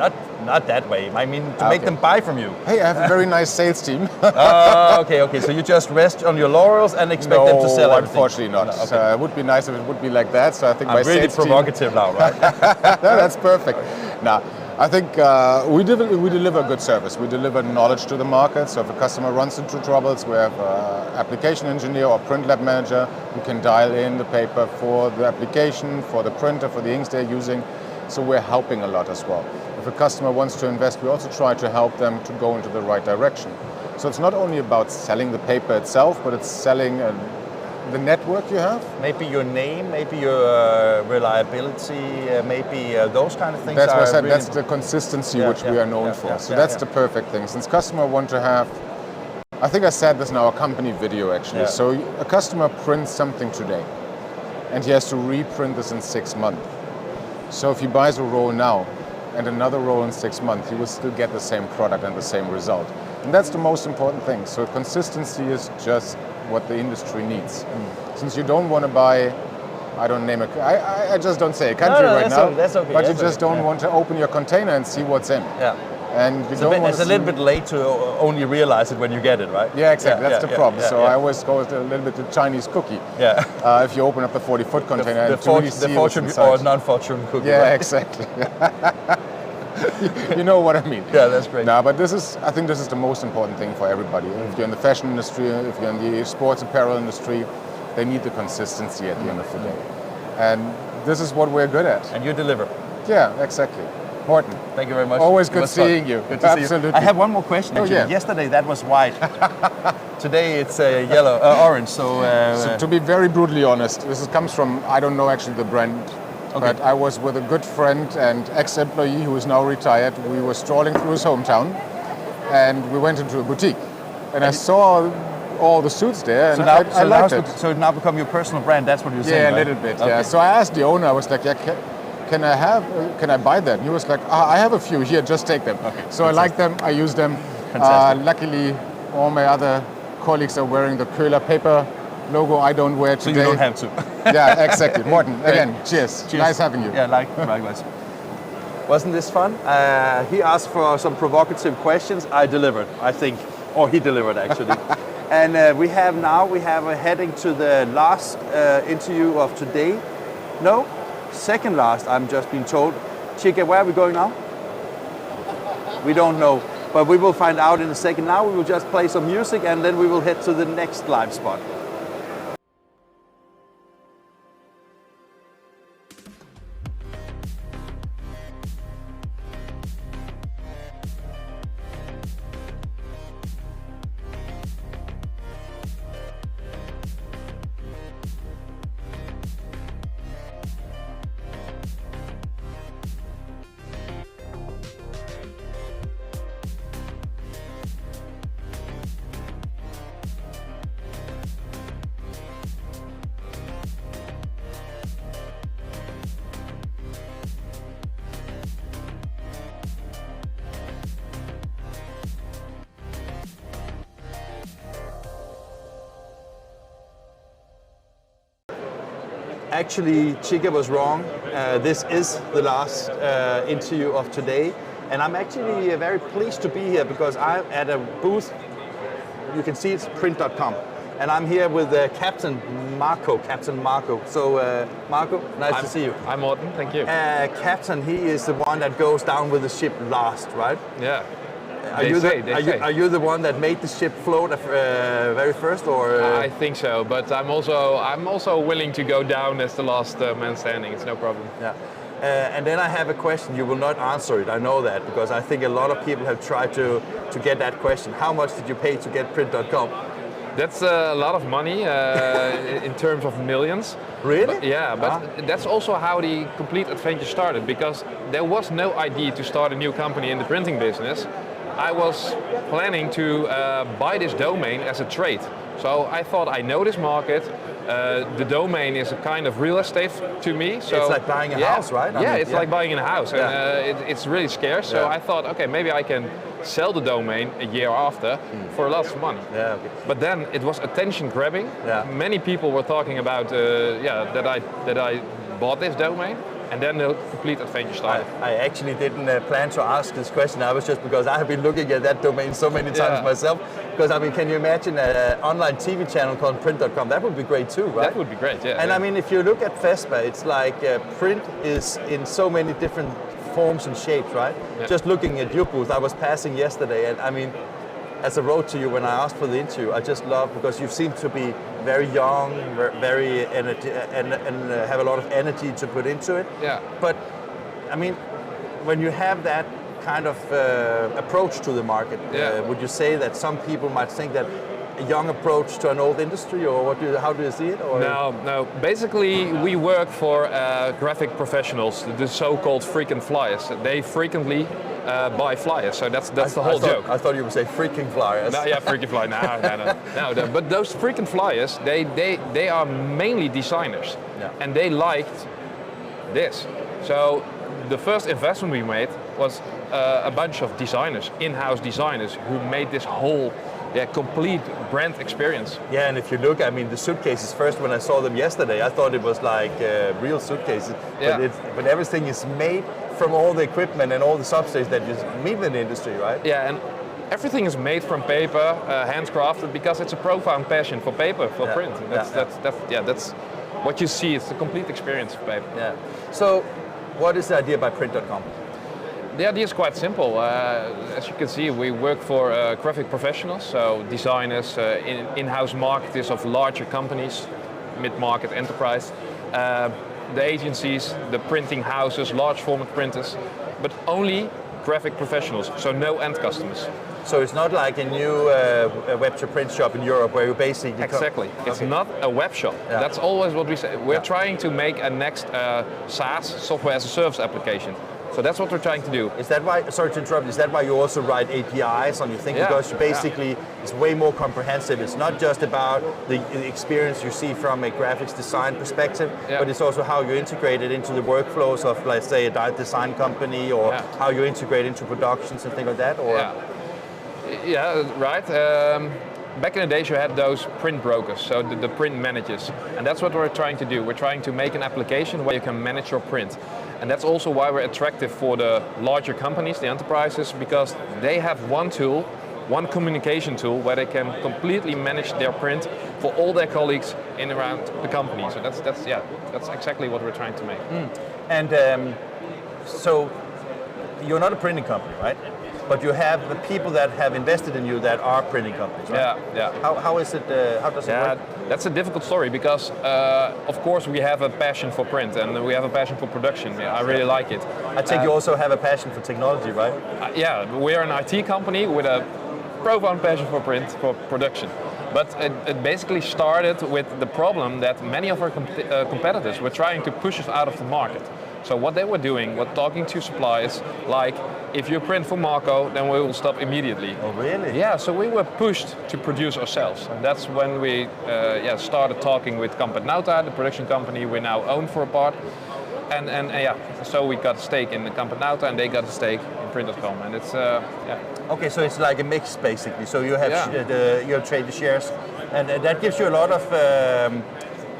not that way. I mean, to make them buy from you. Hey, I have a very nice sales team. Okay. So you just rest on your laurels and expect them to sell everything? Unfortunately not. No, okay. It would be nice if it would be like that. So I think I'm really provocative now, right? No, that's perfect. Now, I think we deliver good service. We deliver knowledge to the market. So if a customer runs into troubles, we have an application engineer or print lab manager who can dial in the paper for the application, for the printer, for the inks they're using. So we're helping a lot as well. If a customer wants to invest, we also try to help them to go into the right direction. So it's not only about selling the paper itself, but it's selling the network you have. Maybe your name, maybe your reliability, maybe those kind of things. That's what I said, that's the consistency which we are known for. So that's the perfect thing. Since customer want to have, I think I said this in our company video actually. So a customer prints something today and he has to reprint this in 6 months. So if he buys a roll now and another roll in 6 months, he will still get the same product and the same result. And that's the most important thing. So consistency is just what the industry needs. Since you don't want to buy, I just don't say a country right now, that's okay. But you just don't want to open your container and see what's in. Yeah. And you don't want it's a little bit late to only realize it when you get it, right? Yeah, exactly. That's the problem. So I always go with a little bit the Chinese cookie. Yeah. If you open up the 40-foot container the fortune or non-fortune cookie. Yeah, right? exactly. You know what I mean. Yeah, that's great. No, but I think this is the most important thing for everybody. If you're in the fashion industry, if you're in the sports apparel industry, they need the consistency at the end of the day. And this is what we're good at. And you deliver. Yeah, exactly. Morten. Thank you very much. Always good seeing you. Good to see you. I have one more question actually. Yesterday that was white. Today it's yellow, orange. So to be very brutally honest, this comes from, I don't know actually the brand, but I was with a good friend and ex-employee who is now retired. We were strolling through his hometown and we went into a boutique. And I saw all the suits there and I liked it. So it now become your personal brand, that's what you're saying, Yeah, right? A little bit, yeah. So I asked the owner, I was like, can I buy that? And he was like, I have a few here, just take them. Okay. So I like them, I use them. Luckily, all my other colleagues are wearing the Köhler paper logo. I don't wear today. So you don't have to. Yeah, exactly. Morten, again, cheers. Nice having you. Yeah, likewise. Wasn't this fun? He asked for some provocative questions. I delivered, I think. Or he delivered, actually. And we have a heading to the last interview of today. No, second last, I'm just being told. Chica, where are we going now? We don't know, but we will find out in a second. Now we will just play some music and then we will head to the next live spot. Actually, Chica was wrong. This is the last interview of today. And I'm actually very pleased to be here because I'm at a booth. You can see it's print.com. And I'm here with Captain Marco. So, Marco, nice to see you. I'm Morten, thank you. Captain, he is the one that goes down with the ship last, right? Yeah. Are you the one that made the ship float very first, or? I think so, but I'm also willing to go down as the last man standing. It's no problem. Yeah. And then I have a question. You will not answer it. I know that because I think a lot of people have tried to get that question. How much did you pay to get print.com? That's a lot of money in terms of millions. Really? But that's also how the complete adventure started, because there was no idea to start a new company in the printing business. I was planning to buy this domain as a trade. So I thought, I know this market. The domain is a kind of real estate to me. So it's like buying a house, right? It's like buying a house. And it's really scarce. So I thought, okay, maybe I can sell the domain a year after for lots of money. Yeah, okay. But then it was attention grabbing. Yeah. Many people were talking about that I bought this domain. And then the complete adventure started. I actually didn't plan to ask this question. I was just because I have been looking at that domain so many times myself. Because I mean, can you imagine an online TV channel called print.com? That would be great too, right? That would be great, yeah. And I mean, if you look at Fespa, it's like print is in so many different forms and shapes, right? Yeah. Just looking at your booth, I was passing yesterday, and I mean, as I wrote to you when I asked for the interview, I just love because you seem to be very young, very energy, and have a lot of energy to put into it. Yeah. But I mean, when you have that kind of approach to the market, would you say that some people might think that a young approach to an old industry, or how do you see it? Or? No. Basically, we work for graphic professionals, the so-called frequent flyers. They frequently buy flyers, so that's the whole joke. I thought you would say freaking flyers. No, yeah, freaking flyers. No. But those frequent flyers, they are mainly designers, and they liked this. So the first investment we made was a bunch of designers, in-house designers, who made this whole complete brand experience. Yeah, and if you look, I mean, the suitcases, first when I saw them yesterday, I thought it was like real suitcases. Yeah. But everything is made from all the equipment and all the substrates that you meet in the industry, right? Yeah, and everything is made from paper, handcrafted, because it's a profound passion for paper, for print. That's what you see. It's the complete experience of paper. Yeah. So, what is the idea by print.com? The idea is quite simple. As you can see, we work for graphic professionals, so designers, in-house marketers of larger companies, mid-market enterprise, the agencies, the printing houses, large format printers, but only graphic professionals, so no end customers. So it's not like a new web-to-print shop in Europe where you basically... Exactly. It's not a web shop. Yeah. That's always what we say. We're trying to make a next SaaS, software as a service application. So that's what we're trying to do. Is that why, sorry to interrupt, is that why you also write APIs on your thing? Yeah. Because basically it's way more comprehensive. It's not just about the experience you see from a graphics design perspective, but it's also how you integrate it into the workflows of, let's say, a design company, or how you integrate into productions and things like that? Or Yeah, right. Back in the days you had those print brokers, so the print managers. And that's what we're trying to do. We're trying to make an application where you can manage your print. And that's also why we're attractive for the larger companies, the enterprises, because they have one tool, one communication tool where they can completely manage their print for all their colleagues in and around the company. So that's exactly what we're trying to make. And so you're not a printing company, right? But you have the people that have invested in you that are printing companies, right? Yeah. How is it? How does it work? That's a difficult story because, of course, we have a passion for print and we have a passion for production. I really like it. I think you also have a passion for technology, right? Yeah, we're an IT company with a profound passion for print, for production. But it basically started with the problem that many of our competitors were trying to push us out of the market. So what they were doing was talking to suppliers like, if you print for Marco, then we will stop immediately. Oh, really? Yeah, so we were pushed to produce ourselves. And that's when we started talking with Campetnauta, the production company we now own for a part. And so we got a stake in the Campetnauta and they got a stake in Print.com. And it's, Okay, so it's like a mix basically. So you have you trade the shares, and that gives you a lot of,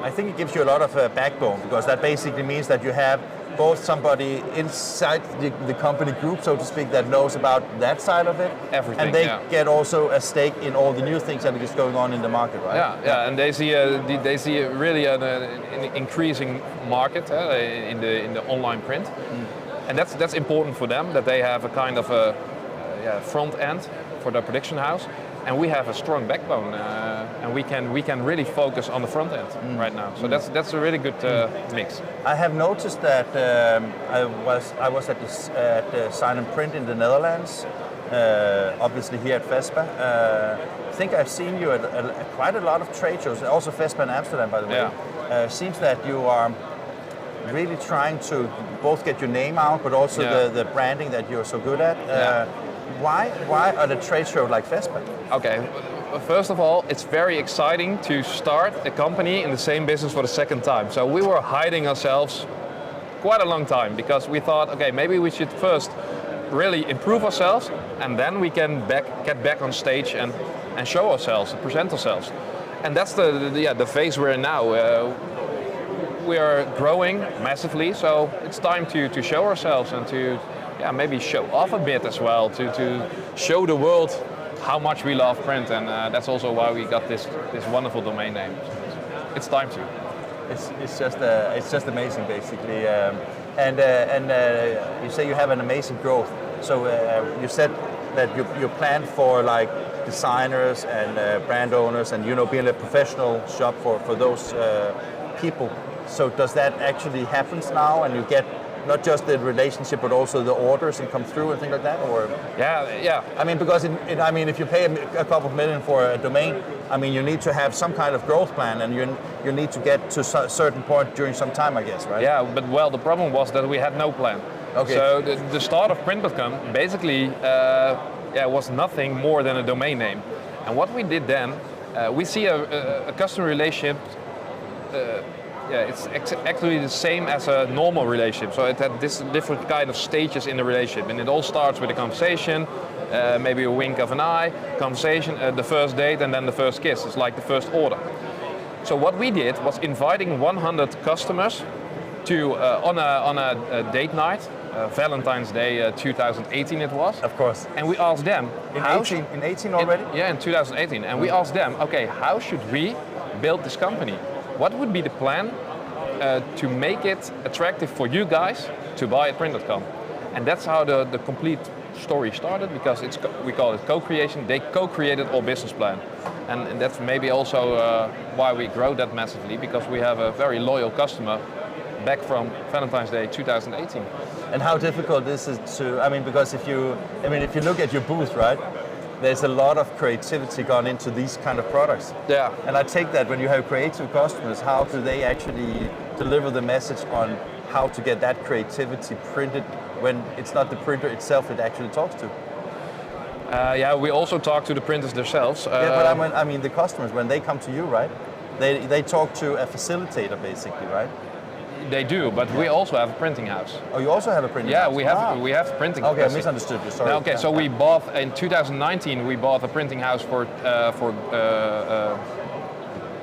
I think it gives you a lot of backbone, because that basically means that you have both somebody inside the company group, so to speak, that knows about that side of it, everything, and they get also a stake in all the new things that is going on in the market, right? Yeah, and they see really an increasing market in the online print, and that's important for them, that they have a kind of a front end for their production house. And we have a strong backbone, and we can really focus on the front end right now. So that's a really good mix. I have noticed that I was at the Sign and Print in the Netherlands, obviously here at Fespa. I think I've seen you at quite a lot of trade shows, also Fespa in Amsterdam, by the way. Seems that you are really trying to both get your name out, but also the branding that you're so good at. Why at a trade show like Fespa? Okay, first of all, it's very exciting to start a company in the same business for the second time. So we were hiding ourselves quite a long time because we thought, okay, maybe we should first really improve ourselves and then we can get back on stage and show ourselves, and present ourselves. And that's the phase we're in now. We are growing massively, so it's time to show ourselves and to maybe show off a bit as well, to show the world how much we love print, and that's also why we got this wonderful domain name. It's time to. It's just amazing, basically. And you say you have an amazing growth. So you said that you plan for like designers and brand owners, and being a professional shop for those people. So does that actually happen now, and you get not just the relationship, but also the orders and come through and things like that, or? Yeah. I mean, because if you pay a couple of million for a domain, I mean, you need to have some kind of growth plan, and you need to get to a certain point during some time, I guess, right? Yeah, but the problem was that we had no plan. Okay. So the start of Print.com basically was nothing more than a domain name, and what we did then, we see a customer relationship. It's actually the same as a normal relationship. So it had this different kind of stages in the relationship, and it all starts with a conversation, maybe a wink of an eye, conversation, the first date, and then the first kiss. It's like the first order. So what we did was inviting 100 customers to on a date night, Valentine's Day 2018 it was. Of course. And we asked them. In 18 already? In 2018. And we asked them, okay, how should we build this company? What would be the plan to make it attractive for you guys to buy at Print.com? And that's how the complete story started, because we call it co-creation. They co-created our business plan. And that's maybe also why we grow that massively, because we have a very loyal customer back from Valentine's Day 2018. And how difficult is it because if you look at your booth, right? There's a lot of creativity gone into these kind of products. Yeah. And I take that when you have creative customers, how do they actually deliver the message on how to get that creativity printed when it's not the printer itself it actually talks to. Yeah, we also talk to the printers themselves. Yeah, but I mean the customers, when they come to you, right? They talk to a facilitator basically, right? They do, but we also have a printing house. Oh, you also have a printing house? Yeah, we have printing. Okay, I misunderstood you. Sorry. Okay, so we bought in 2019. We bought a printing house for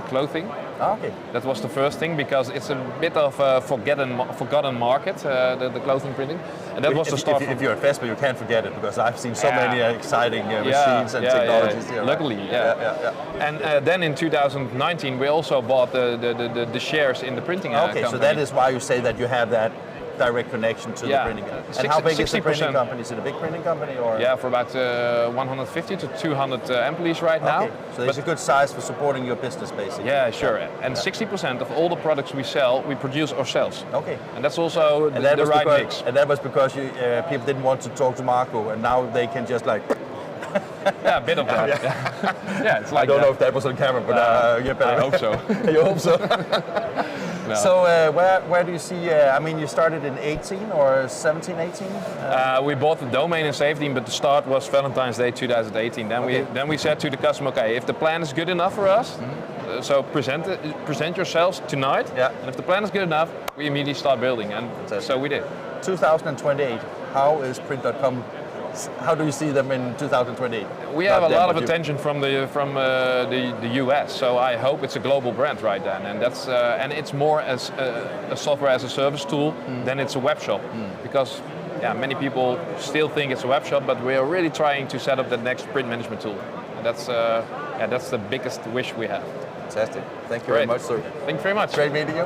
clothing. Okay. That was the first thing because it's a bit of a forgotten market, the clothing printing, and that was the start. If you're at Fespa, you can't forget it because I've seen so many exciting machines and technologies here. Luckily, right? And then in 2019, we also bought the shares in the printing company. Okay, so that is why you say that you have that direct connection to the printing company. And how big is the printing company? Is it a big printing company? Or? Yeah, for about 150 to 200 employees right now. So it's a good size for supporting your business, basically. Yeah, sure. And 60% of all the products we sell, we produce ourselves. Okay. And that's also the right mix. And that was because people didn't want to talk to Marco, and now they can just like... Yeah, a bit of that. Yeah, it's like I don't know if that was on camera, but I hope so. You hope so? No. So where do you see, I mean, you started in 18 or 17, 18? We bought the domain in 17, but the start was Valentine's Day 2018. Then we said to the customer, okay, if the plan is good enough for us, so present yourselves tonight, and if the plan is good enough, we immediately start building, and so we did. 2028, how is print.com? How do you see them in 2028? We have a lot of attention from the US, so I hope it's a global brand right then, and that's it's more as a software as a service tool than it's a web shop, because many people still think it's a web shop, but we are really trying to set up the next print management tool, and that's the biggest wish we have. Fantastic. Thank you very much, sir. Thank you very much. Great meeting you.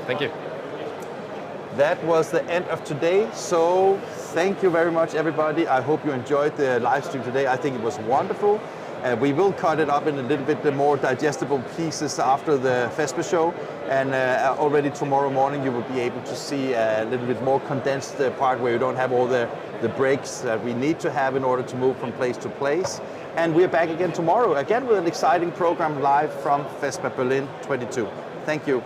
Thank you. That was the end of today, so thank you very much, everybody. I hope you enjoyed the live stream today. I think it was wonderful. We will cut it up in a little bit more digestible pieces after the Fespa show, and already tomorrow morning you will be able to see a little bit more condensed part where you don't have all the breaks that we need to have in order to move from place to place. And we're back again tomorrow, again with an exciting program live from Fespa Berlin 22. Thank you.